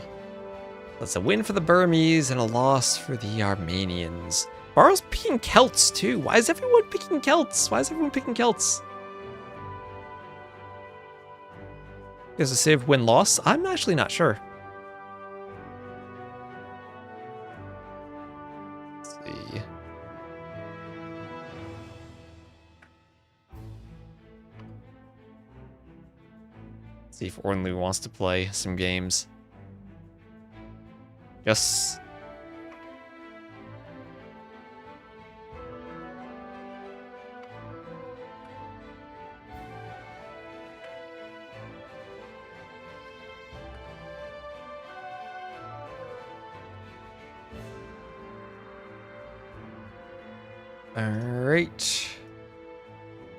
That's a win for the Burmese and a loss for the Armenians. Barles picking Celts too. Why is everyone picking Celts? Why is everyone picking Celts? There's a save win-loss? I'm actually not sure. Let's see. See if Ornlu wants to play some games. Yes. All right.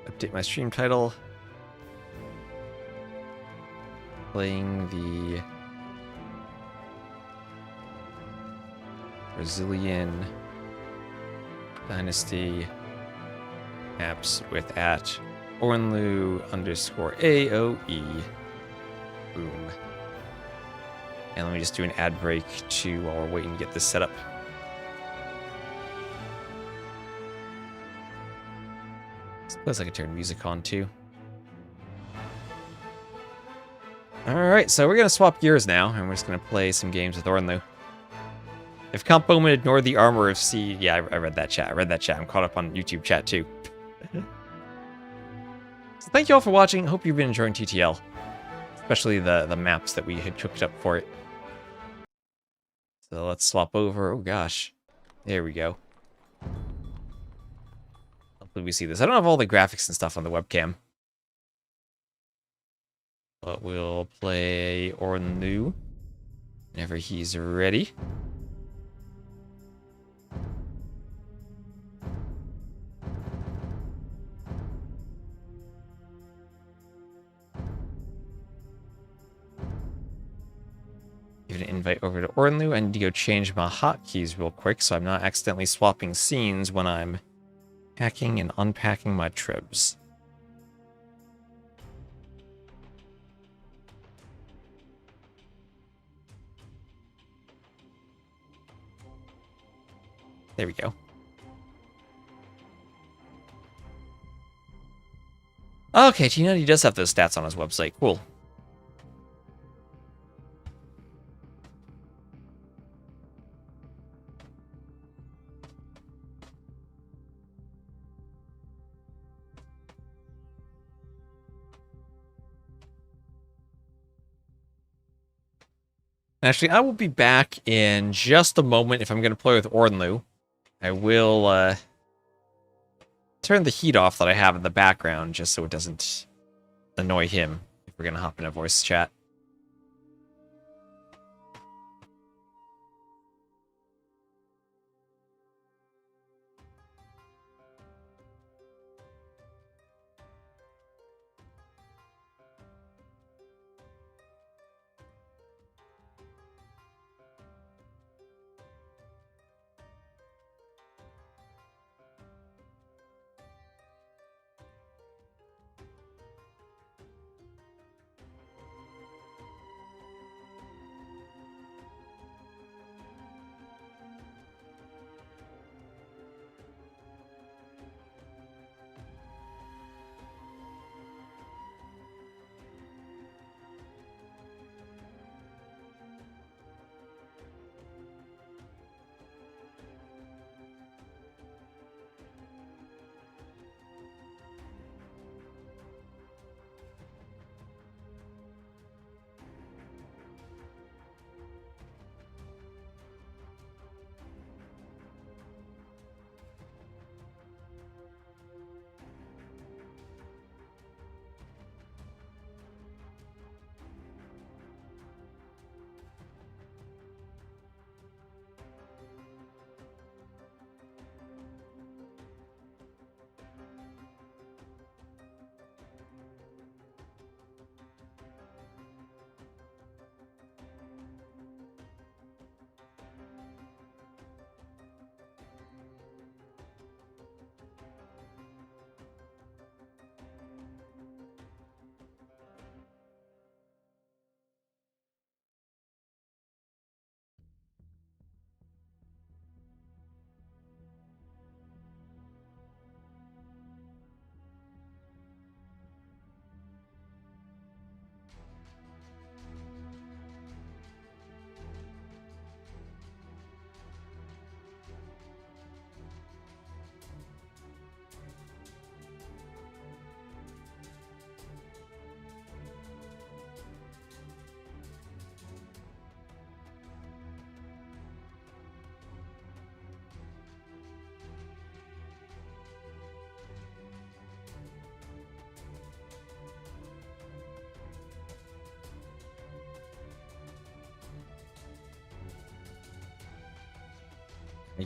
Update my stream title. Playing the Brazilian Dynasty apps with @Ornlu_AOE. Boom. And let me just do an ad break too while we're waiting to get this set up. Suppose I could turn music on too. Alright, so we're going to swap gears now, and we're just going to play some games with Ornlu. If Comp Bowman ignored the armor of C... Yeah, I read that chat. I'm caught up on YouTube chat too. So thank you all for watching. Hope you've been enjoying TTL. Especially the maps that we had cooked up for it. So let's swap over. Oh gosh. There we go. Hopefully we see this. I don't have all the graphics and stuff on the webcam. But we'll play Ornlu whenever he's ready. Give an invite over to Ornlu. I need to go change my hotkeys real quick so I'm not accidentally swapping scenes when I'm packing and unpacking my tribs. There we go. Okay, T90 does have those stats on his website. Cool. Actually, I will be back in just a moment if I'm going to play with Ornlu. I will turn the heat off that I have in the background just so it doesn't annoy him if we're going to hop in a voice chat.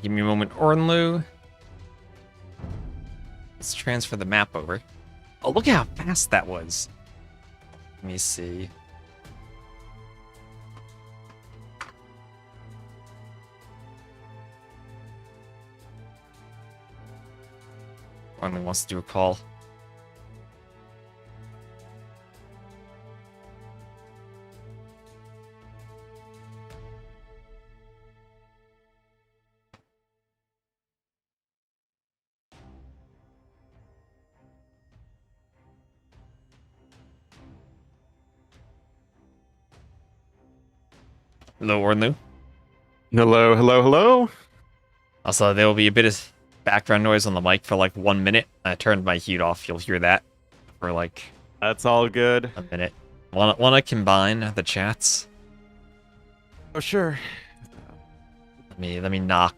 Give me a moment, Ornlu. Let's transfer the map over. Oh, look how fast that was. Let me see. Ornlu wants to do a call. Hello, Ornlu. Hello, hello, hello. Also, there will be a bit of background noise on the mic for like 1 minute. I turned my heat off. You'll hear that for like That's all good. a minute. Wanna combine the chats? Oh, sure. Let me knock.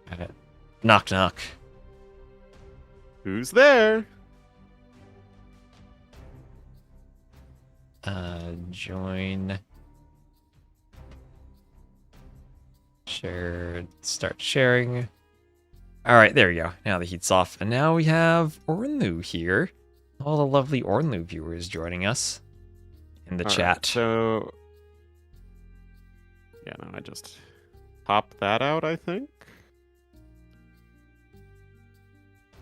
Got it. Knock knock. Who's there? Join. Share. Start sharing. All right, there we go. Now the heat's off, and now we have Ornlu here. All the lovely Ornlu viewers joining us in the All chat. right, so, yeah, no, I just pop that out, I think.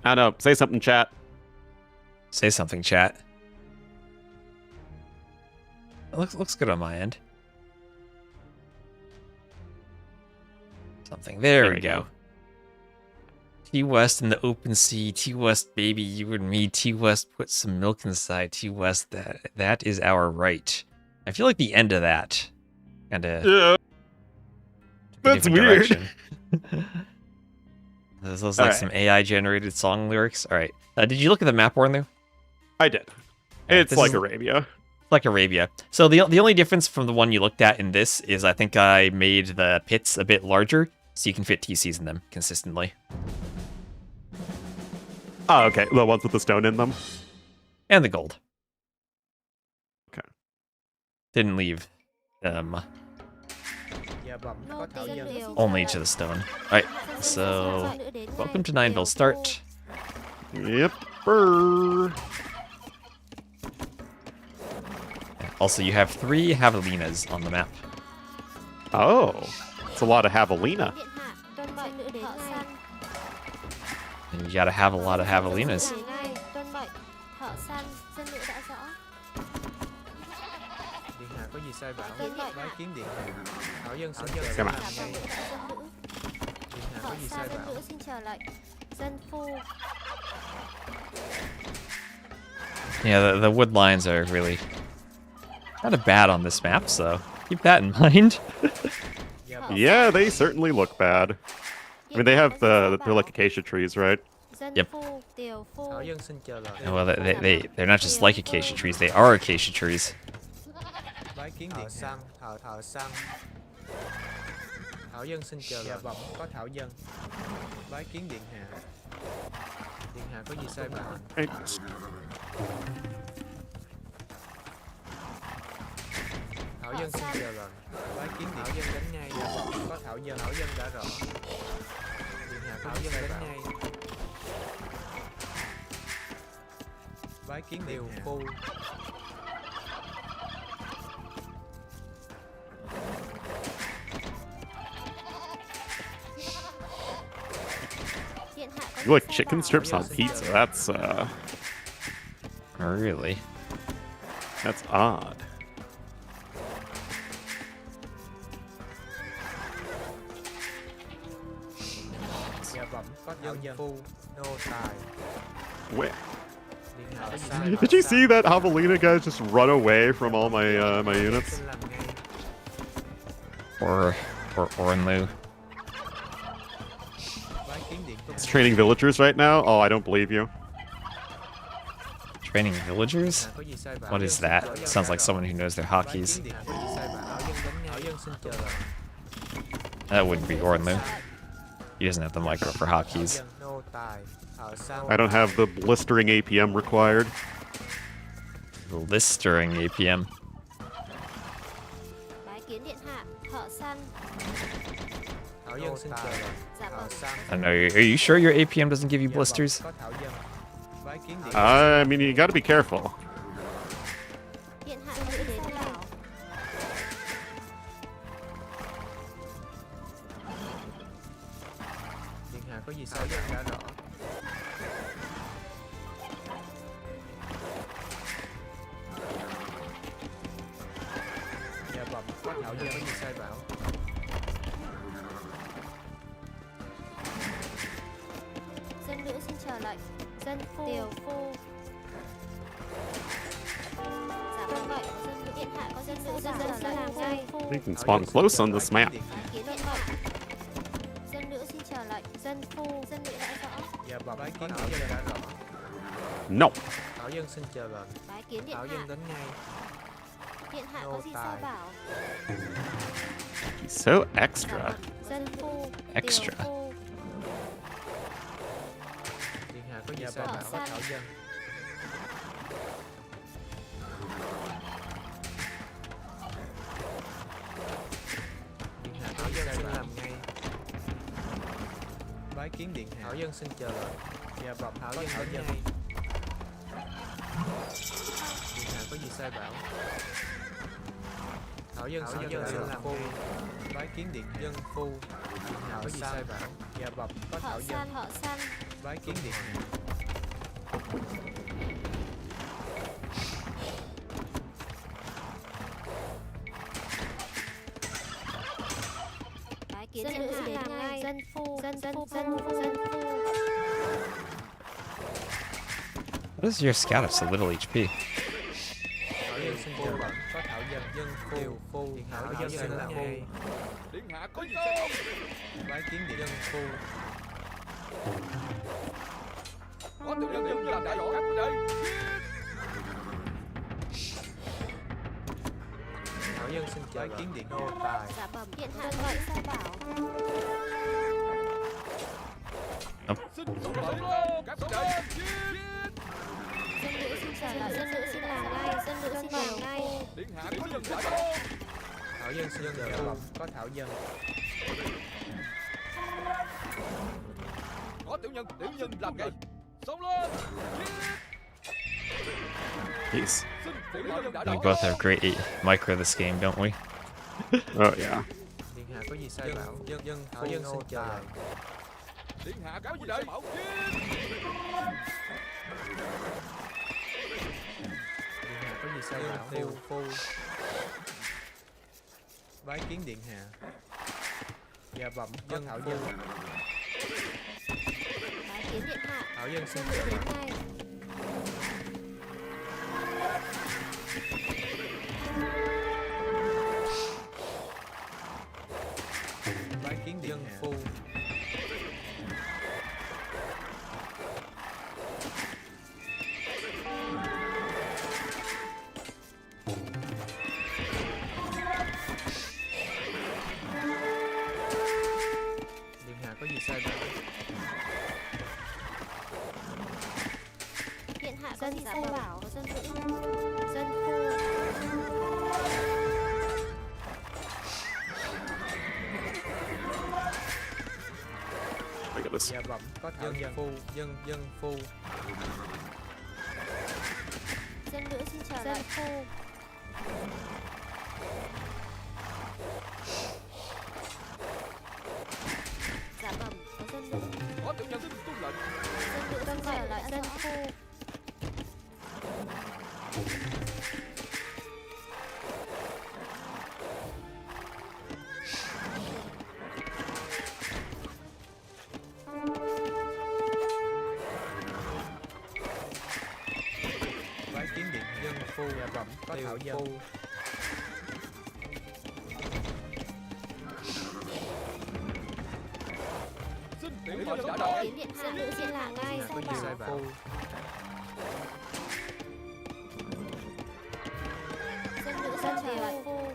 I know. Say something, chat. Say something, chat. It looks good on my end. Something. There we go. T West in the open sea. T West, baby, you and me. T West, put some milk inside. T West, that is our right. I feel like the end of that kind of. Yeah. That's weird. Those like All some AI generated song lyrics. All right. Did you look at the map, Ornlu? I did. It's This like is- Arabia. Like Arabia. So the only difference from the one you looked at in this is I think I made the pits a bit larger so you can fit TCs in them consistently. Oh, okay. The ones with the stone in them. And the gold. Okay. Didn't leave only to the stone. Alright, so welcome to Nineville start. Yep. Brr. Also, you have 3 javelinas on the map. Oh, it's a lot of javelina. And you gotta have a lot of javelinas. Come on. Yeah, the wood lines are really kind of bad on this map, so keep that in mind. Yeah, they certainly look bad. I mean, they have they're like acacia trees, right? Yep. Well, they're not just like acacia trees, they are acacia trees. Thảo dân xin chờ lệnh. Dạ bẩm có Thảo dân. Bái kiến điện hạ. Điện hạ có gì sai bảo? Right. Thảo dân xin chờ lệnh. Bái kiến điện. Thảo dân đánh ngay. Dạ bẩm có Thảo dân. Thảo dân đã rõ. Điện hạ có gì sai bảo? Đánh ngay. Bái kiến điều phu. You like chicken strips on pizza? That's Really? that's odd. Dạ bẩm có Thảo dân. Phu. Nô tài. Wait, Điện hạ có gì sai bảo? did you see that javelina guy just run away from all my my units? Xin làm ngay. Or in lieu. Bái kiến điện công. It's training villagers right now. Oh, I don't believe you. Training villagers? Điện hạ có gì sai bảo? What is that? Sounds like someone who knows their Bái hotkeys. kiến điện hạ có gì sai bảo? Thảo dân đánh ngay. Thảo dân xin chờ lệnh. That wouldn't be Ornlu. He doesn't have the micro for hotkeys. Nô tài. Thợ săn. I don't have the blistering APM required. Blistering APM. Bái kiến điện hạ, thợ săn. Thảo dân xin chờ lệnh. Thợ săn. I don't know, are you sure your APM doesn't give you blisters? Có Thảo dân. Bái kiến điện. I mean, you got to be careful. Điện hạ nữ đến bảo. Điện hạ có gì sai dân đã rõ. Dạ bẩm có Thảo dân có gì sai bảo. Dân nữ xin chờ lệnh. Dân phu. Tiểu phu. Dạ vâng vậy. Dân nữ điện hạ có dân nữ xin chờ lệnh. Dân phu. You can spawn close on this map. Bái kiến điện hạ. Dân nữ xin chờ lệnh. Dân phu. Dân nữ đã rõ. Dạ bẩm bái kiến Thảo dân đã rõ. No. Thảo dân xin chờ lệnh. Bái kiến điện Thảo dân hạ. đánh ngay. Điện hạ có Nô gì tài. sai bảo? He's so extra. Dân phu. Extra. Tiểu phu. Điện hạ có gì sai bảo có Thảo dân. Điện hạ Thảo dân xin làm ngay. Bái kiến điện hạ. Thảo dân xin chờ lệnh. Dạ bẩm Thảo dân đánh ngay. Điện hạ có gì sai bảo? Thảo dân xin làm phu. Bái kiến điện dân phu. Điện hạ có gì sai bảo? Dạ bẩm có Thảo Thợ dân. săn, thợ săn. Bái kiến điện hạ. Bái kiến điện hạ đến ngay. Dân phu. Dân phu. Dân phu. Dân phu. What is your scout have so little HP? Thảo dân xin chờ lệnh. Có Thảo dân dân phu. Phu. Điện hạ Thảo dân xin làm ngay. Điện hạ có gì sao? Bái kiến điện dân phu. Có tiểu nhân làm đại lộ các đây. bái kiến điện nô tài. Dạ bẩm điện hạ gọi sai bảo. Xin súng bắn các bộ đội Dân nữ xin trả lời, dân nữ xin làm ngay, dân nữ xin làm ngay. điện hạ có dân đã đô. Thảo dân xin chào bẩm, có thảo dân. Có tiểu nhân làm ngay. Xông lên. Jeez. Xin tiểu nhân đã We đổ. both have great micro this game, don't we? Oh yeah. Điện hạ có gì sai bảo? Dân thảo dân xin chào lời. Điện hạ có gì đây? Bảo chiến. Điện hạ có gì sai bảo? Tiêu phu. Bái kiến điện hạ. Dạ bẩm, dân thảo dân. Bái kiến điện hạ. Thảo dân xin Dân nữ chào đến lời. ngay. Bái kiến điện hạ. Phu. Điện hạ có gì sai bảo? Điện hạ có gì sai bảo, dân nữ. Dân phu. Look at this. Dạ bẩm, có thảo dân phu. Dân phu. Dân nữ xin trả lời. Dân phu. Dạ bẩm, có dân nữ. Có tiểu nhân xin tuân lệnh. Dân nữ xin trả lời, dân phu. Bái kiến điện dân phu. Dạ bẩm, có thảo dân. Xin tiểu nhân đã Bái đổ. kiến điện hạ. Dân nữ xin làm ngay, Có sai gì sai bảo. bảo? Dân nữ xin trả lời. Phu.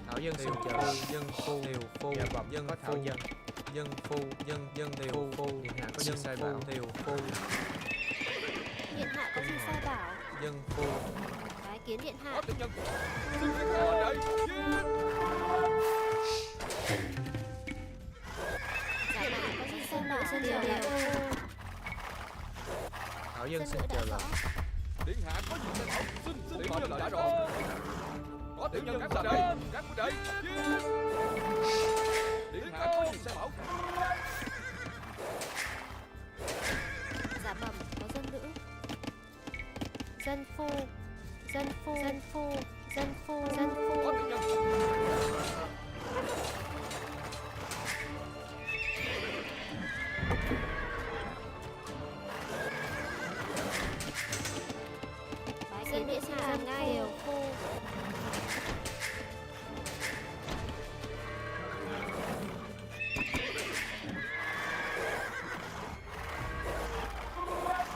Thảo dân xin chào lời. Dân phu. Tiều phu. Dạ bẩm, dân có thảo dân. Dân phu. Dân tiều phu. Điện hạ có gì sai bảo? Tiều phu. Điện hạ có gì sai bảo. Dân phu. Bái kiến điện hạ. Có tiểu nhân. Xin tiểu nhân đây. Dạ bẩm, có gì sai bảo, xin trả lời. Thảo dân Dân xin nữ đã chào rõ. lời. Điện hạ có gì sai bảo. Xin tiểu nhân đã đổ. Có tiểu nhân các đây. Các bộ đội. Điện hạ có gì sai bảo. Dạ bẩm, có dân nữ. Dân phu. Dân phu. Dân phu. Dân phu. Dân phu. Có tiểu nhân. Bái kiến điện hạ. Dân ngay. Điều phu.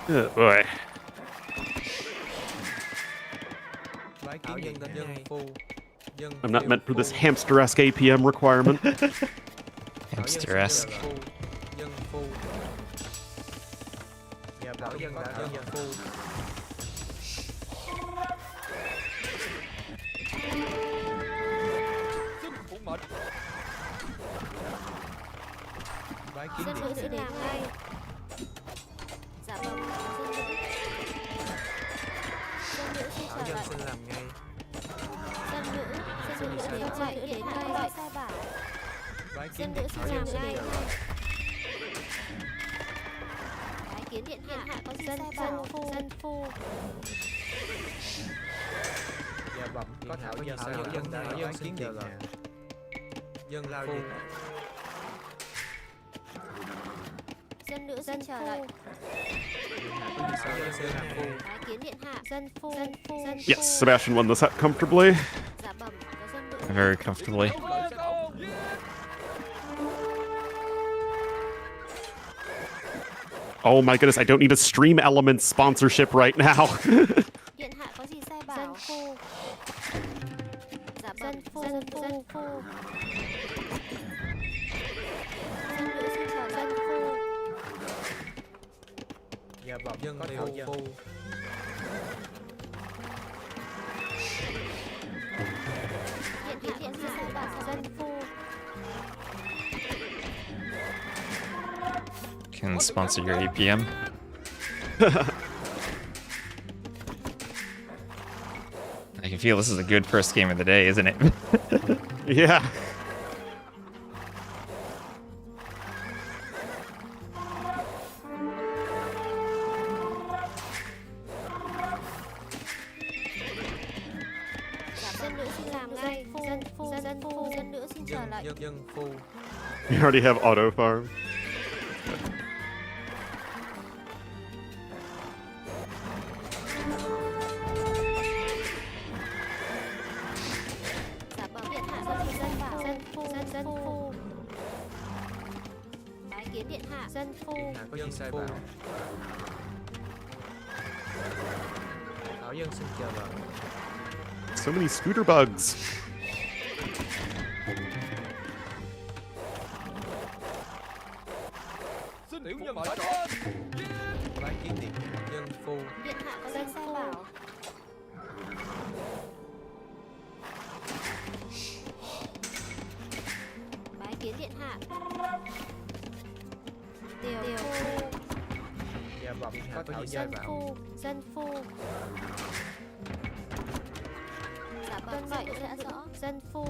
Oh boy. Bái kiến điện dân phu. Dân I'm not tiều meant for this phu. hamster-esque APM requirement. Thảo dân xin Hamster-esque. chào lời. Dân phu. Dạ bẩm, dân có thảo dân phu. Xin phụng mệnh. Bái kiến Dân điện nữ hạ. xin làm ngay. Dạ bẩm, có dân nữ. Dân nữ xin Thảo trả dân lời. xin làm ngay. Dân nữ. Dân nữ đến ngay. Đến ngay. Gọi sai bảo. Bái kiến Dân nữ điện xin thảo dân làm xin ngay. chào lời. Bái kiến điện hạ. Có gì sai bảo. Dân phu. Dạ bẩm, có thảo dân sai bảo. Thảo dân xin chào lời. Dân lao phu. Dân nữ xin trả lời. Thảo dân xin làm phu. Bái kiến điện hạ. Dân phu. Dân phu. Dân Yes, phu. Sebastian won this set comfortably. Dạ bẩm, có dân nữ. Very comfortably. Oh my goodness, I don't need a Stream Elements sponsorship right now. Điện hạ có gì sai bảo. Dân phu. phu dân phu dân phu dân nữ xin chào dân phu Dạ vâng, dân có thảo dân. điện hạ có gì sai bảo dân phu Can sponsor your APM. I can feel this is a good first game of the day, isn't it? Yeah. dân nữ xin làm ngay dân phu dân nữ xin trở lại Dân phu. You already have auto farm. giả bảo điện hạ dân phu bái kiến điện hạ dân phu Hạ có gì sai bảo. Thảo dân xin chờ đợi. So many scooter bugs. Xin tiểu nhân đã rõ. Bái kiến điện dân phu. điện hạ có gì sai bảo bái kiến điện hạ tiểu phu Dạ vâng, có thảo dân bảo. dân phu giả bảo vậy đã rõ dân phu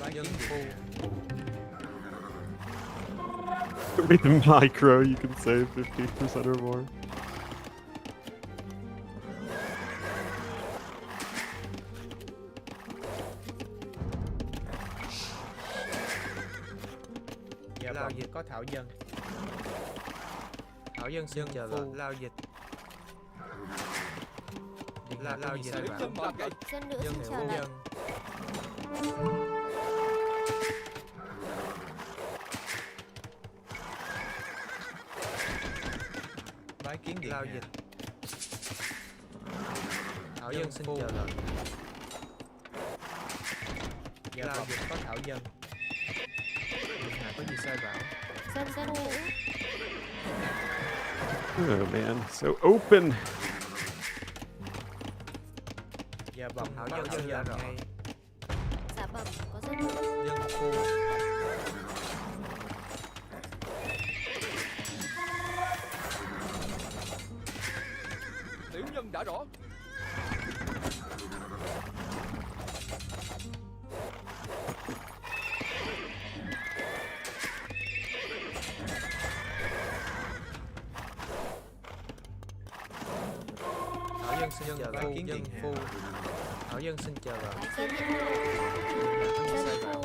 Bái dân phu. With the micro, you can save 50% or more. Dạ lao dịch có thảo dân. Thảo dân xin chờ đợi. Lao dịch. Lao dịch sai bảo. dân nữ Dân xin hiểu trở lại dân. Bái kiến điện lao dịch. Thảo dân xin chờ đợi. Dạ lao dịch có thảo dân. Điện hạ có gì sai bảo. dân phu Oh man, so open. Dạ vâng, thảo dân xin chờ đợi. giả bẩm có dân nữ Dân phu. Tiểu nhân đã rõ. Thảo dân xin chờ đợi. Dân phu. Thảo dân xin chờ đợi. bái kiến điện hạ dân phu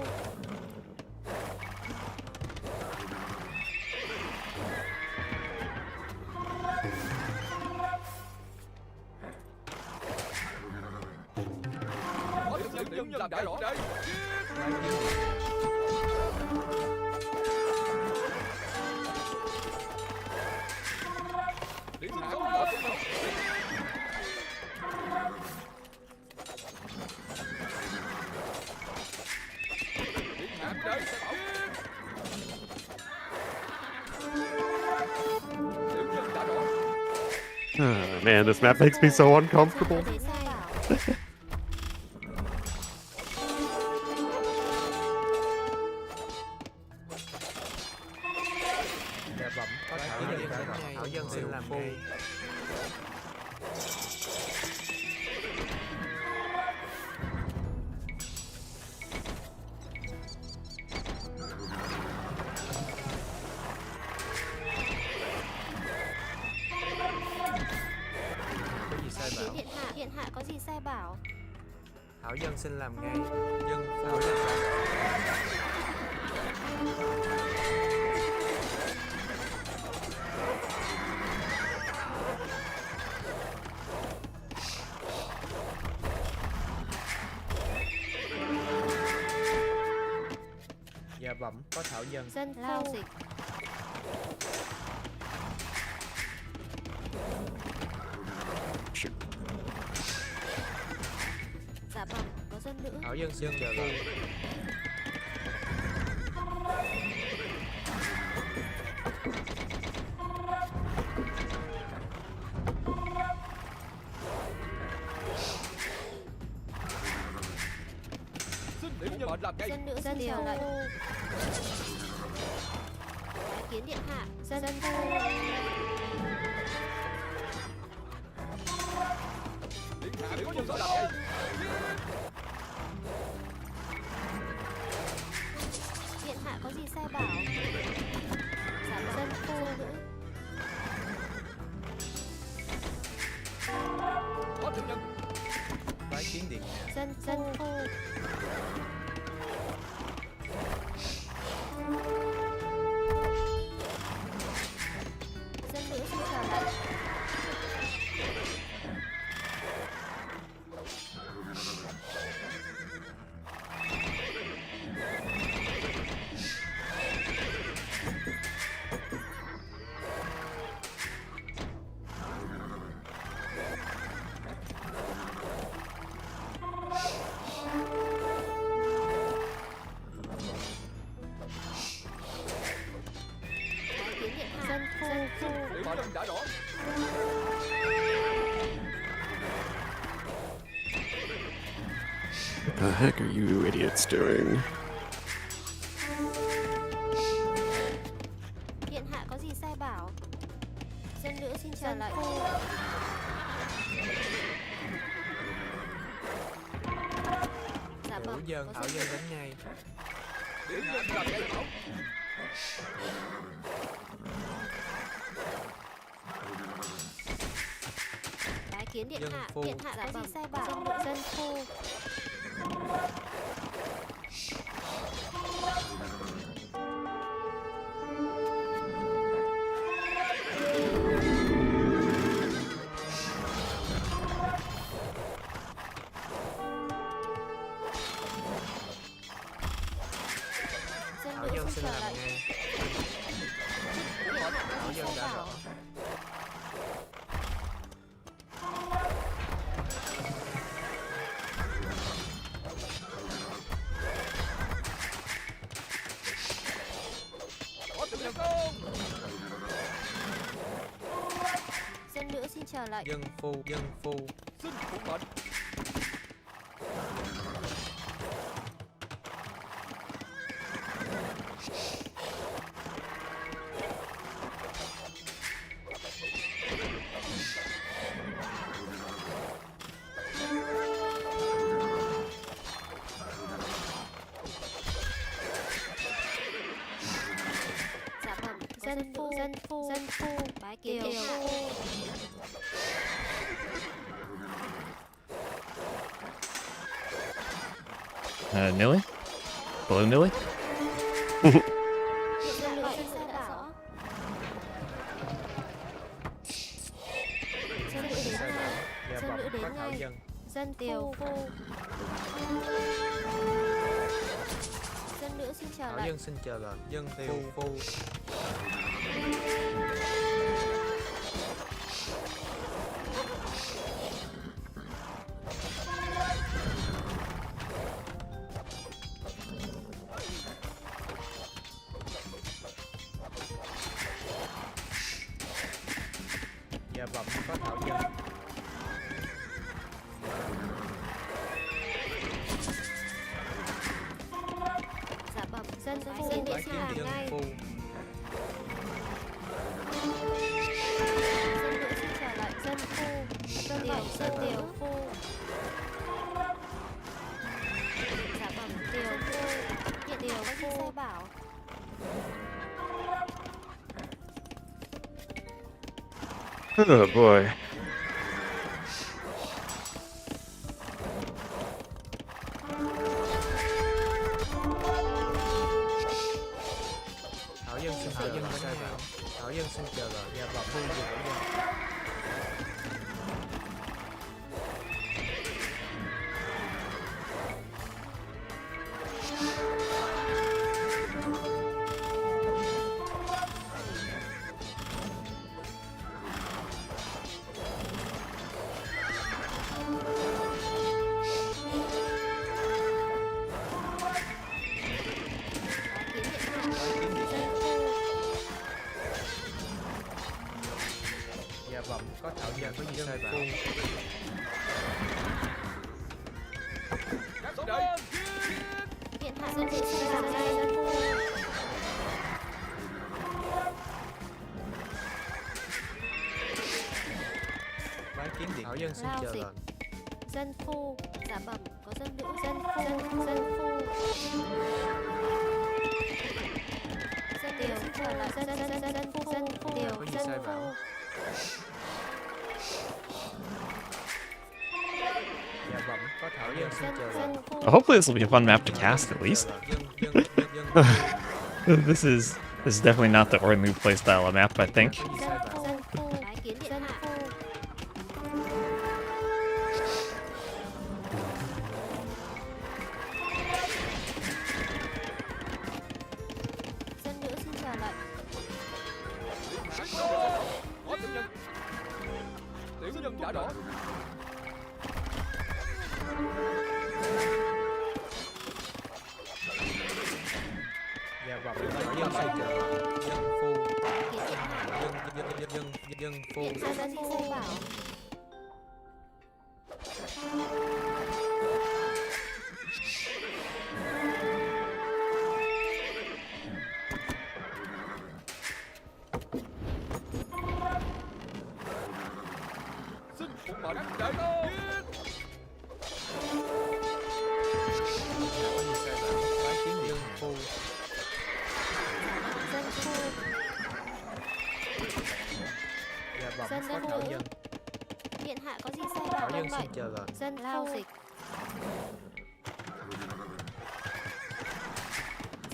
Có tiểu nhân đã rõ. Điện hạ có rõ. Điện hạ đây sẽ bảo. Tiểu nhân đã rõ. Man, this map makes me so uncomfortable. thấy sai bảo Dạ vâng, có thảo dân đã rõ. Thảo dân xin làm phu. Có gì sai bảo. điện hạ có gì sai bảo Thảo dân xin làm ngay. Dân phu. bẩm có thảo dân. Dân lao dịch. Dạ bẩm, có dân nữ. Thảo dân xin chờ lệnh. Xin điểm mệnh làm ngay. Dân nữ xin chờ lệnh. Bái kiến điện hạ. Dân phu. Điện hạ có nhân làm ngay. Điện hạ có gì sai bảo? Dạ bẩm, dân phu nữ. Có thượng nhân. Bái kiến điện hạ. Dân phu. Dân nữ xin chờ lệnh. Bái kiến điện hạ. Dân phu. Điểm mệnh đã rõ. The heck are you idiots doing? Điện hạ có gì sai bảo? Dân nữ xin chờ lệnh. Dạ Hữu bẩm, dân có thảo dân dân nữ. đến ngay. Điểm mệnh làm ngay. Bái kiến điện Dân hạ. phu. Điện hạ có gì sai bảo? Dân phu. Dân Thảo nữ dân xin xin chờ làm lệnh. ngay. Điện hạ có Thảo gì dân sai đã bảo? rõ. Có thượng nhân công. Dân nữ xin chờ lệnh. Dân phu. Xin phục mệnh. Dạ bẩm, dân phu. Bái kiến điện hạ. Nilly? Blue Nilly? Dân nữ xin sai bảo. Dân nữ đến Sai bảo. ngay. Dạ Dân bẩm nữ đến có thảo ngay. dân. Dân phu. Dân nữ xin chờ Thảo lệnh. dân xin chờ lệnh. Dân phu. Dạ bẩm có thảo dân. Dạ bẩm, dân phu. Bái Điện kiến hạ dân ngay. phu. Dân nữ xin chờ lệnh. Dân phu. Dân bẩm, dân điều phu. Dạ bẩm, điều phu. Điện điều có gì sai bảo? Oh boy. Thảo dân xin chờ lệnh. Thảo dân xin chờ lệnh. Dạ bẩm phu thảo dân. có thảo dân có gì sai bảo. Điện hạ dân nữ xin làm ngay dân phu. Bái kiến điện thảo dân xin Lao chờ dịch. lệnh. Dân phu, giả bẩm có dân nữ dân phu, dân phu. Dân điều xin chờ là dân phu, điều Có gì dân sai phu. bảo? Dạ bẩm có thảo dân xin chờ lệnh. Dân phu. Hopefully this will be a fun map to cast at least. This is definitely not the Ornu playstyle map, I think. Có gì sai bảo? Dân phu, bái kiến điện hạ. Dân nữ xin chào lệnh. Có tiểu nhân. Tiểu nhân trả đỏ. Dạ vâng, dân xin chờ lệnh. Dân phu. Dân phu. Điện hạ dân phu bảo. Xin phục mệnh đại đô. Có gì sai bảo? Bái kiến điện phu. Dân phu, Dạ vâng, dân có phu. thảo dân. Điện hạ có gì sai bảo Thảo dân không xin vậy? chờ lệnh. Dân lao dịch.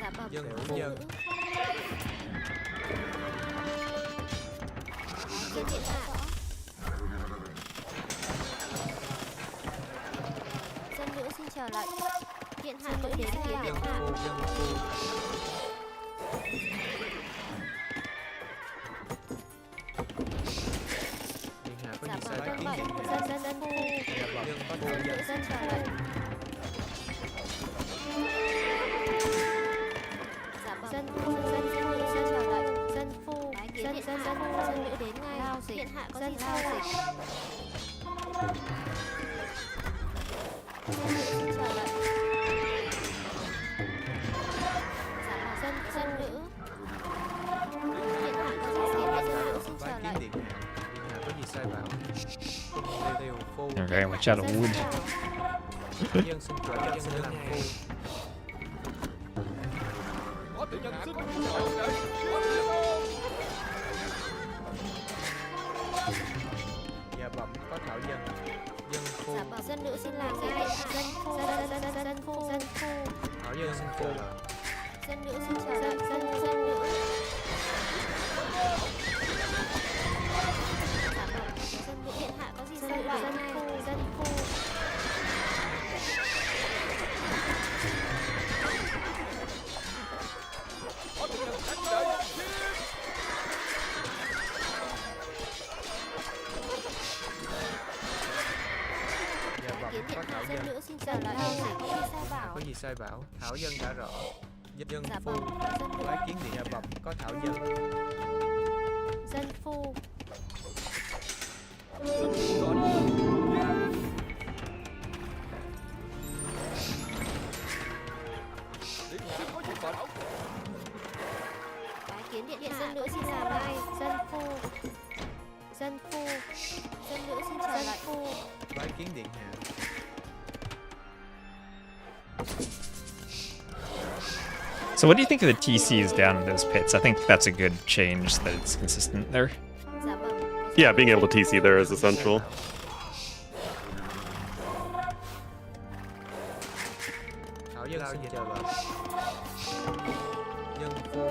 Giả bẩm Dân phụ phu. nữ. Kiến điện hạ. Dân nữ xin chờ lệnh. Điện hạ tự đến kiến điện Dân hạ. phu. Dân phu. Điện hạ có Giả gì bẩm sai vâng bảo? vậy. Dân phu. Dạ vâng, có thảo Dân dân. nữ xin chờ lệnh. Giả bẩm dân phu. Dân nữ xin chờ lệnh. Dân phu. Bái kiến điện hạ. Dân nữ đến ngay. Lao dịch. Điện hạ có gì sai bảo? Dân nữ xin chờ lệnh. Giả bẩm dân nữ. Điện hạ có gì sai bảo? Dân nữ xin Bái chờ kiến lệnh. điện hạ. Điện hạ có gì sai bảo? Đều phu. They're very much out of Dân wood. bảo. Thảo dân xin chờ lệnh. Dân làm phu. Có tiểu nhân xin phục mệnh đại đô. Dạ bẩm có thảo dân. Dân phu. Giả bảo dân nữ xin làm ngay. Dân phu. Dân phu. Dân phu. Thảo dân xin chờ lệnh. Dân nữ xin chờ lệnh. Dân nữ. Giả bảo dân nữ. Điện hạ có gì sai bảo? Dân phu. Dân phu. Có tiểu nhân đánh đại. Dạ vâng Kiến điện có hạ. thảo Dân dân. nữ xin chờ lệnh. Có gì sai bảo? Có gì sai bảo? Thảo dân đã rõ. Dân Giả phu. bẩm dân nữ. Bái kiến điện. Dạ vâng có thảo dân. Dân phu. Điện hạ có gì mệnh. Bái kiến điện hạ. Dân nữ xin làm ngay. Dân phu. Dân phu. Dân nữ xin chờ lệnh. Bái kiến điện hạ. So what do you think of the TCs down in those pits? I think that's a good change that it's consistent there. Giả bẩm có Yeah, being able to TC there is essential. Thảo dân xin chờ lệnh. Dân phu.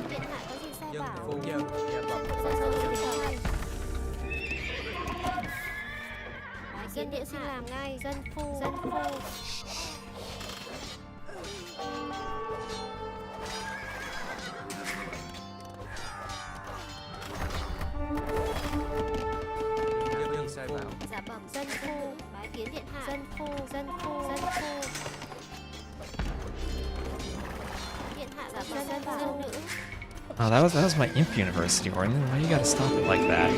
điện hạ có gì sai Dân bảo? phu dân. Dạ vâng. Dân nữ xin chờ lệnh. Dân nữ xin làm ngay. Dân phu. Dân phu. Dân dân sai bảo. Giả bẩm dân phu. Bái kiến điện hạ. Dân phu. Dân phu. Dân phu. Điện hạ giả bẩm dân nữ. Oh, that was my Imp University, Orlin. Why you gotta stop it like that?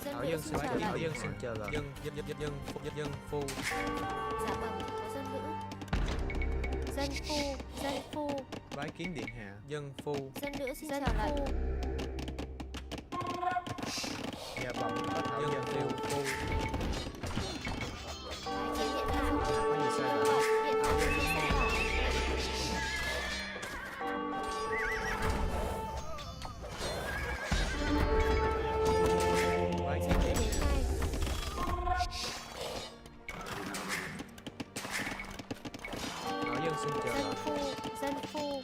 Thảo dân xin chào Thảo dân xin chờ lệnh. Dân phu. Dạ bẩm có dân nữ. Dân phu. Bái kiến điện hạ. Dân phu. Dân nữ xin chào lệnh. Dạ bẩm có Thảo dân tiêu phu. Bái kiến điện hạ. Có gì sai bảo? Điện hạ xin sai bảo. Bái kiến điện Đến ngay. Thảo dân xin chờ lệnh. Dân phu.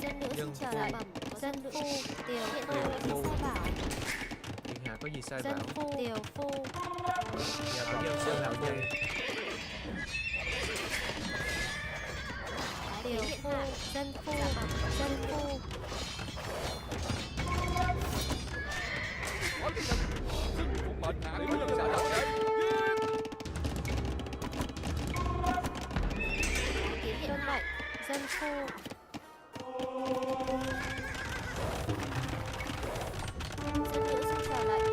Dân nữ xin chào lệnh. Dân phu. Tiểu phu xin sai bảo. Điện hạ có gì sai Dân bảo? phu. Tiểu phu. Dạ Thảo dân xin Thảo dân. Tiểu phu. Dân phu. Dân phu. Có tiếng dân xin phục mệnh hạ có dân xã đảo đấy. Kiến điện lệnh. Dân phu. Dân nữ xin chào lệnh.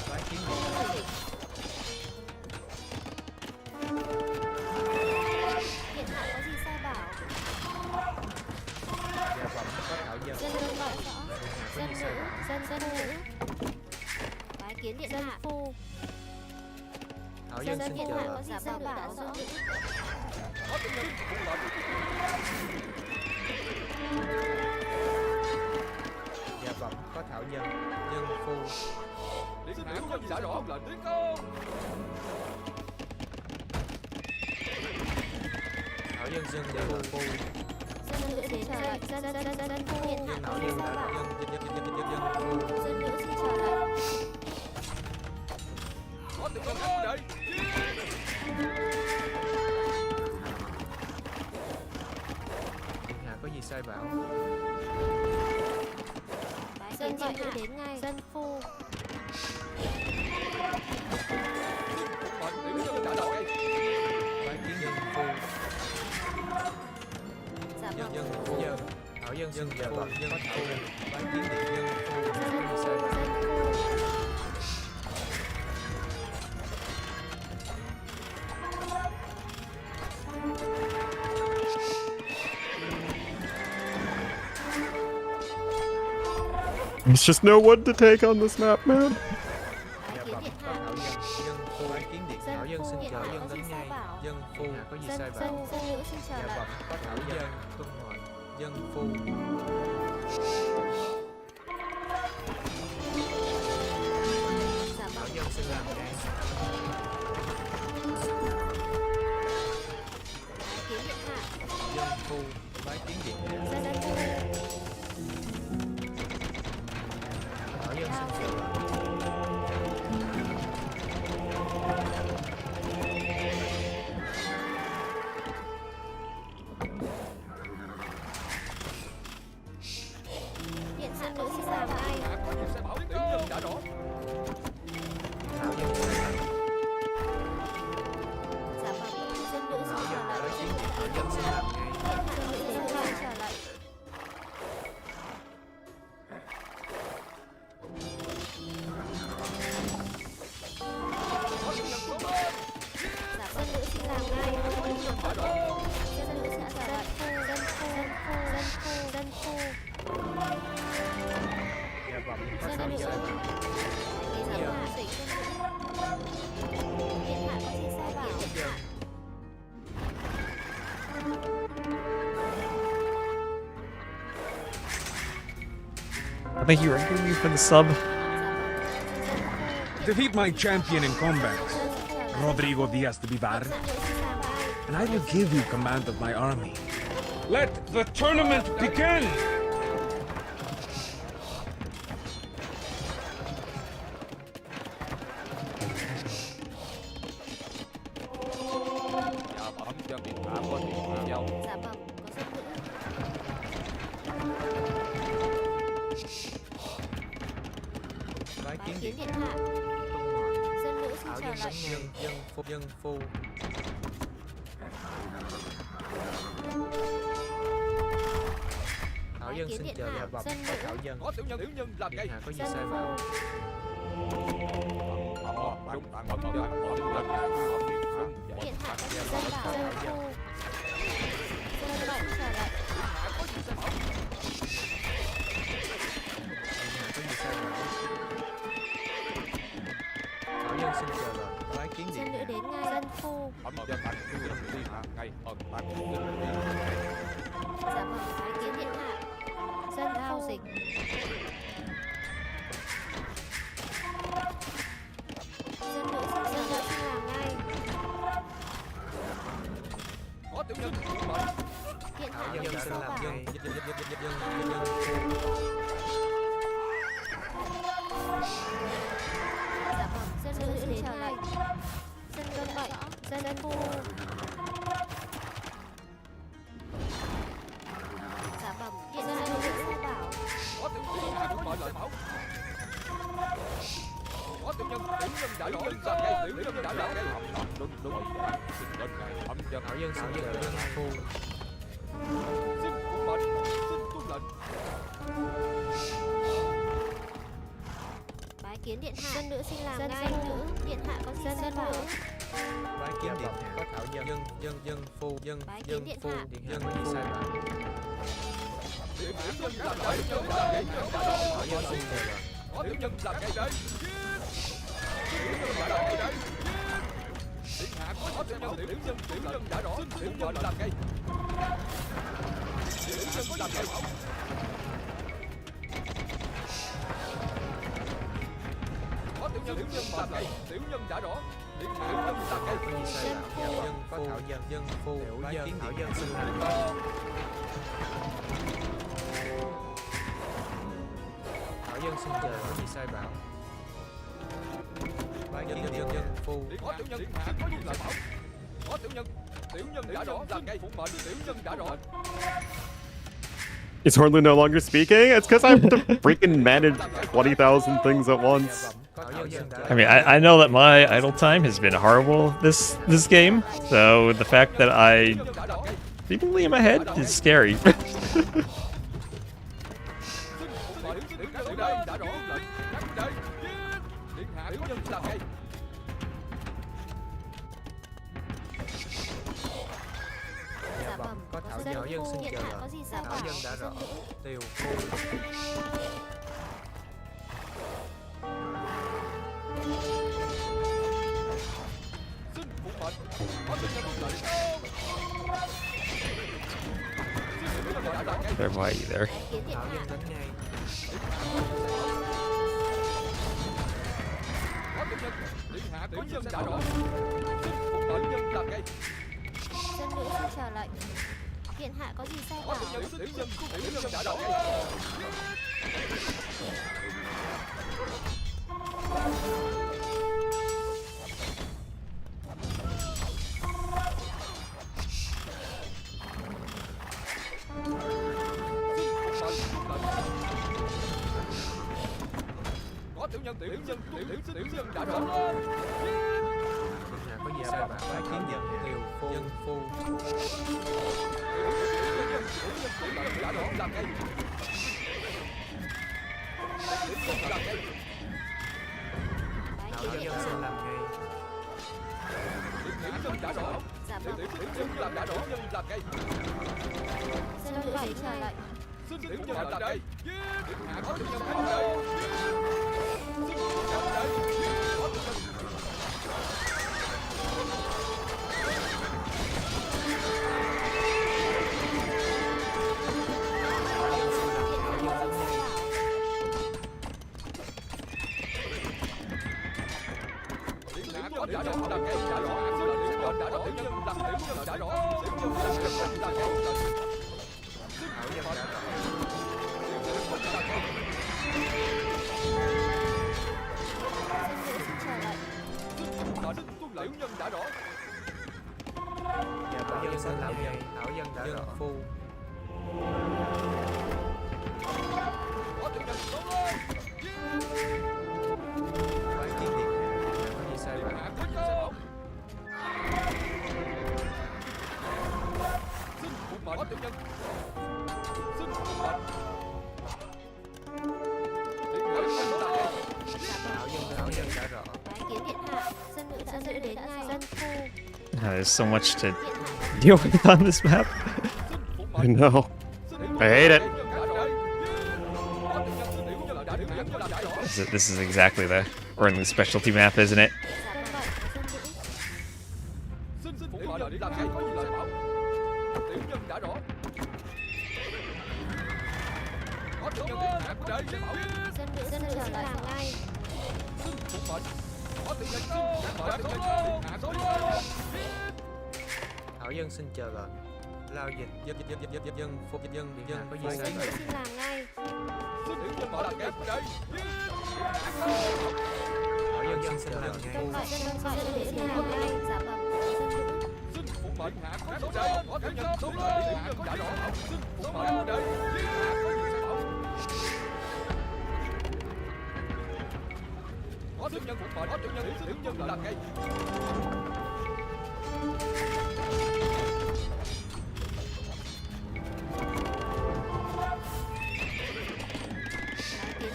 Bái kiến điện hạ. Điện hạ có gì sai bảo? Dạ bẩm có Thảo dân. Dân nữ bảo rõ. Điện hạ có Dân gì sai nữ. bảo? Dân nữ. Bái kiến điện hạ. Phu. Thảo dân xin Điện chờ hạ có lệnh. gì sai bảo? Rõ. Có tiếng dân phục lệnh. Dạ bẩm có Thảo dân. Dân phu. Điện hạ có gì xã rõ lệnh tiến công. Thảo dân xin chờ phu. Dân nữ đến chào lệnh. Dân phu. Điện hạ Dân có Thảo gì dân sai đã bảo? dân phu. Dân nữ xin chào lệnh. Có tiếng dân đánh vậy. Điện hạ có gì sai bảo? Bái kiến điện hạ đến ngay. Dân phu. Phục mệnh tiểu dân xã đảo đấy. Bái kiến dân phu. Dạ vâng. Dân phu. Thảo dân xin chờ lệnh. Dân phu. Bái kiến điện dân phu. Có gì sai bảo? There's just no one to take on this map, man. Dạ bẩm có Thảo dân. Dân phu. Bái kiến điện Thảo dân xin chờ dân đến ngay. Dân phu. Điện hạ có gì sai bảo? Dân nữ xin chào Dạ lệnh. bẩm có Thảo dân. Tuân mệnh. Dân phu. Dạ Thảo vâng. dân xin làm ngay. Bái kiến điện hạ. Dân phu. Bái kiến điện hạ. Dân phu. Thảo dân xin chờ lệnh. Điện dân nữ xin làm ngay. Hạ có gì sai bảo tiểu dân đã rõ. Thảo dân xin làm. Dạ vâng. Dân nữ Thảo xin dân chào đã lệnh. bái kiến điện Thảo dân xin làm ngay. Dân nữ đến ngay. Chào lệnh. Có tiếng dân số lên. Dạ dân nữ xin làm ngay. Xã đảo. Dân nữ xin chào lệnh. Dân phu. Dân phu. Dạ bẩm có Dân Thảo nữ. dân. Cái giám hạ tỉnh dân nữ. Điện hạ có gì sai bảo? Dân. Thank you, Randy, for the sub. Defeat my champion in combat, Rodrigo Diaz de Vivar, and I will give you command of my army. Let the tournament begin! Dạ bẩm cho điện hạ bên điện dâu. Dạ vâng, có dân nữ. Bái Bái kiến kiến điện điện hạ. nhân đánh ngay. Dân phu. Thảo dân xin chờ là vòng có thảo dân. Có tiểu nhân làm Điện cây. hạ có gì Dân sai phu. bảo? Điện hạ có gì sai bảo? Dân phu. Dân bệnh trở lại. Điện hạ có gì sai bảo? Thảo dân xin chờ là bái kiến điện Dân nữ hạ. đến ngay. Dân phu. Ẩm dân thành thiên hạ ngày ẩn bạc. Dạ vâng, bái kiến điện hạ. Dân giao dịch. Dân nữ xin làm ngay. Có tiểu nhân Điện Thảo hạ dân đến xin số làm bảo. ngay. Dân Dạ vâng, dân nữ đến ngay. Dân dân bệnh. Dân phu. Dạ vâng, điện hạ đến số bảo. có tiểu nhân mệnh lệnh bảo. Có tiểu nhân đã rõ làm cây. Tiểu nhân đã rõ cây. Đúng đến ngày ẩm dân. Thảo dân xin chờ dân phu. Xin phụ mệnh. Xin tuân lệnh. Bái kiến điện hạ. Dân nữ xin làm ngay. Dân nữ. Điện hạ có gì sai bảo? Bái kiến điện hạ có thảo dân. Dân phu. Bái kiến Dân điện phu. hạ. Điện hạ có gì sai bảo? Tiểu nhân làm cây. Tiểu nhân làm cây. Thảo dân xin chờ là Có tiểu nhân làm cây đấy. Tiểu nhân đã rõ cây đấy. Điện hạ có tiểu nhân đã rõ. Tiểu nhân làm cây. Tiểu nhân làm cây. Có tiểu nhân làm cây. Tiểu nhân đã rõ. Điện hạ làm cây. có gì sai bảo? Dân có thảo dân phu. Bái kiến thảo dân xin làm ngay. Thảo dân xin chờ có gì sai bảo? Bái kiến dân phu. Có tiểu nhân điện hạ có gì lại bảo. Có tiểu nhân đã rõ làm cây. Phụ mệnh tiểu nhân đã rõ. Is Hornley no longer speaking? It's because I have to freaking manage 20,000 things at once. Thảo dân xin chờ. I mean, I know that my idle time has been horrible this game, so the fact that I Đã rõ. seemingly in my head is scary. Phụ mệnh tiểu nhân đã rõ lệnh. Nhắc đây. Điện hạ tiểu nhân làm cây. Dạ vâng, có thảo dân dân phu. xin Điện chờ hạ là có gì sai thảo bảo? dân đã rõ. Dân nữ. Tiều phu. Xin phụ mệnh. Có tiểu nhân lệnh. Xin tiểu nhân đã rõ cây. There, why are you there? Bái kiến điện Thảo hạ. dân đến ngay. Có tiểu nhân. Điện hạ tiểu nhân đã rõ. Xin phụ mệnh nhân làm cây. Dân nữ xin chờ lệnh. Điện hạ có gì sai Có bảo? tiểu nhân đã rõ cây. Có tiểu nhân đã rõ. Điện hạ có gì sai bảo? Bái kiến dân tiều phu. Dân phu. Tiểu nhân đã rõ làm cây. Tiểu nhân làm cây. Bái Thảo kiến điện dân hạ. xin làm ngay. Tiểu nhân đã rõ. Dạ vâng, Tiểu nhân đã rõ làm cây. dân nữ đến chờ lệnh. Xin tiểu nhân làm cây. Điện hạ có tiểu nhân làm cây. Xin tiểu nhân làm cây. Có tiểu nhân. Điện hạ có đã rõ làm cây. Đã rõ. Tiểu nhân đã rõ. Tiểu nhân làm tiểu nhân đã rõ. Tiểu nhân làm cây. Thảo dân đã rõ. Dân nữ xin chờ lệnh. Tiểu nhân đã rõ. Dạ thảo dân xin làm ngay. Thảo dân đã rõ. Phu. Có tiểu nhân tốt lên. Bái kiến điện hạ. Điện hạ có gì sai Điện bảo? hạ có There's so much to deal with on this map. I know. I hate it. This is exactly the Ornley specialty map, isn't it? Xin phụ mệnh làm ngay có gì lời bảo. Tiểu nhân đã rõ. Có tiểu nhân hãy có để bảo. Dân nữ trở lại ngay. Xin phụ mệnh. Có tiểu nhân hãy có để bảo. Thảo dân xin chờ lệnh. Lao dịch dân phục dân có gì Dân nữ xin làm ngay. Xin tiểu nhân mở làm ngay có để. Thảo dân xin làm ngay. Dân nữ xin làm ngay. Dạ vâng. Xin phụ mệnh hạ có để. Có tiểu nhân đúng rồi. Hạ có đã rõ. Xin phụ mệnh để. Hạ có gì sẽ bảo. Có tiểu nhân phụ mệnh. Có tiểu nhân làm ngay.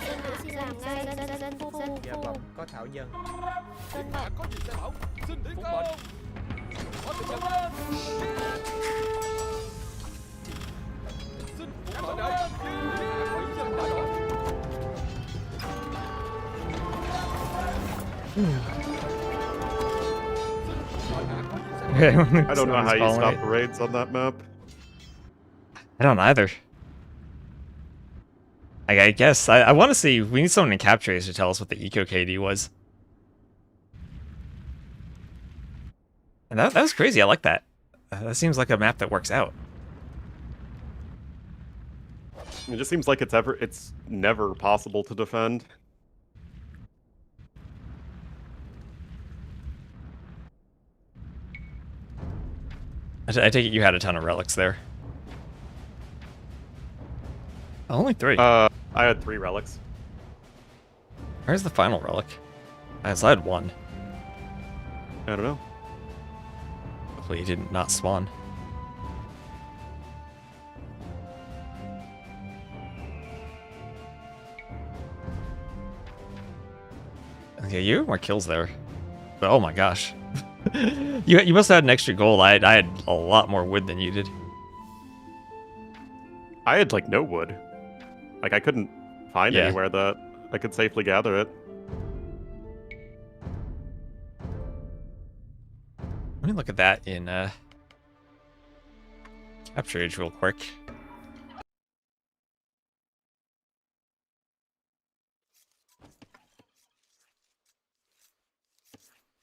Dân nữ xin làm ngay. Dân phu. Dạ vâng, có Thảo dân. Dân Hạ có gì sẽ bảo. Xin phụ mệnh. Có tiểu nhân. Xin phụ mệnh để. Hạ có gì sẽ bảo. I don't know how you stop the raids on that map. I don't either. I guess I want to see. We need someone in Capture to tell us what the eco KD was. And that was crazy. I like that. That seems like a map that works out. It just seems like it's never possible to defend. I take it you had a ton of relics there. Only 3. I had 3 relics. Where's the final relic? I had 1. I don't know. Hopefully he did not spawn. Okay, you have more kills there. But oh my gosh. you must have had an extra gold. I had a lot more wood than you did. I had like no wood. Like I couldn't find Yeah. anywhere that I could safely gather it. Let me look at that in Capture Age real quick.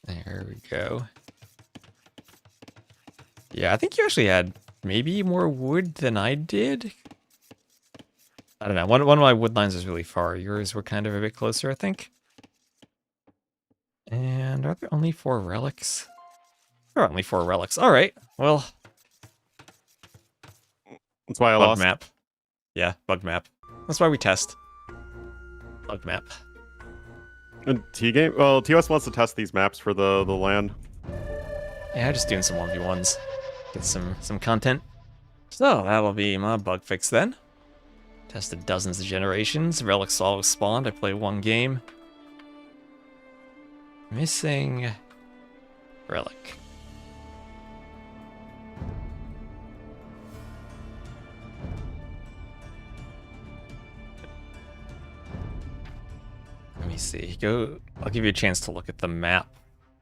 There we go. Yeah, I think you actually had maybe more wood than I did. I don't know. One of my wood lines is really far. Yours were kind of a bit closer, I think. And are there only 4 relics? There are only 4 relics. All right. Well, That's why I bug lost. map. Yeah, bug map. That's why we test. Bug map. And T-game? Well, TOS wants to test these maps for the land. Yeah, just doing some 1v1s. Get some content. So, that'll be my bug fix then. Tested dozens of generations. Relics always spawned. I played 1 game. Missing relic. Let me see. I'll give you a chance to look at the map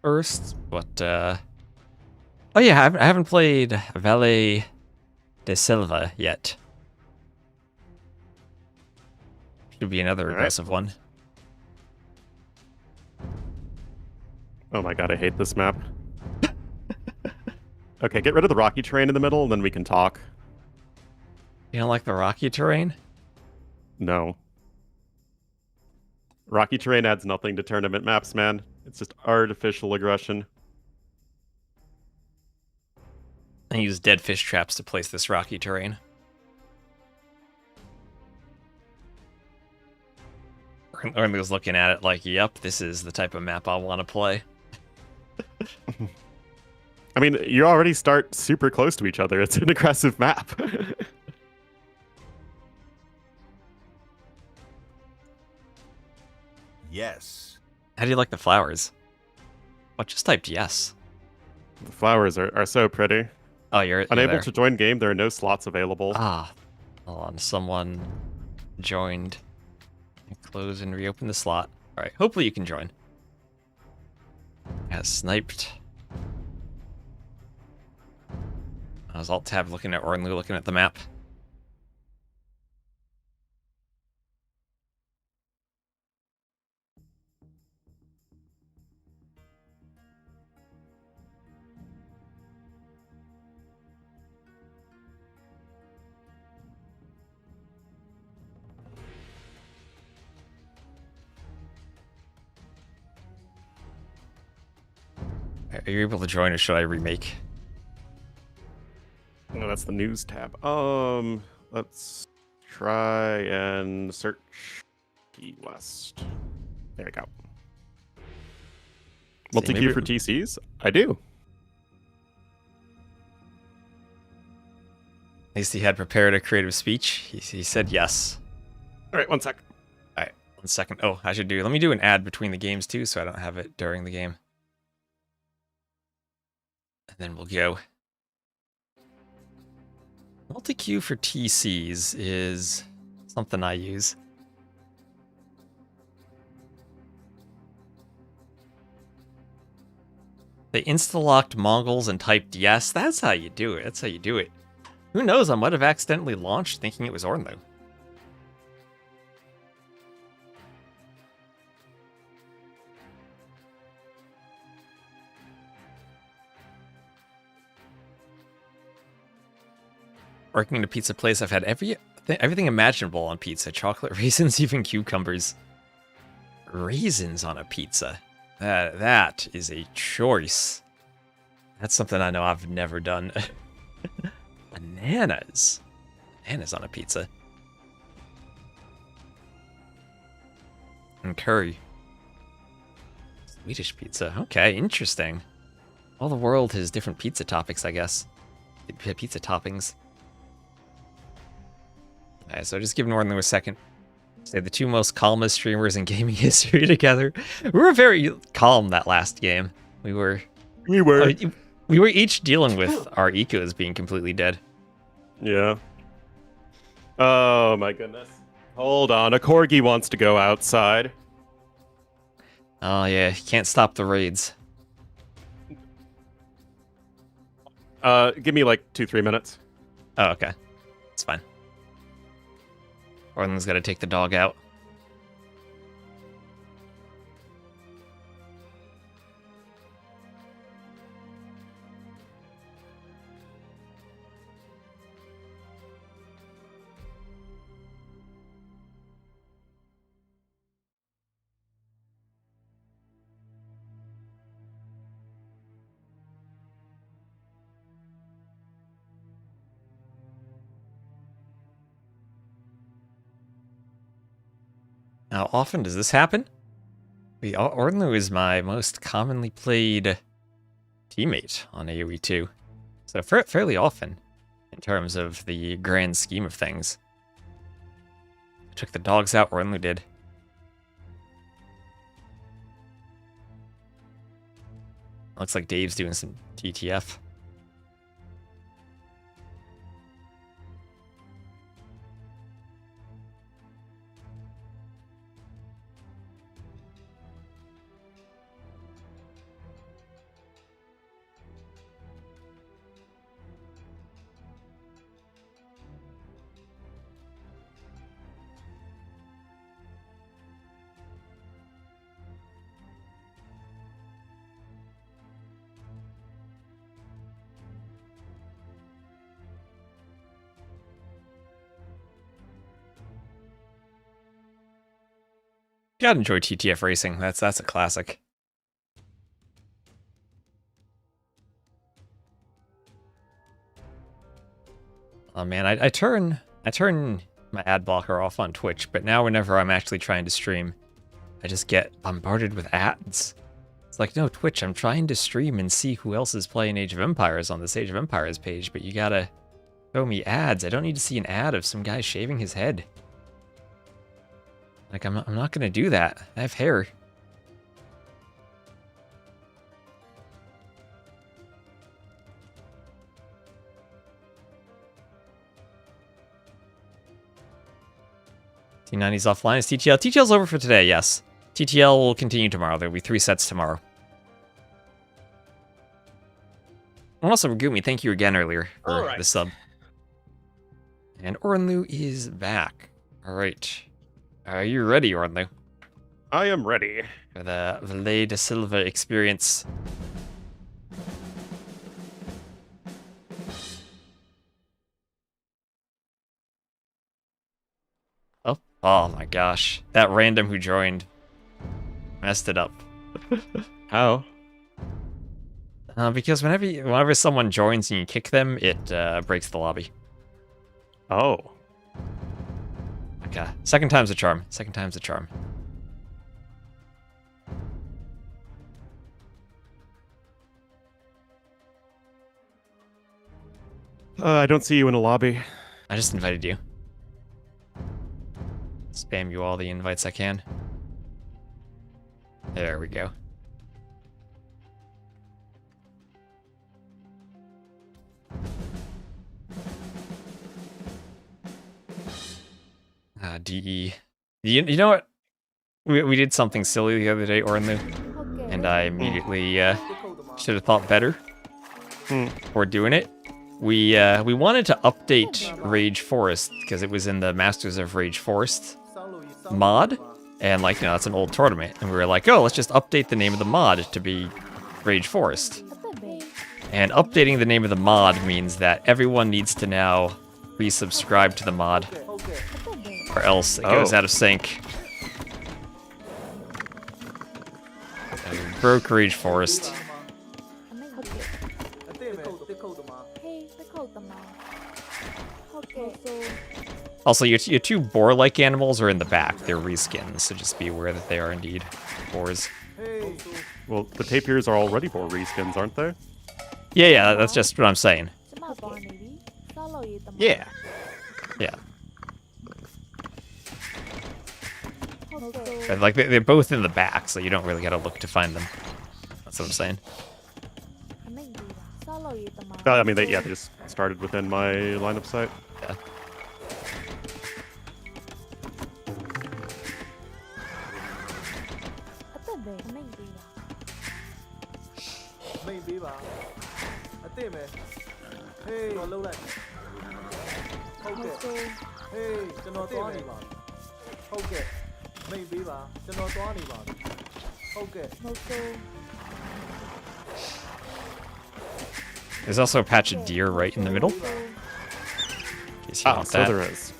first, but oh yeah, I haven't played Valle de Silva yet. Should be another All right. aggressive one. Oh my god, I hate this map. Okay, get rid of the rocky terrain in the middle, and then we can talk. You don't like the rocky terrain? No. Rocky terrain adds nothing to tournament maps, man. It's just artificial aggression. I use dead fish traps to place this rocky terrain. Ornley was looking at it like, yep, this is the type of map I want to play. I mean, you already start super close to each other. It's an aggressive map. Yes. How do you like the flowers? Well, just typed yes. The flowers are so pretty. Oh, you're Unable there. to join game. There are no slots available. Ah, hold on. Someone joined. Close and reopen the slot. All right. Hopefully you can join. Got sniped. I was alt tab looking at Ornlu, looking at the map. Are you able to join or should I remake? No, that's the news tab. Let's try and search Key West. There we go. Multi-queue maybe- for TCs? I do. At least he had prepared a creative speech. He said yes. All right, 1 sec. All right, 1 second. Oh, let me do an ad between the games too, so I don't have it during the game. And then we'll go. Multi-queue for TCs is something I use. They insta-locked Mongols and typed yes. That's how you do it. That's how you do it. Who knows? I might have accidentally launched thinking it was Ornlu. Working in a pizza place, I've had everything imaginable on pizza. Chocolate, raisins, even cucumbers. Raisins on a pizza. That is a choice. That's something I know I've never done. Bananas. Bananas on a pizza. And curry. Swedish pizza. Okay, interesting. All the world has different pizza topics, I guess. Pizza toppings. Alright, so just give Northern a second. Say the two most calmest streamers in gaming history together. We were very calm that last game. We were each dealing with our ecos being completely dead. Yeah. Oh my goodness. Hold on, a corgi wants to go outside. Oh yeah, you can't stop the raids. Give me like 2-3 minutes. Oh, okay. It's fine. Orland's got to take the dog out. How often does this happen? Ornlu is my most commonly played teammate on AoE 2. So fairly often, in terms of the grand scheme of things. I took the dogs out, Ornlu did. Looks like Dave's doing some TTF. Gotta enjoy TTF racing. That's a classic. Oh man, I turn my ad blocker off on Twitch, but now whenever I'm actually trying to stream, I just get bombarded with ads. It's like, no, Twitch, I'm trying to stream and see who else is playing Age of Empires on this Age of Empires page, but you gotta show me ads. I don't need to see an ad of some guy shaving his head. Like, I'm not gonna do that. I have hair. T90's offline. Is TTL? TTL's over for today, yes. TTL will continue tomorrow. There'll be 3 sets tomorrow. And also, Ragumi, thank you again earlier for the sub. And Ornlu is back. Alright. Are you ready, Ornlu? I am ready. For the Valle de Silva experience. Oh my gosh. That random who joined messed it up. How? Because whenever someone joins and you kick them, it breaks the lobby. Oh. Okay. Second time's a charm. Second time's a charm. I don't see you in a lobby. I just invited you. Spam you all the invites I can. There we go. DE. You know what? We did something silly the other day, Ornlu, Okay. and I immediately should have thought better before doing it. We wanted to update Rage Forest because it was in the Masters of Rage Forest mod, and like, you know, that's an old tournament, and we were like, oh, let's just update the name of the mod to be Rage Forest. And updating the name of the mod means that everyone needs to now resubscribe to the mod, or else it goes out of sync. And we broke Rage Forest. Also, your 2 boar-like animals are in the back. They're reskins, so just be aware that they are indeed boars. Well, the tapirs are already boar reskins, aren't they? Yeah, that's just what I'm saying. Yeah. Yeah. But, like, they're both in the back, so you don't really gotta look to find them. That's what I'm saying. I mean, they just started within my line of sight. Yeah. There's also a patch of deer right in the middle. In case you want So that. there is.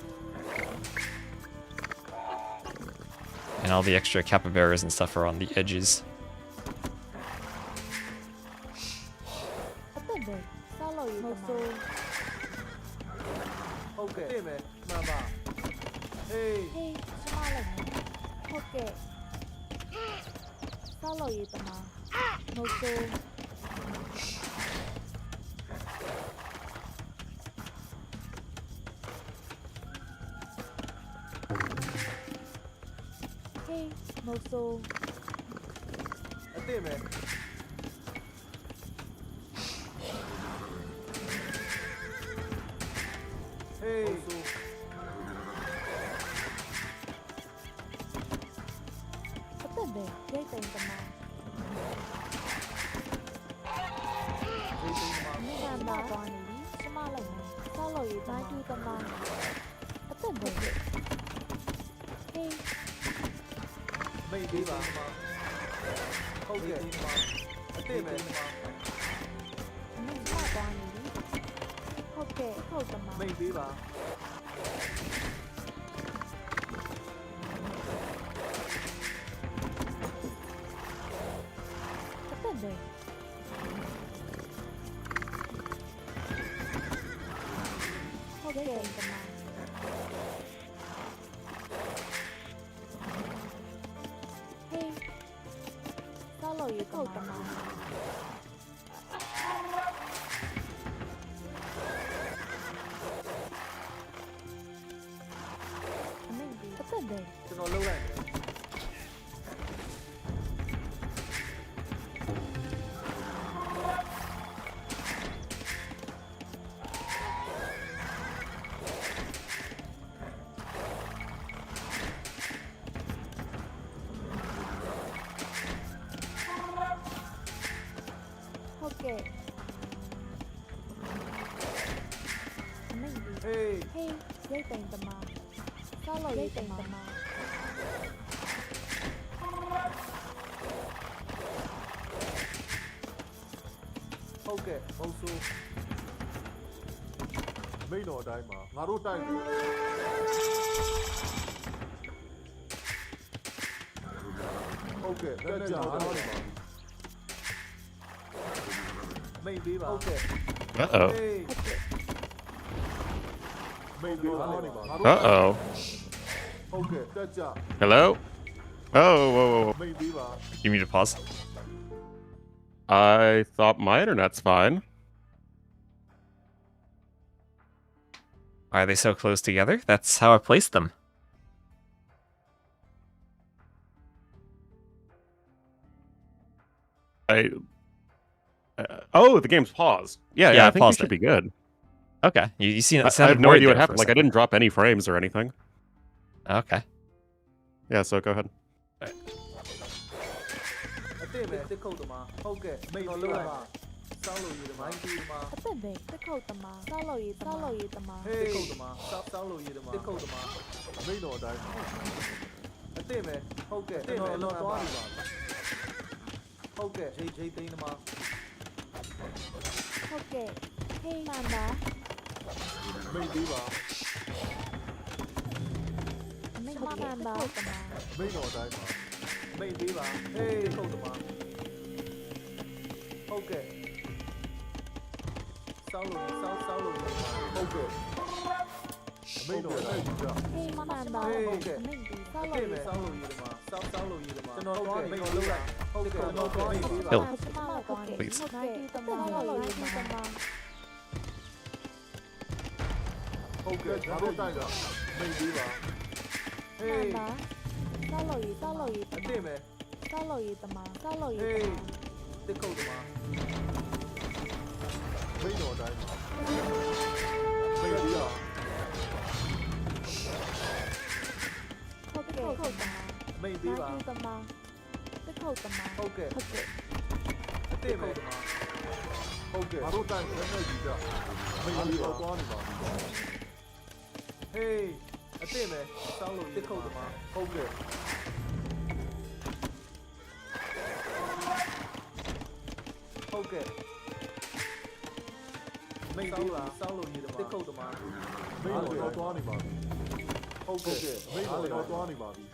And all the extra capybaras and stuff are on the edges. Okay. Maybe. Hey. Hey, dây tiền tầm mà. Sao lỗi dây tiền tầm mà. Ok, Mosu. မိန်တော်အတိုင်းမှာငါတို့တိုက်တယ် Okay လက်နဲ့ကြာတော့ပါ မိန်ပေးပါ Okay Uh-oh. Hey. မိန်တော်တော့ပါငါတို့ Uh-oh. Okay တက်ကြ Hello? Oh, whoa, whoa, whoa. မိန်ပေးပါ You need to pause. I thought my internet's fine. Why are they so close together? That's how I placed them. Oh, the game's paused. Yeah, Yeah, I I think we paused should it. be good. Okay, you seen it I sounded have no worried idea what there for a happened. Like, I second. didn't drop any frames or anything. Okay. Yeah, so go ahead. အသင့်ပဲတစ်ခုတ်တမဟုတ်ကဲ့မိန်တော်လုံးလိုက်ပါစောင်းလို့ရည်တမဒီတမ Atin be, tikau tama. Sao lỗi tama. ဟေးတစ်ခုတ်တမစောင်းလို့ရည်တမတစ်ခုတ်တမ မိန်တော်အတိုင်းမှာ အသင့်ပဲဟုတ်ကဲ့ကျွန်တော်လုံးသွားပြီပါဟုတ်ကဲ့ဂျိတ်သိန်းတမ Okay. Hey, Manda. မိန်ပေးပါ Manda. Tikau tama. မိန်တော်အတိုင်းမှာ မိန်ပေးပါဟေးတစ်ခုတ်တမဟုတ်ကဲ့စောင်းလို့ရည်တမဟုတ်ကဲ့ မိန်တော်အတိုင်းကြာ Hey, Manda. Okay. Maybe. စော Sao င်းလို့ lỗi စောင်းလို့ရည်တမစောင်းလို့ရည်တမ tama. ကျွန်တော်သွားမိန်တော်လုံးလိုက်ဟုတ်ကဲ့ကျွန်တော်သွားမိန်ပေးပါ Hill. Okay. Please. Okay. Tama. Sao lỗi tama. ဟုတ်ကဲ့ငါတို့တိုက်ကမိန်ပေးပါ ဟေး Manda. Sao lỗi အ tama. သင့်ပဲ Sao lỗi tama. Sao lỗi Hey. tama. တစ်ခုတ်တမ မိန်တော်အတိုင်းမှာမိန်ပေးပါ Okay. Tikau tama. မိန်ပေးပါ Nagi tama. Tikau tama. ဟုတ်ကဲ့ Okay. အသင့်ပဲ ဟုတ်ကဲ့ငါတို့တိုက်လက်နဲ့ကြီးကြာမိန်ပေးပါသွားနေပါပြီ ဟေးအသင့်ပဲစောင်းလို့တစ်ခုတ်တမ ဟုတ်ကဲ့ ဟုတ်ကဲ့မိန်ပေးပါစောင်းလို့ရည်တမတစ်ခုတ်တမ မိန်တော်သွားနေပါပြီဟုတ်ကဲ့မိန်တော်သွားနေပါပြီ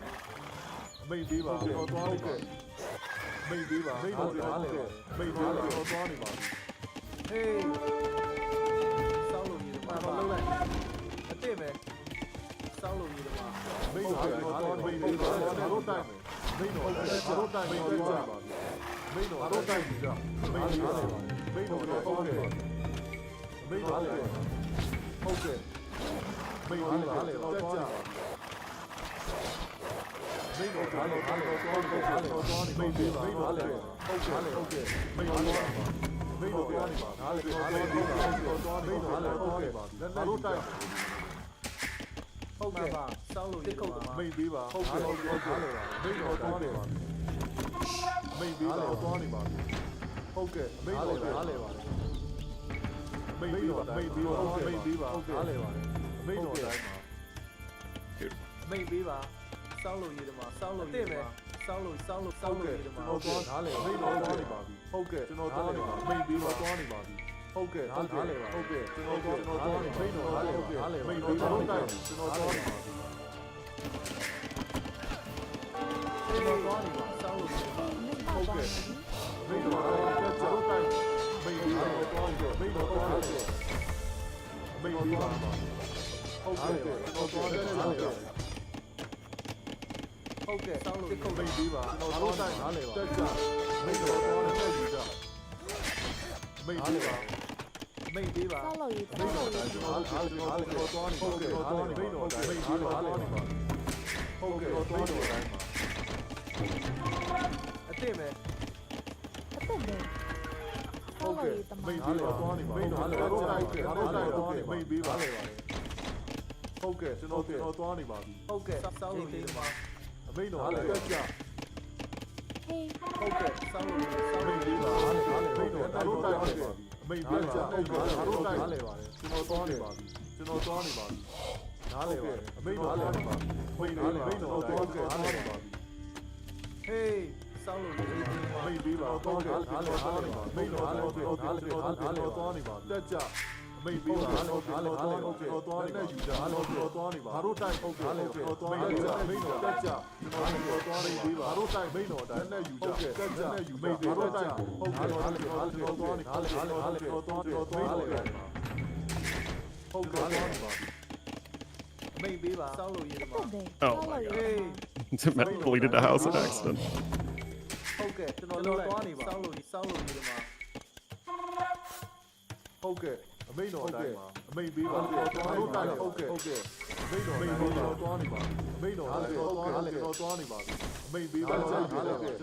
မိန်ပေးပါတော်သွားနေပါမိန်ပေးပါမိန်တော်သွားနေပါမိန်တော်သွားနေပါပြီ ဟေးစောင်းလို့ရည်တမတော့လုံးလိုက်အသင့်ပဲစောင်းလို့ရည်တမ မိန်တော်သွားနေမိန်ပေးပါငါတို့တိုက်မိန်တော်ငါတို့တိုက်မိန်တော်သွားပါပြီမိန်တော်ငါတို့တိုက်ပြီကြာမိန်ပေးပါမိန်တော်သွားနေပါမိန်တော်ဟုတ်ကဲ့မိန်တော်သွားနေပါတက်ကြမိန်တော်သွားနေပါသွားနေမိန်ပေးပါမိန်တော်ဟုတ်ကဲ့မိန်တော်မိန်တော်သွားနေပါနားလေသွားနေပါသွားနေပါဟုတ်ကဲ့ငါတို့တိုက် ဟုတ်ကဲ့စောင်းလို့ရည်တမ မိန်ပေးပါဟုတ်ကဲ့ဟုတ်ကဲ့မိန်တော်သွားနေပါမိန်ပေးပါသွားနေပါဟုတ်ကဲ့မိန်တော်နားလေပါမိန်ပေးပါမိန်ပေးပါဟုတ်ကဲ့မိန်ပေးပါဟုတ်ကဲ့နားလေပါမိန်တော်တိုင်းမှာ မိန်ပေးပါစောင်းလို့ရည်တမစောင်းလို့ရည်တမစောင်းလို့ရည်တမ ကျွန်တော်သွားနားလေမိန်တော်သွားနေပါပြီဟုတ်ကဲ့ကျွန်တော်သွားနေပါမိန်ပေးပါသွားနေပါပြီဟုတ်ကဲ့နားလေပါဟုတ်ကဲ့ကျွန်တော်သွားနေမိန်တော်နားလေပါမိန်တော်ကျွန်တော်တိုက်ကျွန်တော်သွားနေပါပြီ ကျွန်တော်သွားနေပါစောင်းလို့ရည်တမ ဟုတ်ကဲ့မိန်တော်တက်ကျွန်တော်တိုက်မိန်ပေးပါသွားနေမိန်တော်သွားနေမိန်ပေးပါဟုတ်ကဲ့ကျွန်တော်သွားနေဟုတ်ကဲ့ ဟုတ်ကဲ့စောင်းလို့ရည်တမ မိတ်ပေးပါကျွန်တော်တိုက်နားလေပါတက်ကြမိတ်တော်တော်တက်ကြည့်ကြမိတ်ပေးပါ မိန်ပေးပါ Sao lỗi မိတ် tama. တော်တိုက်ကျွန်တော်နားလေပါကျွန်တော်သွားနေဟုတ်ကဲ့သွားနေမိတ်တော်တိုက်မိတ်ပေးပါသွားနေပါဟုတ်ကဲ့သွားနေတိုင်းမှာ အသင့်ပဲ Atin be. ဟု Sao တ်ကဲ့ lỗi tama. မိတ်ပေးပါသွားနေပါမိတ်တော်တော်တိုက်ဟုတ်ကဲ့တော်တိုက်ဟုတ်ကဲ့မိတ်ပေးပါဟုတ်ကဲ့ကျွန်တော်သွားနေပါပြီ ဟုတ်ကဲ့စောင်းလို့ရည်တမ မိတ်တော်တက်ကြ Hey. ဟုတ်ကဲ့စောင်းလို့ရည်စောင်း မိ လို့ တ် ရည် ပေးပါမိတ်တော်တော်တိုက် မိတ်ပြီးပါဟုတ်ကဲ့အားလုံးနားလဲပါတယ်ကျွန်တော်သွားနေပါပြီကျွန်တော်သွားနေပါပြီနားလဲပါတယ်အမိတ်တော်သွားနေပါမိတ်တော်မိတ်တော်သွားကဲနားလဲပါပြီဟေးစောင်းလို့မိတ်ပြီးပါဟုတ်ကဲ့နားလဲပါမိတ်တော်နားလဲနားလဲသွားနေပါတက်ကြမိတ်ပြီးပါဟုတ်ကဲ့ဟုတ်ကဲ့သွားနေယူကြအားလုံးသွားနေပါဘာလို့တိုင်ဟုတ်ကဲ့သွားနေကြမိတ်တော်တက်ကြကျွန်တော်သွားနေပြီးပါဘာလို့တိုင်မိတ်တော်တိုင်နဲ့ယူကြတက်ကြယူမိတ်ပြီးတော့တိုင်ဟုတ်ကဲ့သွားနေသွားနေသွားနေသွားနေသွားနေဟုတ်ကဲ့သွားနေပါမိတ်ပြီးပါစောင်းလို့ရေးပါ Oh my god. Cement bleeded the house on accident. ဟုတ်ကဲ့ကျွန်တော်သွားနေပါစောင်းလို့ရေးပါဟုတ်ကဲ့အမိတ်တော်တိုင်းပါအမိတ်ပေးပါသွားလို့တိုင်းဟုတ်ကဲ့အမိတ်တော်သွားနေပါအမိတ်တော်တိုင်းဟုတ်ကဲ့ကျွန်တော်သွားနေပါအမိတ်ပေးပါကျွန်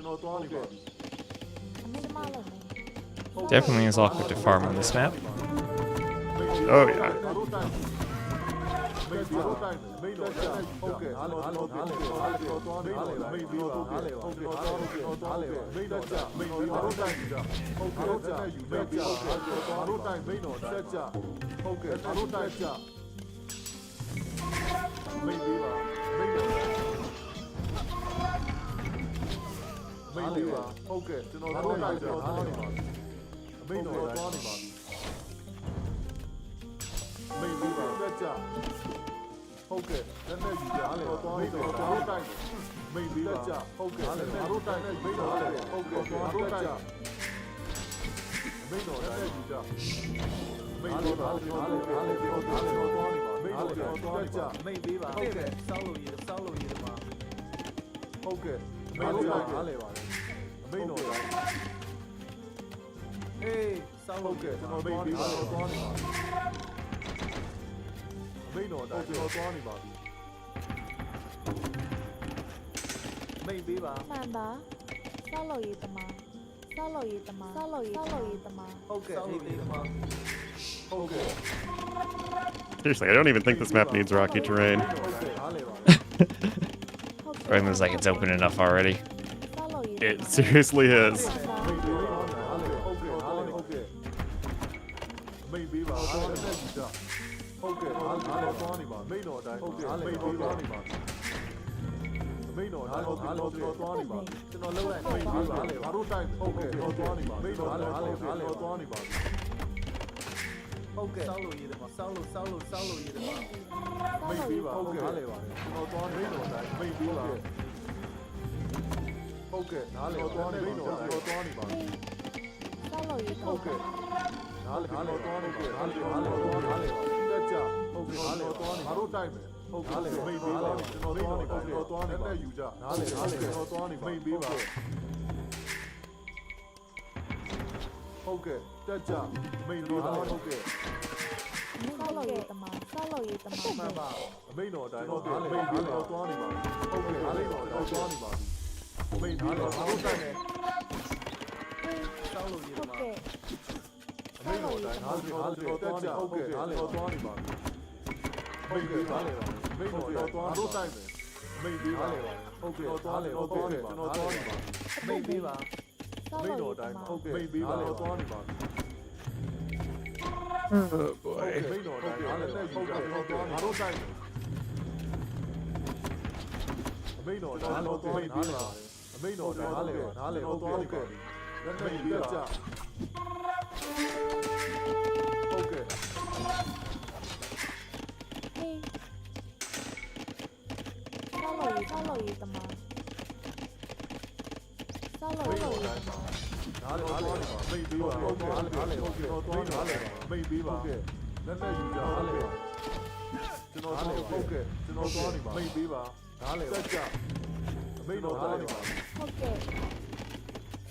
တော်သွားနေပါ Definitely is awkward to farm on this map. Oh yeah. မိတ်ပြီးတော့တိုင်းမိတ်တော်တိုင်းဟုတ်ကဲ့အားလုံးသွားနေပါမိတ်ပြီးတော့ဟုတ်ကဲ့သွားနေပါမိတ်တော်ကြမိတ်ပြီးတော့တိုင်းကြဟုတ်ကဲ့ကြယူမိတ်ပြီးတော့သွားလို့တိုင်းမိတ်တော်တက်ကြဟုတ်ကဲ့သွားလို့တိုင်းကြမိတ်ပြီးပါမိတ်တော်မိတ်ပြီးပါဟုတ်ကဲ့ကျွန်တော်တို့တိုင်းကြသွားနေပါမိတ်တော်သွားနေပါမိတ်ပြီးပါတက်ကြဟုတ်ကဲ့လက်နဲ့ယူကြအားလည်းသွားနေတော့သွားလို့တိုက်မိတ်ပြီးကြဟုတ်ကဲ့လက်နဲ့တို့တိုက်နဲ့မိတ်တော်အားလည်းဟုတ်ကဲ့သွားလို့တိုက်မိတ်တော်လက်နဲ့ယူကြမိတ်တော်အားလည်းသွားနေပါမိတ်တော်သွားကြမိတ်ပြီးပါဟုတ်ကဲ့စောင်းလို့ရေးမှာဟုတ်ကဲ့မိတ်တော်အားလည်းပါတယ်မိတ်တော်ဟေးစောင်းလို့ကဲ့ကျွန်တော်မိတ်ပြီးပါသွားနေပါမိတ်တော်တိုင်းကျွန်တော်သွားနေပါပြီမိတ်ပေးပါ မှန်ပါစောက်လို့ရေးသမားစောက်လို့ရေးသမားစောက်လို့ရေးသမား ဟုတ်ကဲ့မိတ်ပေးပါဟုတ်ကဲ့ Seriously, I don't even think this map needs rocky terrain. ဟုတ်ကဲ့အားလေပါ It looks like it's open enough already. စောက်လို့ရေး It seriously is. မိတ်ပေးပါအားလေဟုတ်ကဲ့အားလေဟုတ်ကဲ့မိတ်ပေးပါအားလေနဲ့ယူကြဟုတ်ကဲ့အားလေသွားနေပါမိတ်တော်တိုင်းဟုတ်ကဲ့မိတ်ပေးပါနေပါမိတ်တော်တိုင်းဟုတ်ကဲ့သွားနေပါကျွန်တော်လောက်လိုက်မိတ်ပေးပါလေဘာလို့တိုင်းဟုတ်ကဲ့သွားနေပါမိတ်တော်အားလေသွားနေပါဟုတ်ကဲ့စောင်းလို့ရေးတယ်မှာစောင်းလို့ရေးတယ်မှာမိတ်ပေးပါဟုတ်ကဲ့အားလေပါကျွန်တော်သွားမိတ်တော်တိုင်းမိတ်ပေးပါဟုတ်ကဲ့နားလေသွားနေမိတ်တော်သွားနေပါ စောက်လို့ရေး ဟုတ်ကဲ့နားလေသွားနေကဲနားလေတက်ကြဟုတ်ကဲ့နားလေသွားနေဘာလို့တိုက်မယ်ဟုတ်ကဲ့မိတ်ပေးပါကျွန်တော်သွားနေနဲ့ယူကြနားလေကျွန်တော်သွားနေမိတ်ပေးပါဟုတ်ကဲ့တက်ကြမိတ်ပေးပါဟုတ်ကဲ့ စောက်လို့ရေးသမားမှန်ပါအမိတ်တော်တိုင်းဟုတ်ကဲ့မိတ်ပေးပါသွားနေပါဟုတ်ကဲ့နားလေတော်သွားနေပါမိတ်ပေးပါဘာလို့တိုက်မယ်စောင်းလို့ရေး ဟုတ် မှာ ကဲ့ မိတ်တော်တိုင်းအားလုံးတက်ကြဟုတ်ကဲ့အားလုံးသွားနေပါမိတ်ပေးပါမိတ်တော်သွားလို့တိုက်မယ်မိတ်ပေးပါဟုတ်ကဲ့သွားလေဟုတ်ကဲ့ကျွန်တော်သွားနေပါမိတ်ပေးပါ စောက် မိတ် လို့ တော် ရေးသ တိုင်း မား ဟုတ်ကဲ့မိတ်ပေးပါသွားနေပါ Oh ဟုတ် boy. ကဲ့မိတ်တော်တိုင်းအားလည်းဟုတ်ကဲ့ကျွန်တော်သွားငါတို့တိုက်မိတ်တော်တိုင်းတော့မိတ်ပေးပါမိတ်တော်တိုင်းအားလည်းနားလည်းဟုတ်သွားနေပါလက်နဲ့ယူကြဟုတ်ကဲ့ ဟေးစောက်လို့ရေးသမားစောက်လို့ မိတ် ရေး တော်တိုင်းနားလည်းသွားနေပါမိတ်ပေးပါဟုတ်ကဲ့အားလည်းဟုတ်ကဲ့သွားနေပါမိတ်ပေးပါဟုတ်ကဲ့လက်နဲ့ယူကြအားလည်းကျွန်တော်ဟုတ်ကဲ့ကျွန်တော်သွားနေပါမိတ်ပေးပါနားလည်းတက်ကြမိတ်တော်သွားနေပါ ဟုတ်ကဲ့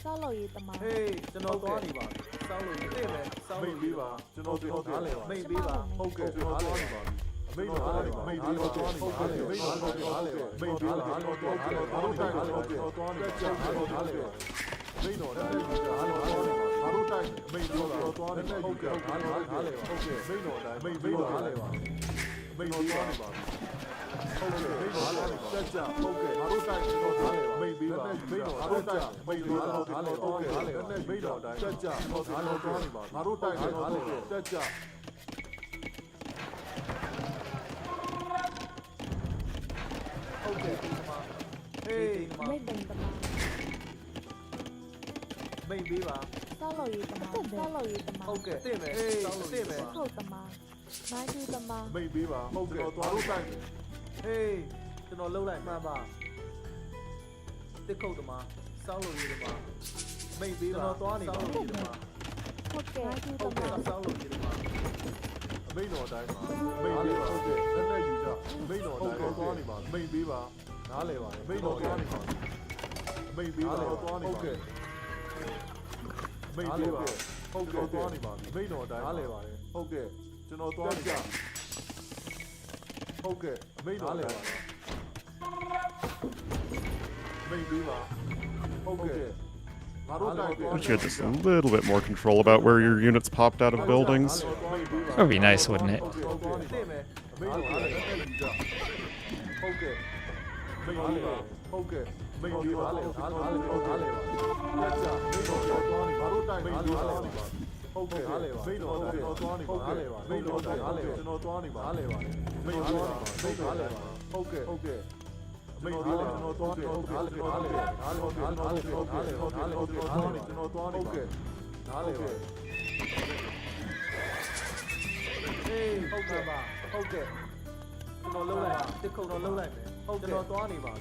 စောက်လို့ရေးသမား ဟေးကျွန်တော်သွားနေပါစောင်းလို့ရေးမယ်စောင်းလို့ရေးပါကျွန်တော်ဟုတ်ကဲ့မိတ်ပေးပါဟုတ်ကဲ့ကျွန်တော်သွားနေပါမိတ်တော်သွားနေပါမိတ်ပေးပါသွားနေပါမိတ်တော်သွားနေပါမိတ်ပေးပါသွားနေပါဘာလို့တိုက်လဲဟုတ်ကဲ့သွားနေကြအားလည်းမိတ်တော်နဲ့ယူကြအားလည်းသွားနေပါဘာလို့တိုက်လဲမိတ်တော်သွားနေဟုတ်ကဲ့အားလည်းဟုတ်ကဲ့မိတ်တော်တိုင်းမိတ်ပေးပါအားလည်းပါမိတ်တော်သွားနေပါဟုတ် တက်ကြဟုတ်ကဲ့ငါတို့တိုက်ကျွန်တော်ထားလေပါမိတ်ပြီးပါမိတ်တော်ငါတို့တိုက်မိတ်ပြီးပါထားလေဟုတ်ကဲ့မိတ်တော်တိုင်းတက်ကြကျွန်တော်သွားနေပါငါတို့တိုက်လေဟုတ်ကဲ့တက်ကြဟုတ်ကဲ့ဒီမှာဟေး မိတ်တယ်တမ မိတ်ပြီးပါ ဆောက်လို့ရတမဆောက်လို့ရတမ ဟုတ်ကဲ့တင်မယ်ဟေးတင်မယ် ဟုတ်တမမိုင်းတူတမ မိတ်ပြီးပါဟုတ်ကဲ့သွားလို့တိုက်မယ်ဟေးကျွန်တော်လှုပ်လိုက်မှန်ပါတစ်ခုတ်တမစောင်းလို့ရတမမိတ်ပြီးပါကျွန်တော်သွားနေပါစောင်းလို့ရတမ ဟုတ်ကဲ့မိုင်းတူတ ဟုတ် မ ကဲ့စောင်းလို့ရတမမိတ်တော်တိုင်းပါမိတ်ပြီးပါဟုတ်ကဲ့လက်နဲ့ယူကြမိတ်တော်တိုင်းသွားနေပါမိတ်ပြီးပါနားလဲပါမိတ်တော်သွားနေပါမိတ်ပြီးပါသွားနေပါဟုတ်ကဲ့မိတ်ပြီးပါဟုတ်ကဲ့သွားနေပါမိတ်တော်တိုင်းနားလဲပါတယ်ဟုတ်ကဲ့ကျွန်တော်သွားကြဟုတ်ကဲ့မိတ်တော်လဲပါမိတ်ပြီးပါဟုတ်ကဲ့ Wish you had just a little bit more control about where your units popped out of buildings. That would be nice, wouldn't it? ဟုတ်ကဲ့မိတ်ပြီးပါလေဟုတ်ကဲ့မိတ်တော်သွားနေပါဟုတ်ကဲ့မိတ်တော်သွားနေပါမိတ်တော်ကျွန်တော်သွားနေပါမိတ်တော်ဟုတ်ကဲ့ဟုတ်ကဲ့မိတ်တော်ကျွန်တော်သွားနေဟုတ်ကဲ့ကျွန်တော်သွားနေဟုတ်ကဲ့ကျွန်တော်သွားနေဟုတ်ကဲ့နားလေပါဟေးဟုတ်ကဲ့ပါဟုတ်ကဲ့ကျွန်တော်လုံးလိုက်တစ်ခုတော့လုံးလိုက်မယ်ဟုတ်ကဲ့ကျွန်တော်သွားနေပါ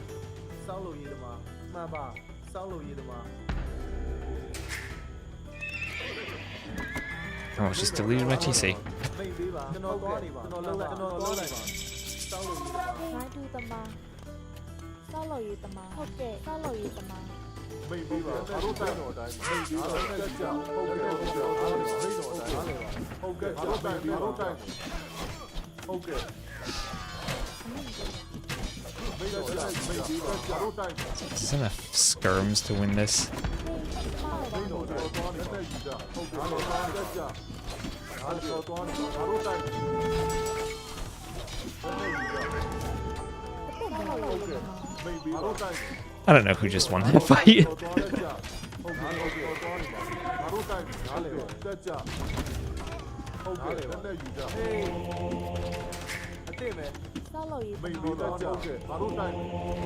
စောင်းလို့ရေးတယ်မှာမှန်ပါစောင်းလို့ရေးတယ်မှာ Oh, it's just deleted my TC. မိတ်ပေးပါကျွန်တော်သွားနေပါကျွန်တော်လုံးလိုက်ကျွန်တော်သွားနေပါစောင်းလို့ရေးတယ်မှာ မိုင်းတူတမဆောက်လို့ရတမဟုတ်ကဲ့ဆောက်လို့ရတမ မိတ်ပေးပါဘာလို့တိုက်တော်တိုင်းမိတ်ပေးပါတက်ကြဟုတ်ကဲ့ဟုတ်ကဲ့မိတ်တော်တိုင်းဟုတ်ကဲ့ဘာလို့တိုက်ဘာလို့တိုက်ဟုတ်ကဲ့မိတ်တော်တိုင်းမိတ်ပေးပါဘာလို့တိုက် It's enough skirms to win this. မိတ်တော်တိုင်းသွားနေတက်ကြဟုတ်ကဲ့တက်ကြအားတော်သွားနေဘာလို့တိုက်ဟုတ်ကဲ့ မိတ်ပေးပါဘာလို့တိုက် I don't know who just won that fight. တော်တက်ကြဟုတ်ကဲ့ဟုတ်ကဲ့သွားနေပါဘာလို့တိုက်နားလေတက်ကြဟုတ်ကဲ့တက်နေယူကြဟေးအတိမဲ့ ဆောက်လို့ရတ မိတ် မ ပေးပါဟုတ်ကဲ့ဘာလို့တိုက်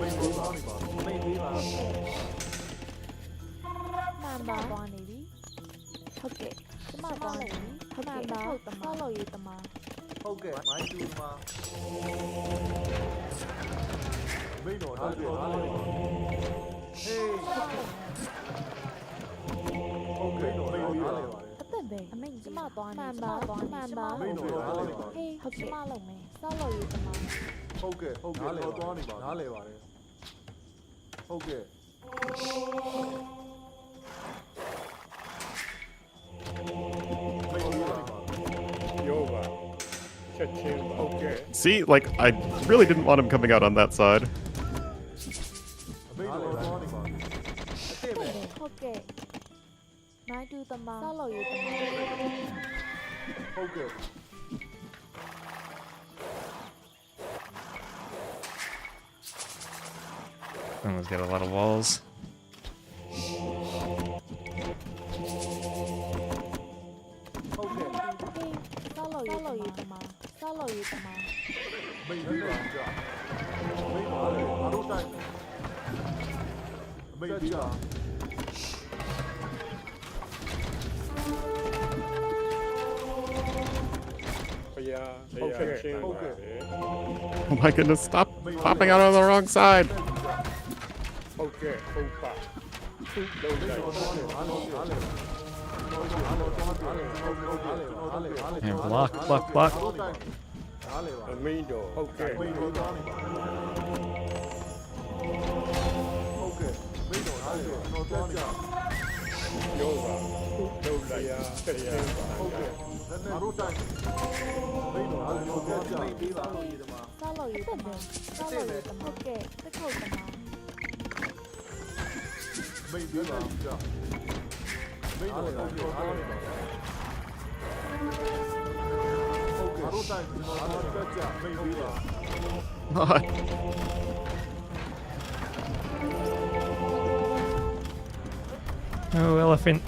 မိတ်ပေးပါနေပါမိတ်ပေးပါ မှန်ပါသွားနေပြီဟုတ်ကဲ့ကျမသွားနေပြီဟုတ်ကဲ့ဟုတ်တမဆောက်လို့ရတမ ဟုတ်ကဲ့မိုင်းတူမှာမိတ်တော်နားလေဟေးဟုတ်ကဲ့တော့မိတ်ပေးပါ အသက်ပဲအမိန်ကျမသွားနေမှန်ပါသွားမှန်ပါ မိတ်တော်နားလေပါ ဟေးဟုတ်ကျမလုံးမယ်ဆောက်လို့ရတမ ဟုတ်ကဲ့ဟုတ်ကဲ့တော့သွားနေပါနားလေပါတယ်ဟုတ်ကဲ့မိတ်ပေးပါ See, like, I really didn't want him coming out on that side. မိတ်တော်သွားနေပါအတိမဲ့ ဟုတ်ကဲ့မိုင်းတူတမဆောက်လို့ရတမ ဟုတ်ကဲ့ Someone's got a lot of walls. ဟုတ်ကဲ့ ဟေးဆောက်လို့ရတမဆောက်လို့ရတမ မိတ်ပေးပါကြာမိတ်ပါလေဘာလို့တိုက်မိတ်ပေးပါ Oh my goodness, stop popping out on the wrong side. And block, block, block. Follow you, Tama. Follow you, Tama. Okay, let's go, Tama. What? Oh, elephant.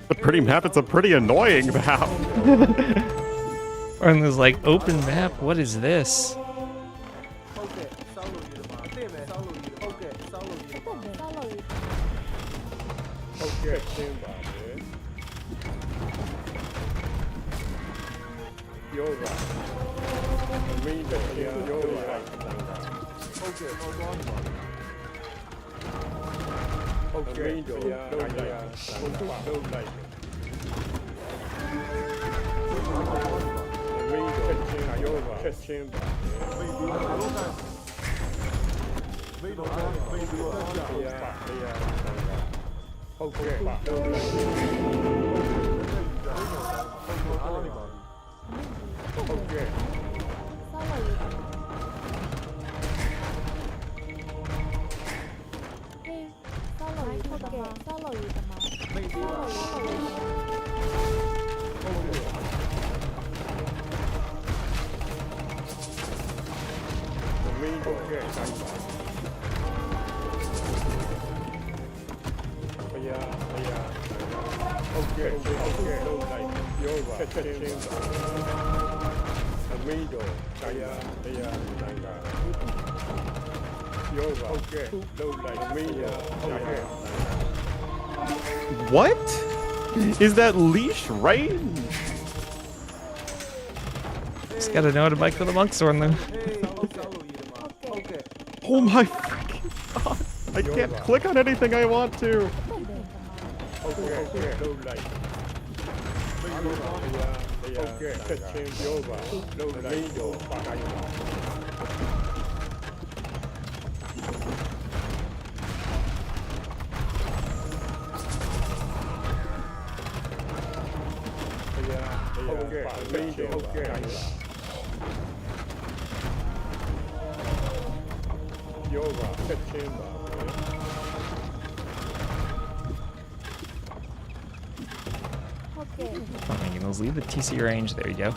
A pretty map. It's a pretty annoying map. And there's like open map. What is this? What? Is that leash range? Just gotta know how to bike for the monksword then. Oh my freaking god! I can't click on anything I want to. Fine, let's leave the TC range. There you go.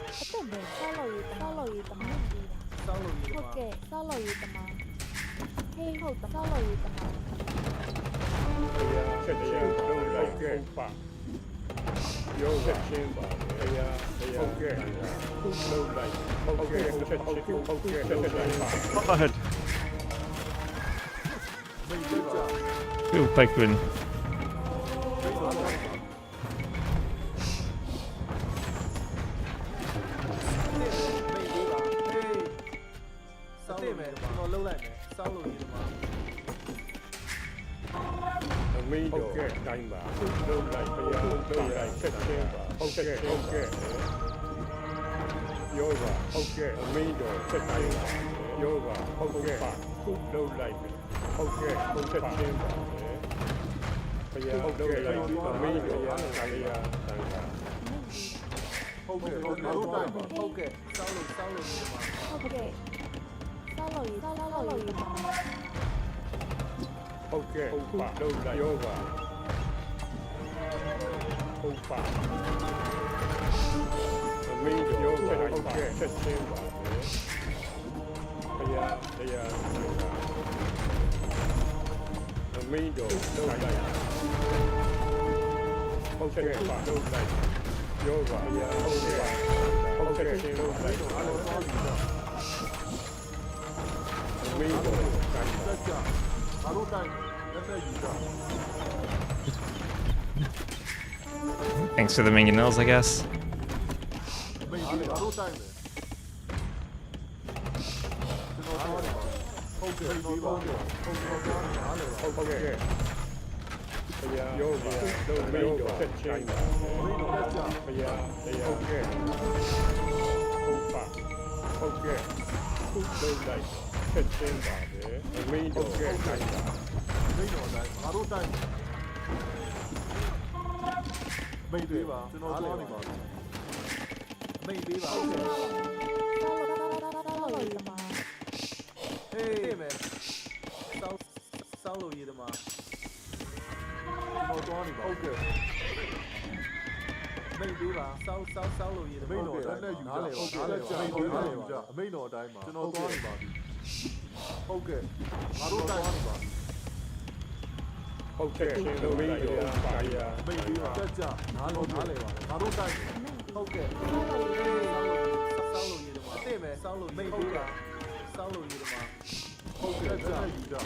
Attende, solo yutama. Solo yutama. Okay, solo yutama. Hey, solo yutama. Chất chiên đâu lại không phạm. Yoga chiên bảo ok. Đâu lại ok. Chất chiên ok. Đâu lại phạm. God. Heel Pekun. Sao mẹ nó lâu lại mẹ. Sao lâu gì mà. Mình ok. Đánh bảo. Đâu lại đâu lại chất chiên bảo. Ok. Yoga ok. Mình chất chiên bảo. Yoga ok. Đâu lại ok. Chất chiên bảo. Bây giờ đâu lại mình Ok. Sao lâu gì mà. Okay. Solo yutama. ok. Đâu lại yoga. Không phạm. Mình yoga ok. Chất chiên bảo. Bây giờ mình đâu lại ok. Đâu lại yoga. Ok. Đâu lại mình 바로 타임. 맨날 유자. Thanks for the mangonels, I guess. 바로 타임. 오케이. bây giờ yoga đâu mình chất chiên bảo. Bây giờ ok. Không phạm. Ok. đâu lại chất chiên bảo thế. Mình ok. Đánh bảo. 바로 타임. Maybe 봐. Maybe 봐. Solo yutama. Hey mẹ. Sao lâu gì mà. 오케이. Maybe 봐. Sao lâu gì mà. 메인어 맨날 유자. 나를 유자. 메인어 다임 봐. 저너 또하니 봐. 오케이. 바로 타임 봐. ok. đâu mình phải 메이비 봐. 짜짜. 나래 봐. 바로 타임. 오케이. Sao lâu gì mà. Thế mẹ. Sao lâu gì mà. Sao lâu gì mà. 오케이. 맨날 유자.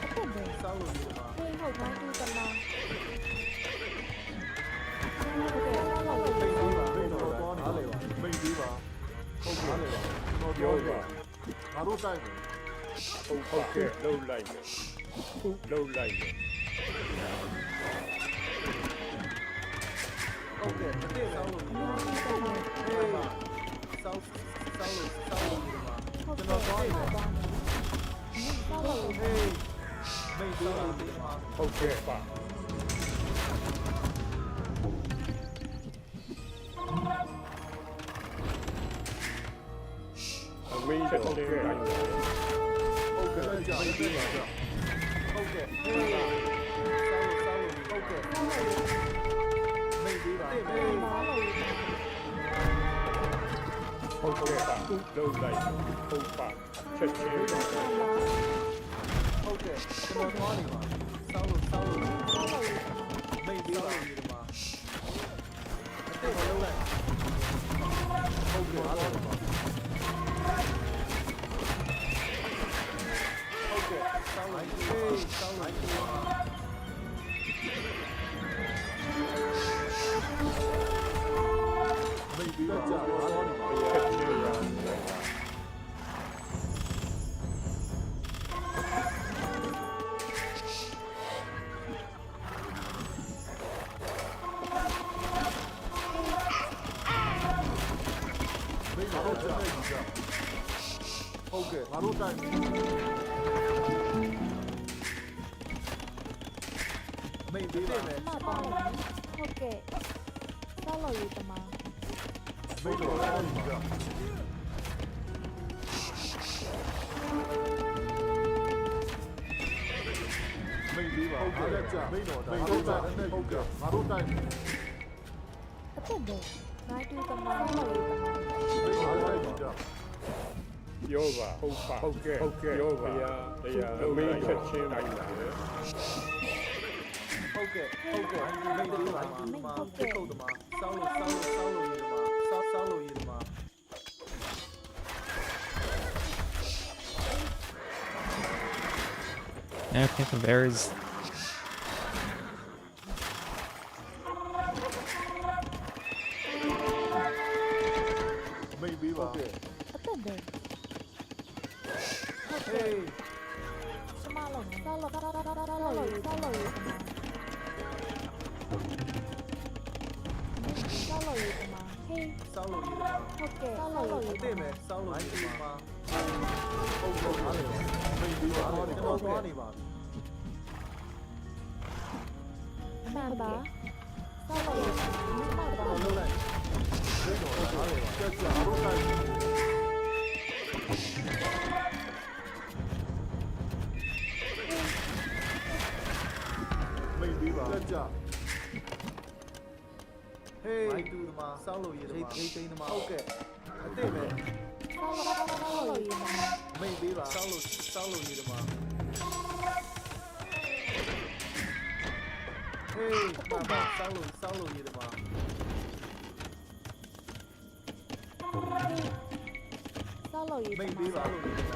Attende, Sao lâu gì mà. hey, yutama. 메이비 봐. 오케이. yoga. 바로 타임. ok. đâu lại đâu lại 오케이. Thế sao lâu gì mà. Hey. Sao lâu gì mà. Cho nó có đi mẹ. Hey. Maybe 봐. ok. phạm. mình chất chiên đánh bảo. 오케이. 짜짜. 메이비 봐. 오케이. Hey. Sao lâu gì. 오케이. Maybe 봐. ok. đâu lại không phạm. chất chiên bảo. 오케이. cho nó có đi mà. Sao lâu. Maybe 봐. mà. Thế mà lâu này. 오케이. 오케이. Sao lâu. Hey. Sao lâu. 메이비 짜짜. chất chiên bảo. 바로 맨날 유자. 오케이. 바로 타임. Maybe 봐. Okay. Solo yutama. 메이너 맨날 유자. 메이비 봐. 짜짜. 메이너 다임. 바로 타임. 오케이. 바로 타임. Attende, nói tôi tầm vào tầm vào 没拿来比较。 Yoga, okay, yoga, make a change. OK OK 妹子来吗？不扣的吗？烧肉鱼的吗？烧肉鱼的吗？ Yeah, I think the berries. Maybe吧。 어떤 데 嘿， 스마일러 살로 헤이 烧肉鱼的吗？ 오케이 살로 对没？烧肉鱼的吗？ Maybe 吧。 这么多你吧？ 만바 살로 都来。 这次拿来吧。 Maybe 吧。这次。 嘿，来嘟的吗？烧肉鱼的吗？黑的吗 ？OK， 对没？ 살로 妹吧？烧肉鱼的吗？嘿，爸爸，烧肉鱼的吗？ 살로 Maybe 吧？烧肉鱼的吗？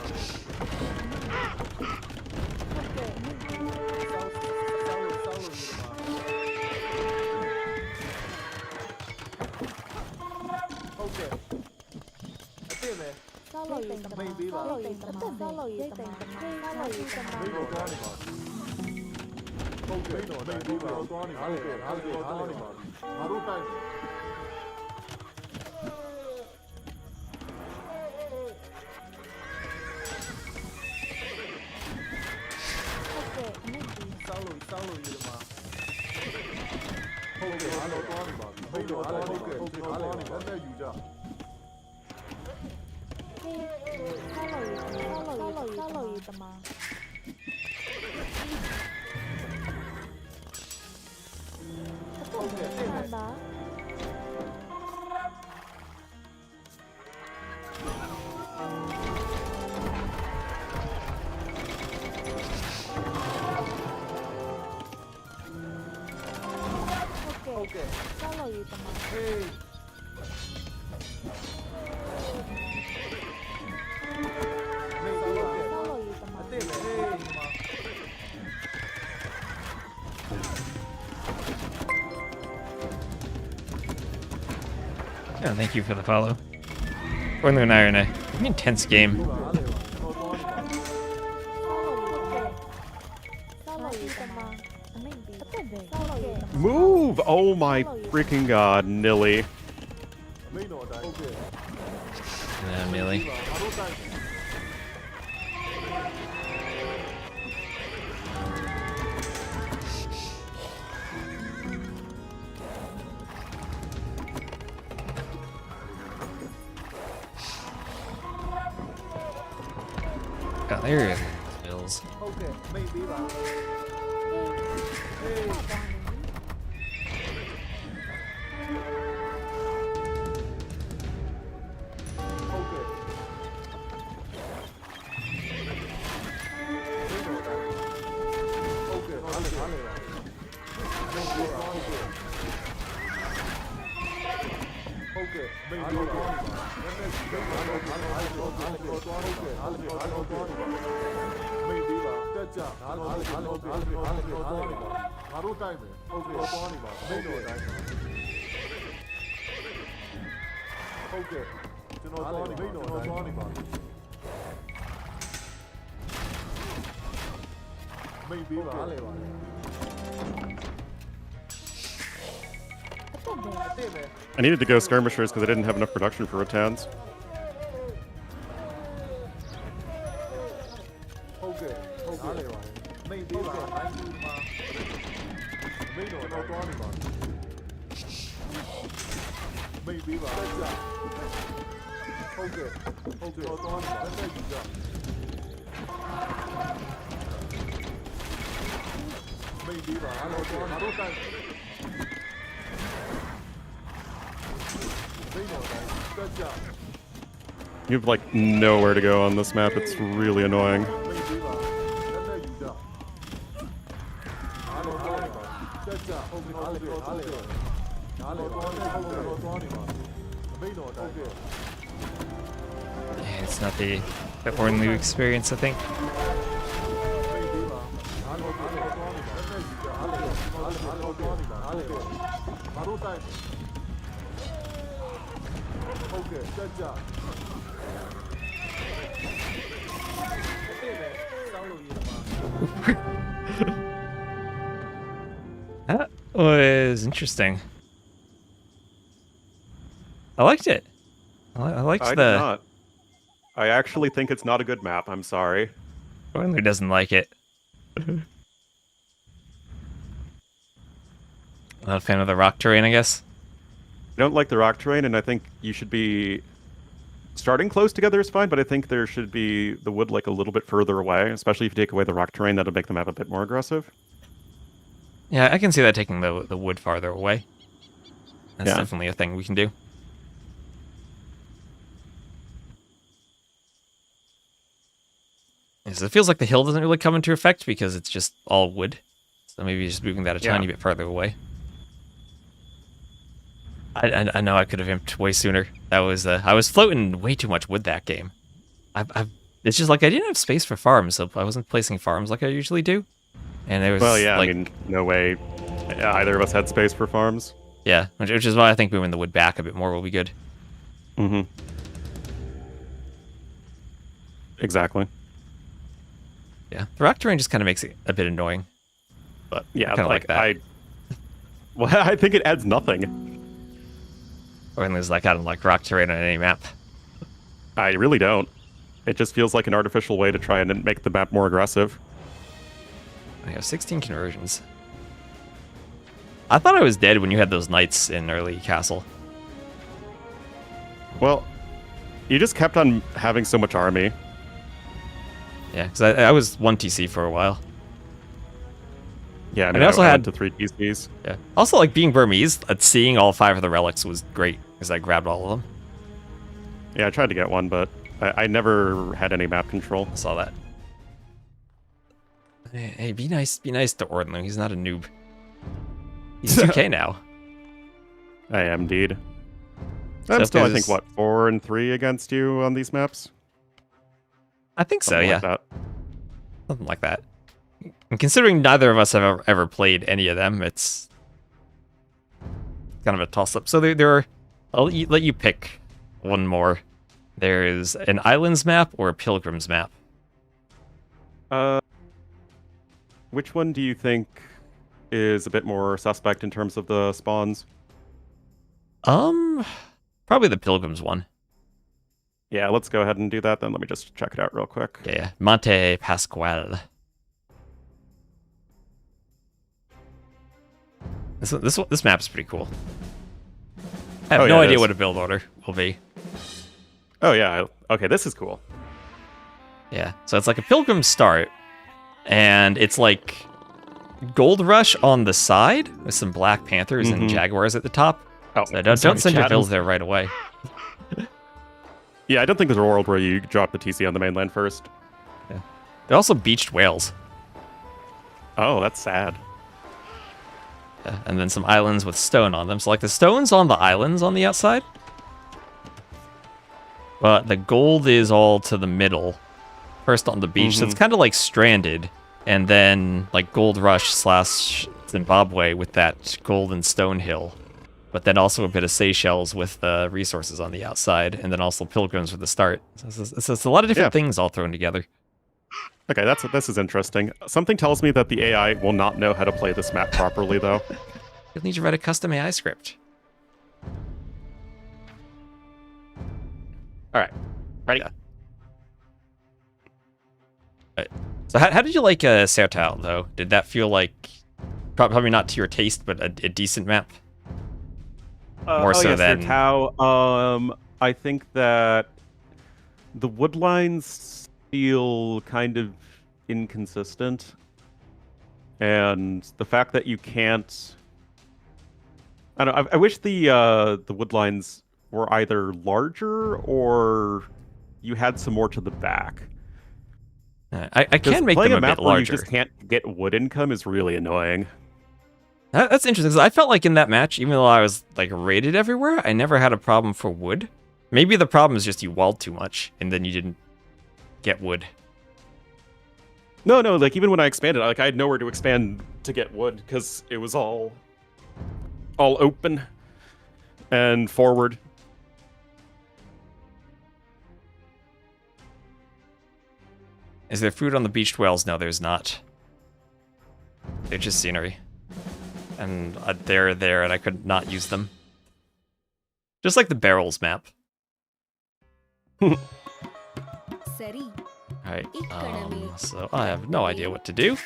오케이 烧肉鱼的吗 ？OK， 对没？ 살로 Maybe 吧？ 살로 살로 헤이 살로 没有抓你吧。OK， Maybe 吧。抓你吧。拿你吧。马路带你。 오케이 烧肉鱼的吗？ OK， 拿你抓你吧。没有抓你吧。OK， 拿你吧。在雨着。 헤이 살로 있다마 한다 오케이 살로 있다마 헤이. 살로 있다마 네没？ Yeah, thank you for the follow. Fortnite and I are in an intense game. Move! Oh my freaking god, Nilly. Yeah, Millie. Oh, there it is. Bills. OK，妹逼吧。 바로 타임에. 오케이. 또하니 봐. 메이너 타임. 오케이. 저너 또하니 메이너 또하니 봐. 메이비 봐. 알레 봐. I needed to go skirmishers because I didn't have enough production for Rattans. 오케이. 오케이. 알레 봐. 메이비 봐. 메이너 또하니 봐. 메이비 봐. 오케이. 오케이. 또하니 봐. 맨날 주자. 메이비 봐. 바로 타임. You have like nowhere to go on this map. It's really annoying. Yeah, it's not the Ornlu experience, I think. That was interesting. I liked it. I liked I did the. not. I actually think it's not a good map. I'm sorry. Ornlu doesn't like it. Not a fan of the rock terrain, I guess. I don't like the rock terrain, and I think you should be starting close together is fine, but I think there should be the wood like a little bit further away, especially if you take away the rock terrain. That'll make the map a bit more aggressive. Yeah, I can see that taking the wood farther away. That's Yeah. definitely a thing we can do. Yeah, so it feels like the hill doesn't really come into effect because it's just all wood. So maybe just moving that a tiny bit farther away. I know I could have imped way sooner. That was I was floating way too much wood that game. It's just like I didn't have space for farms, so I wasn't placing farms like I usually do. And there was Well, yeah, like, I mean, no way either of us had space for farms. yeah, which is why I think moving the wood back a bit more will be good. Mm-hmm. Exactly. Yeah, the rock terrain just kind of makes it a bit annoying, but Yeah, I kind of like that. Well, I think it adds nothing. Or unless like I don't like rock terrain on any map. I really don't. It just feels like an artificial way to try and make the map more aggressive. I have 16 conversions. I thought I was dead when you had those knights in early castle. Well, you just kept on having so much army. Yeah, because I was 1 TC for a while. Yeah, I I mean, also I had- went to 3 TCs. Yeah. Also, like being Burmese, seeing all 5 of the relics was great because I grabbed all of them. Yeah, I tried to get one, but I never had any map control. I saw that. Hey, be nice to Ornlu. He's not a noob. He's 2K now. I am indeed. So I'm if still, I there's- think, what, 4 and 3 against you on these maps? I think so, Something yeah. like that. Something like that. And considering neither of us have ever played any of them, it's kind of a toss-up. So there are... let you pick one more. There is an Islands map or a Pilgrims map. Which one do you think is a bit more suspect in terms of the spawns? Probably the Pilgrims one. Yeah, let's go ahead and do that then. Let me just check it out real quick. Yeah. Monte Pascual. This map is pretty cool. I have Oh, no yeah, it idea is. what a build order will be. Oh, yeah. Okay, this is cool. Yeah. So it's like a Pilgrim start, and it's like Gold Rush on the side with some Black Panthers and Mhm. Jaguars at the top. Oh, So don't sorry, send your chat. builds there right away. Yeah, I don't think there's a world where you drop the TC on the mainland first. They also beached whales. Oh, that's sad. Yeah, and then some islands with stone on them. So like the stone's on the islands on the outside. But the gold is all to the middle. First on the beach. So it's kind of like stranded. And then like Gold Rush / Zimbabwe with that gold and stone hill. But then also a bit of Seychelles with the resources on the outside. And then also Pilgrims with the start. So it's a lot of different things all thrown together. Okay, this is interesting. Something tells me that the AI will not know how to play this map properly, though. You'll need to write a custom AI script. All right, ready? Yeah. Right. So how did you like Sertal, though? Did that feel like, probably not to your taste, but a decent map? More so than... Tau. I think that the wood lines feel kind of inconsistent, and the fact that you can't... I don't know, I wish the wood lines were either larger or you had some more to the back. I 'Cause can make playing them a a map bit where you larger. just can't get wood income is really annoying. That's interesting, because I felt like in that match, even though I was like raided everywhere, I never had a problem for wood. Maybe the problem is just you walled too much, and then you didn't get wood. No, like even when I expanded, like I had nowhere to expand to get wood because it was all open and forward. Is there food on the beached whales? No, there's not. They're just scenery. And they're there, and I could not use them. Just like the Barles map. Alright, so I have no idea what to do.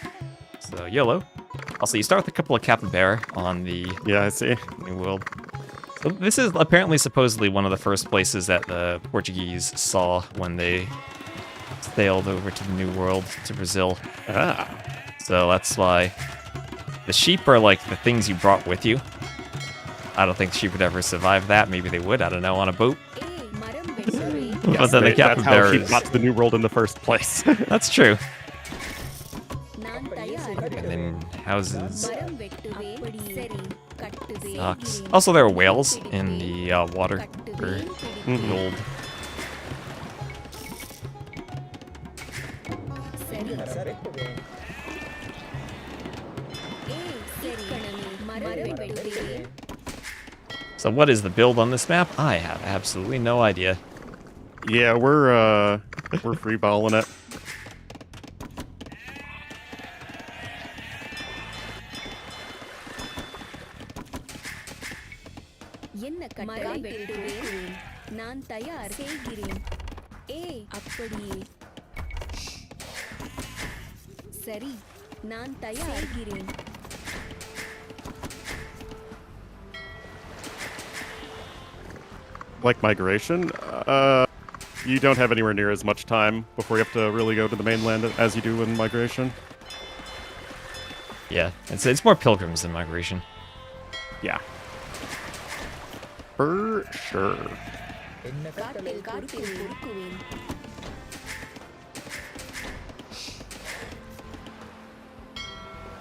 So, YOLO. Also, you start with a couple of capybara on the Yeah, I see. New World. So this is apparently supposedly one of the first places that the Portuguese saw when they sailed over to the New World, to Brazil. Ah. So that's why the sheep are like the things you brought with you. I don't think the sheep would ever survive that. Maybe they would, I don't know, on a boat. But then the That's how she capybaras... got to the New World in the first place. That's true. And then houses. Docks. Also, there are whales in the water. Or the old... So what is the build on this map? I have absolutely no idea. Yeah, we're freeballing it. நான் தயார் செய்கிறேன். அப்படியே. சரி, நான் தயார் செய்கிறேன். Like migration, you don't have anywhere near as much time before you have to really go to the mainland as you do in migration. Yeah, it's more pilgrims than migration. Yeah. For sure. காட்டில் பொறுக்குவேன்.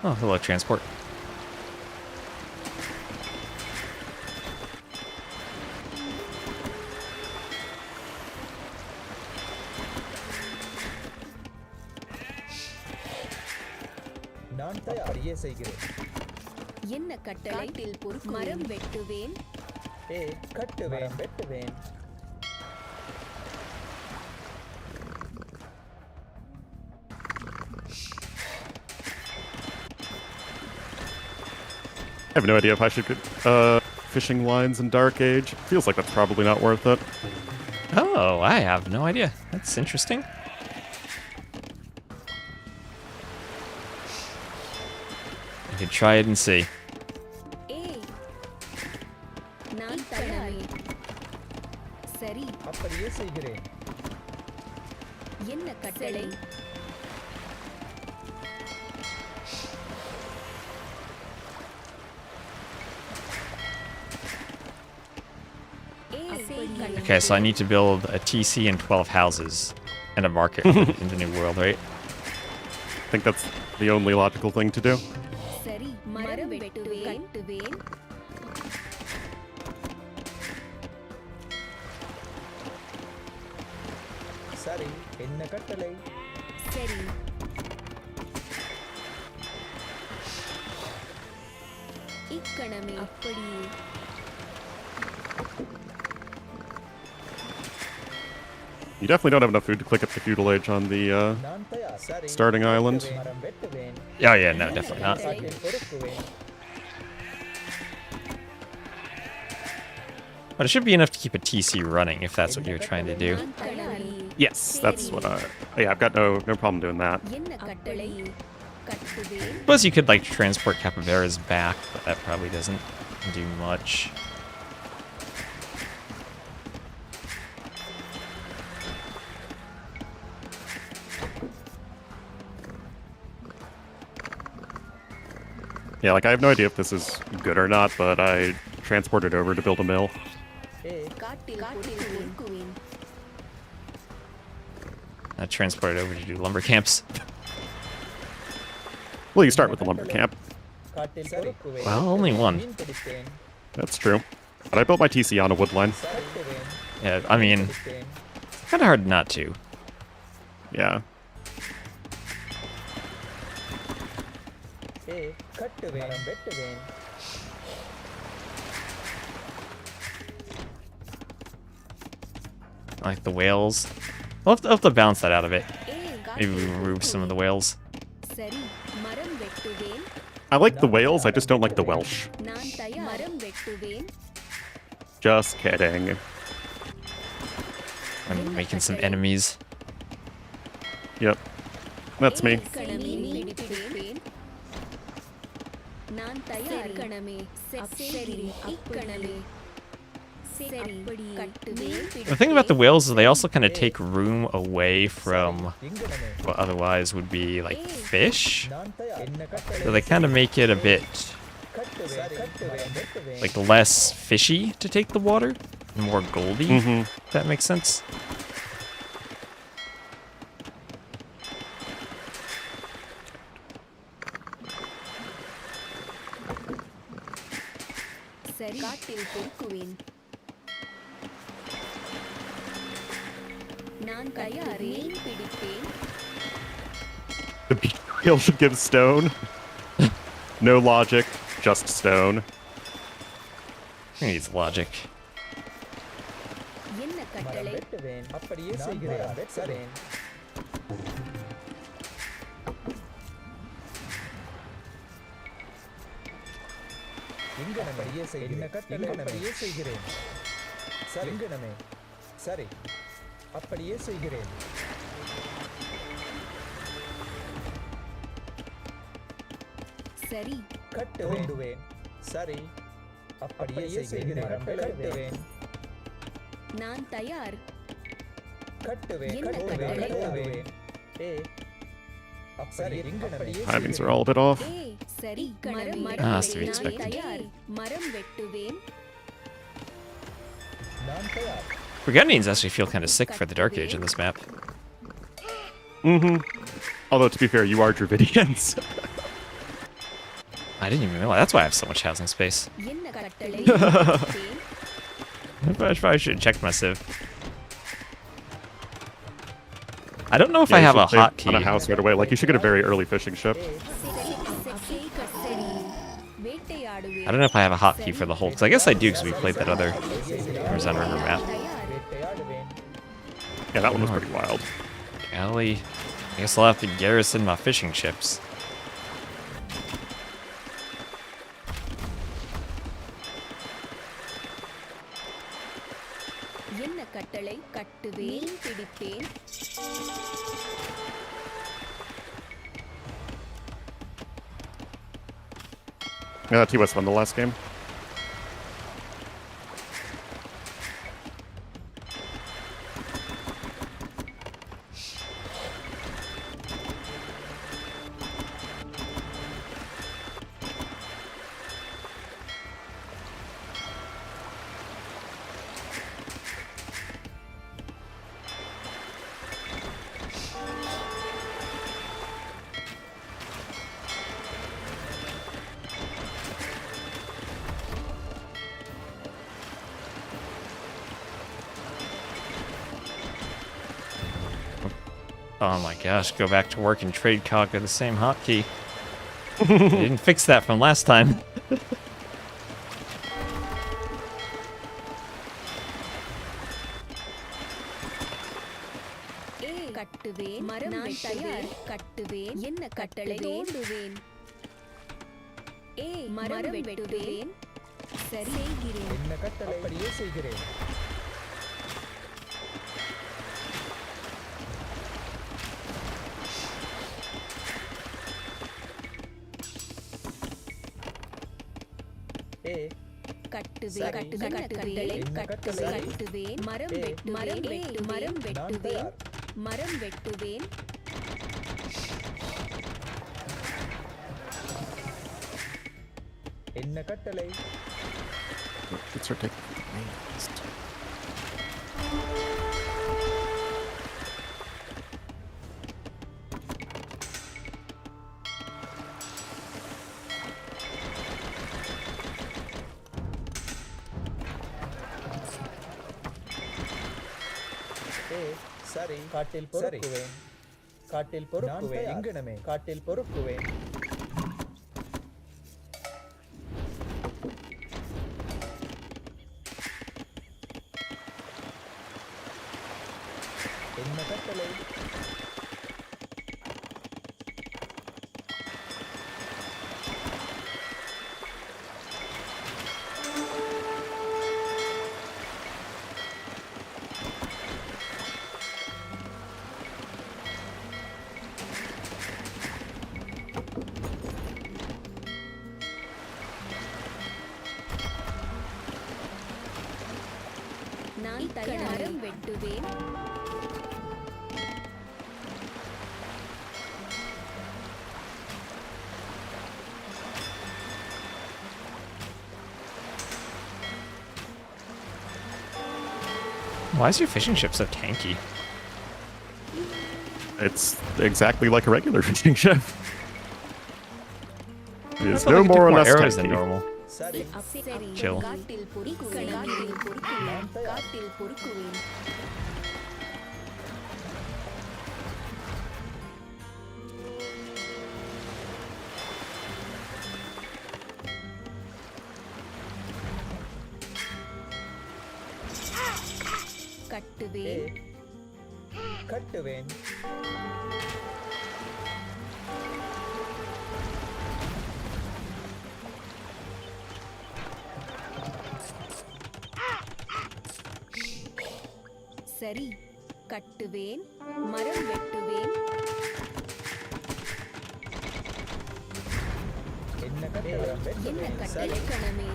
Oh, hello, transport. நான் அப்படியே செய்கிறேன். என்ன கட்டளை? மரம் வெட்டுவேன். கட்டுவேன், வெட்டுவேன். I have no idea if I should get fishing lines in Dark Age. Feels like that's probably not worth it. Oh, I have no idea. That's interesting. You could try it and see. நான் தயார். சரி, அப்படியே செய்கிறேன். என்ன கட்டளை? Okay, so I need to build a TC and 12 houses and a market in the New World, right? I think that's the only logical thing to do. சரி, மரம் வெட்டுவேன். கட்டுவேன். சரி, என்ன கட்டளை? சரி. இக்கணமே அப்படியே. You definitely don't have enough food to click up the feudal age on the நான் தயார். சரி. starting island. மரம் வெட்டுவேன். Oh yeah, no, definitely not. காட்டில் பொறுக்குவேன். But it should be enough to keep a TC running if that's what you're trying to do. நான் தயார். Yes, that's what I... Yeah, I've got no problem doing that. என்ன கட்டளை? கட்டுவேன். Suppose you could like transport capybaras back, but that probably doesn't do much. Yeah, like I have no idea if this is good or not, but I transported over to build a mill. Transported over to do lumber camps. Well, you start with the lumber camp. Well, only one. That's true. But I built my TC on a wood line. Yeah, I mean, kind of hard not to. Yeah. I like the whales. I'll have to balance that out a bit. Maybe we remove some of the whales. I like the whales, I just don't like the Welsh. Just kidding. I'm making some enemies. Yep. That's me. The thing about the whales is they also kind of take room away from what otherwise would be like fish. So they kind of make it a bit like less fishy to take the water and more goldy. If that makes sense. The betrayal should give stone. No logic, just stone. Who needs logic? Timings are all a bit off. That's to be expected. Burgundians actually feel kind of sick for the Dark Age in this map. Although, to be fair, you are Dravidians. I didn't even realize. That's why I have so much housing space. I probably should have checked my civ. I don't know if I have a hotkey. On a house right away. Like, you should get a very early fishing ship. I don't know if I have a hotkey for the whole, because I guess I do because we played that other Amazon River map. Yeah, that one was pretty wild. Golly. I guess I'll have to garrison my fishing ships. Yeah, T-West won the last game. Oh my gosh, go back to work and trade cog with the same hotkey. They didn't fix that from last time. Should start taking. சரி காட்டில் பொறுக்குவேன் காட்டில் பொறுக்குவேன் இங்கனமே காட்டில் பொறுக்குவேன் என்ன கட்டளை நான் தயாரம் வெட்டுவேன் Why is your fishing ship so tanky? It's exactly like a regular fishing ship. It I is felt no like it took more or less arrows than tanky. normal. சரி சரி Chill. காட்டில் பொறுக்குவேன் காட்டில் பொறுக்குவேன் கட்டுவேன் கட்டுவேன் சரி கட்டுவேன் மரம் வெட்டுவேன் என்ன கட்டளை என்ன கட்டளை கணமே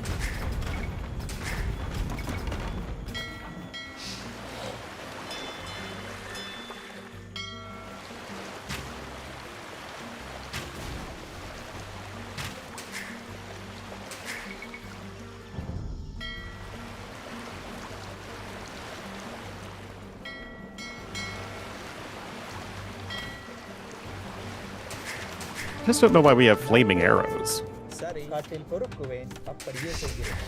I just don't know why we have flaming arrows. சரி காட்டில் பொறுக்குவேன் அப்படியே செய்கிறேன்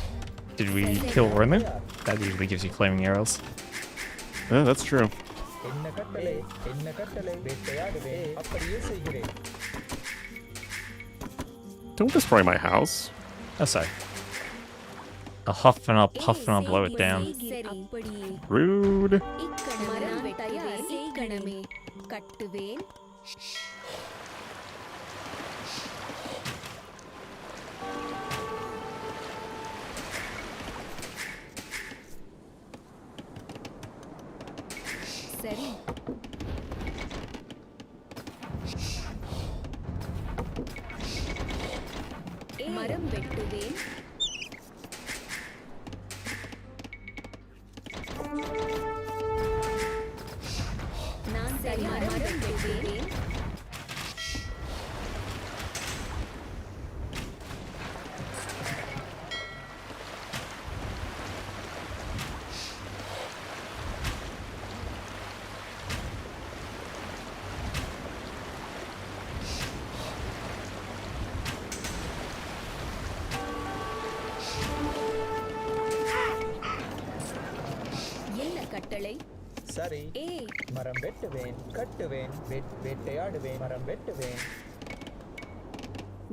Did we kill Orlin? That usually gives you flaming arrows. Yeah, that's true. என்ன கட்டளை வேட்டையாடுவேன் அப்படியே செய்கிறேன் Don't destroy my house. Oh, sorry. I'll huff and I'll puff and I'll blow it down. அப்படியே Rude. மரம் வெட்டுவேன் கணமே கட்டுவேன் சரி மரம் வெட்டுவேன் நான் தயார் மரம் வெட்டுவேன் என்ன கட்டளை சரி ஏ மரம் வெட்டுவேன் கட்டுவேன் வேட்டையாடுவேன் மரம் வெட்டுவேன்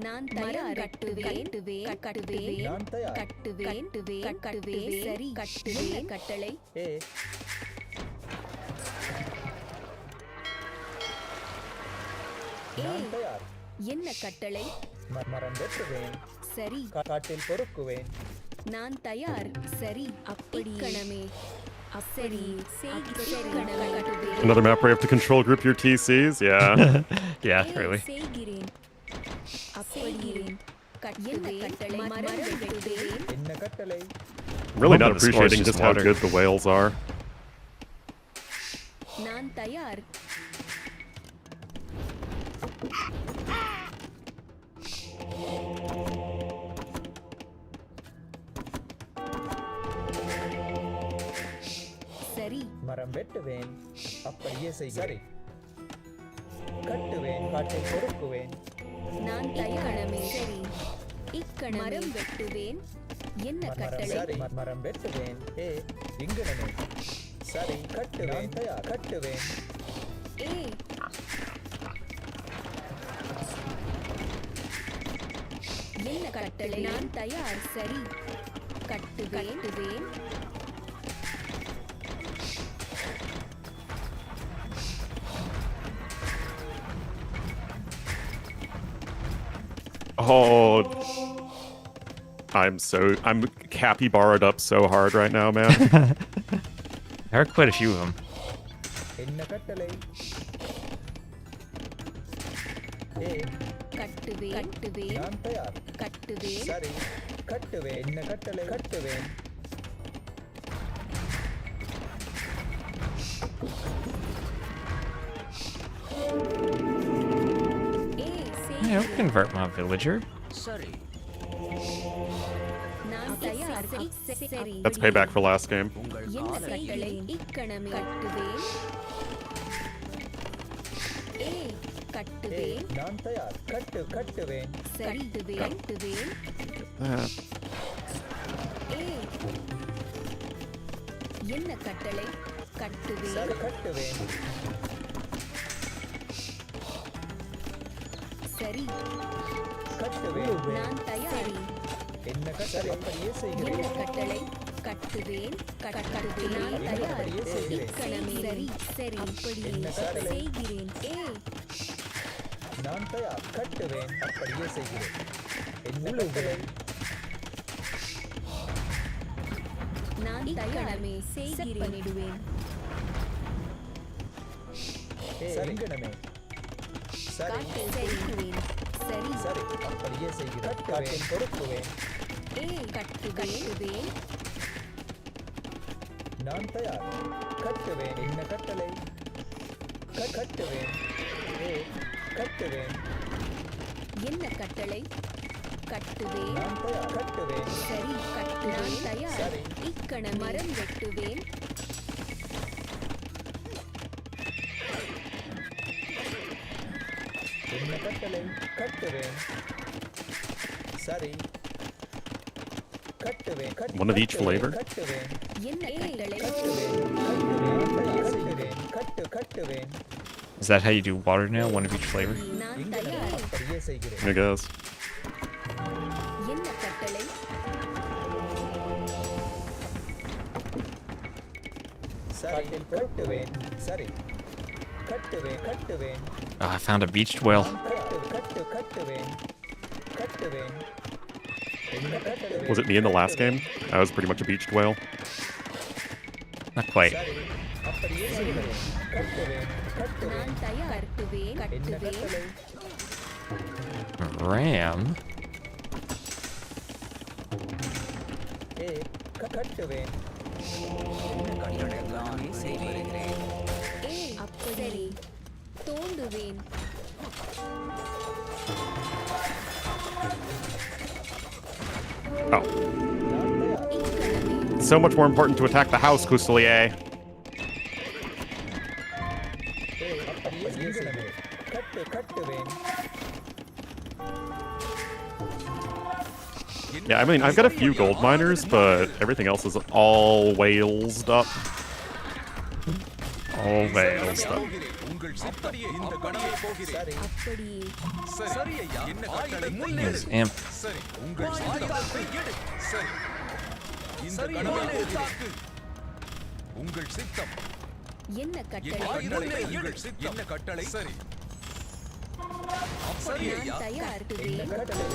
நான் தயார் கட்டுவேன் கட்டுவேன் நான் தயார் கட்டுவேன் கட்டுவேன் சரி கட்டுவேன் கட்டளை ஏ நான் தயார் என்ன கட்டளை மரம் வெட்டுவேன் சரி காட்டில் பொறுக்குவேன் நான் தயார் சரி அப்படி கணமே சரி கட்டுவேன் Another map where you have to control group your TCs? Yeah. Yeah, really. செய்கிறேன் அப்படிகிறேன் என்ன கட்டளை மரம் வெட்டுவேன் என்ன கட்டளை Really Love not that the score is appreciating just just how water. good the whales are. நான் தயார் சரி மரம் வெட்டுவேன் அப்படியே செய்கிறேன் கட்டுவேன் காட்டில் பொறுக்குவேன் நான் தயாரமே சரி மரம் வெட்டுவேன் என்ன கட்டளை சரி மரம் வெட்டுவேன் ஏ இங்கனமே சரி கட்டுவேன் தயார் கட்டுவேன் ஏ என்ன கட்டளை நான் தயார் சரி கட்டுவேன் Oh, I'm capybaraed up so hard right now, man. There are quite a few of them. என்ன கட்டளை ஏ கட்டுவேன் நான் தயார் கட்டுவேன் சரி கட்டுவேன் என்ன கட்டளை கட்டுவேன் ஏ Yeah, I'll convert my villager. நான் தயார் சரி That's payback for last game. என்ன கட்டளை இக்கணமே கட்டுவேன் ஏ ஏ கட்டுவேன் நான் தயார் கட்டுவேன் சரி கட்டுவேன் ஏ என்ன கட்டளை கட்டுவேன் சரி கட்டுவேன் சரி கட்டுவேன் நான் தயார் என்ன கட்டளை அப்படியே செய்கிறேன் என்ன கட்டளை கட்டுவேன் நான் தயார் அப்படியே செய்கிறேன் இக்கணமே சரி அப்படியே என்ன கட்டளை? செய்கிறேன் ஏ நான் தயார் கட்டுவேன் அப்படியே செய்கிறேன் என்ன கட்டளை நான் தயாரமே செய்கிறேன் பண்ணிடுவேன் சரிங்கனமே சரி காட்டில் செய்கிறேன் சரி சரி அப்படியே செய்கிறேன் காட்டில் பொறுக்குவேன் ஏ கட்டுவேன் நான் தயார் கட்டுவேன் என்ன கட்டளை கட்டுவேன் ஏ கட்டுவேன் என்ன கட்டளை கட்டுவேன் நான் தயார் கட்டுவேன் சரி நான் தயார் சரி. இக்கண மரம் வெட்டுவேன் என்ன கட்டளை கட்டுவேன் சரி கட்டுவேன் One of each flavor? கட்டுவேன் என்ன கட்டளை கட்டுவேன் Is that how you do water now? One of each flavor? நான் தயார் அப்படியே செய்கிறேன் I guess. என்ன கட்டளை சரி கட்டுவேன் சரி கட்டுவேன் Oh, I found a beached whale. கட்டுவேன் என்ன கட்டளை Was it me in the last game? I was pretty much a beached whale. Not quite. சரி அப்படியே செய்கிறேன் கட்டுவேன் நான் தயார் என்ன கட்டுவேன் கட்டளை Ram? ஏ கட்டுவேன் ஏ அப்படி தோண்டுவேன் Oh. இக்கணமே It's so much more important to attack the house, Kuslier. அப்படியே செய்கிறேன் கட்டுவேன் Yeah, I mean, I've got a few gold miners, but everything else is all whalesed up. All veils up. உங்கள் சித்தடியே இந்த கணமே போகிறேன் சரி அப்படியே சரி ஐயா என்ன கட்டளை There's Imp. சரி உங்கள் சித்தத்தை எடு சரி இந்த கணமே போகிறேன் உங்கள் சித்தம் என்ன என் கட்டளை கட்டளை உங்கள் சித்தம் என்ன கட்டளை சரி அப்படியே ஐயா நான் தயார் என்ன கட்டளை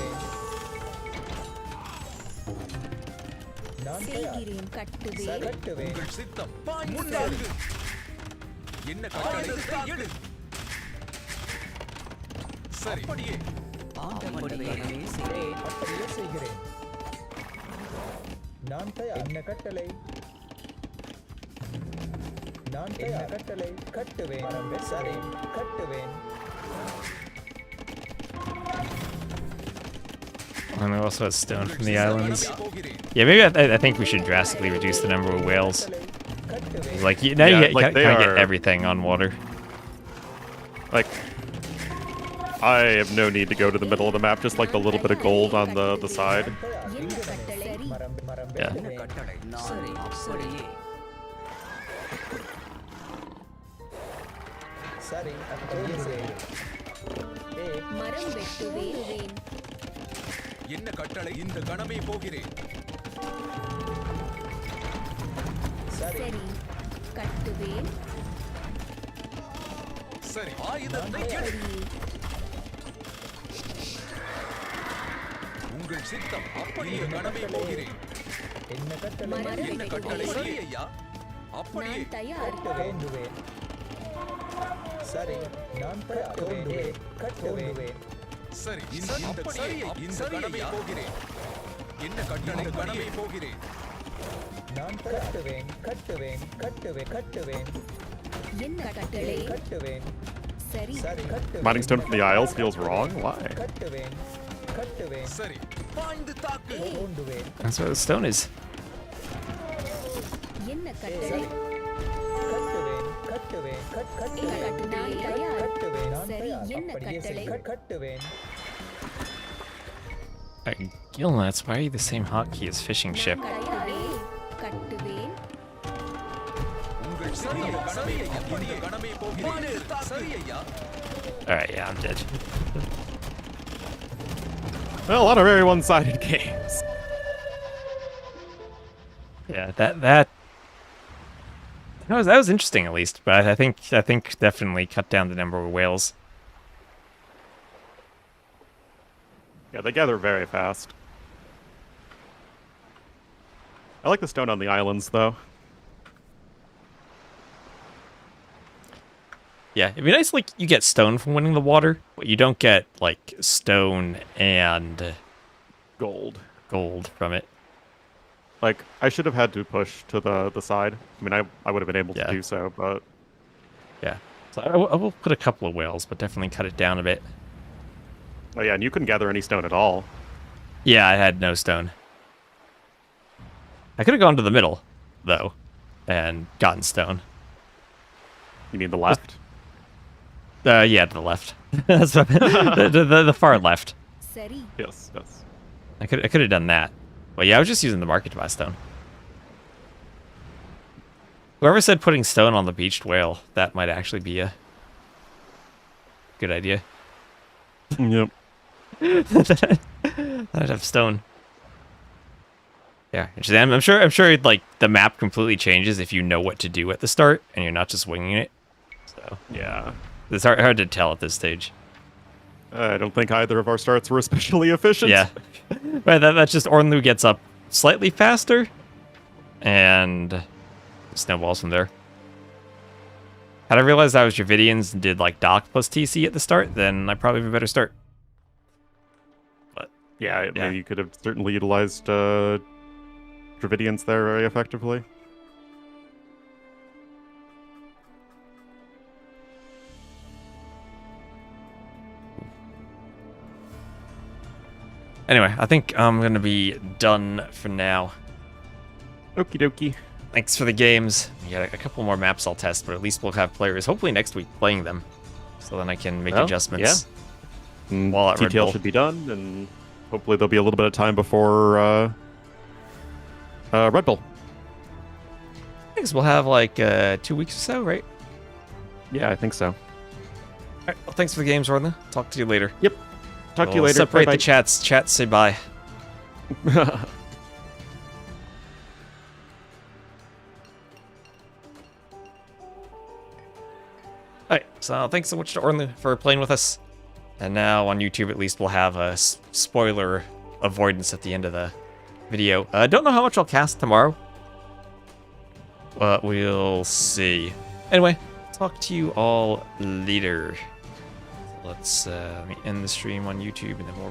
நான் தயார் செய்கிறேன் கட்டுவேன் கட்டுவேன் உங்கள் சித்தம் முன்னாடி என்ன கட்டளை எடு சரி அப்படியே அப்படியே செய்கிறேன் நான் தயார் என்ன கட்டளை நான் தயார் கட்டளை கட்டுவேன் சரி கட்டுவேன் And we also have stone from the islands. போகிறேன் Yeah, maybe I think we should drastically reduce the number of whales. கட்டுவேன் Like, now Yeah, you like, kind they of get are- everything on water. Like, I have no need to go to the middle of the map, just like the little bit of gold on the side. என்ன கட்டளை மரம் Yeah. வெட்டுவேன். சரி அப்படியே செய்கிறேன் ஏ மரம் வெட்டுவேன் என்ன கட்டளை இந்த கணமே போகிறேன் சரி சரி கட்டுவேன் சரி ஆயுதத்தை எடு சரி உங்கள் சித்தம் அப்படியே கணமே போகிறேன் என்ன கட்டளை மரம் என்ன கட்டளை வெட்டுவேன் சரி ஐயா அப்படியே நான் தயார் கட்ட வேண்டுவேன் சரி நான் தோண்டுவேன் கட்ட வேண்டுவேன் சரி இந்த சரியை இந்த கணமே போகிறேன் என்ன கட்டளை கணமே போகிறேன் நான் கட்டுவேன் கட்டுவேன் கட்டுவேன் கட்டுவேன் என்ன கட்டளை கட்டுவேன் சரி சரி கட்டுவேன் Mining stone from the Isles feels wrong. Why? கட்டுவேன் கட்டுவேன் சரி பாய்ந்து தாக்கு தோண்டுவேன் That's what the stone is. என்ன கட்டளை கட்டுவேன் கட்டுவேன் கட்டுவேன் நான் தயார் கட்டுவேன் நான் சரி தயார் என்ன அப்படியே கட்டளை செய். கட்டுவேன் Gil, that's why the same hotkey as fishing ship. கட்டுவேன் உங்கள் சரியை கணமே அப்படியே கணமே போகிறேன் சரி ஐயா Alright, yeah, I'm dead. Well, a lot of very one-sided games. Yeah, that was interesting at least, but I think definitely cut down the number of whales. Yeah, they gather very fast. I like the stone on the islands, though. Yeah, it'd be nice like you get stone from winning the water, but you don't get like stone and Gold. gold from it. Like, I should have had to push to the side. I mean, I would have been able to Yeah. do so, but Yeah. So I will put a couple of whales, but definitely cut it down a bit. oh yeah, and you couldn't gather any stone at all. Yeah, I had no stone. I could have gone to the middle, though, and gotten stone. You mean the left? Yeah, to the left. That's what, the far left. சரி Yes, yes. I could have done that. But yeah, I was just using the market to buy stone. Whoever said putting stone on the beached whale, that might actually be a good idea. Yep. I'd have stone. Yeah, interesting. I'm sure like the map completely changes if you know what to do at the start and you're not just winging it. So Yeah. it's hard to tell at this stage. I don't think either of our starts were especially efficient. Yeah, right. That's just Ornlu gets up slightly faster, and snowballs from there. Had I realized I was Dravidians and did like Doc plus TC at the start, then I probably have a better start. Yeah, Yeah. maybe you could have certainly utilized Dravidians there very effectively. Anyway, I think I'm gonna be done for now. Okie dokie. Thanks for the games. We got a couple more maps I'll test, but at least we'll have players hopefully next week playing them, so then I can make Well, adjustments. And While at Red TTL Bull. should be done, and hopefully there'll be a little bit of time before Red Bull. I guess we'll have like 2 weeks or so, right? Yeah, I think so. Alright, well, thanks for the games, Ornlu. Talk to you later. Talk to you We'll later. Separate Bye-bye. the chats. Chats say bye. Alright, so thanks so much to Ornlu for playing with us. And now on YouTube, at least, we'll have a spoiler avoidance at the end of the video. I don't know how much I'll cast tomorrow, but we'll see. Anyway, talk to you all later. Let's let me end the stream on YouTube, and then we'll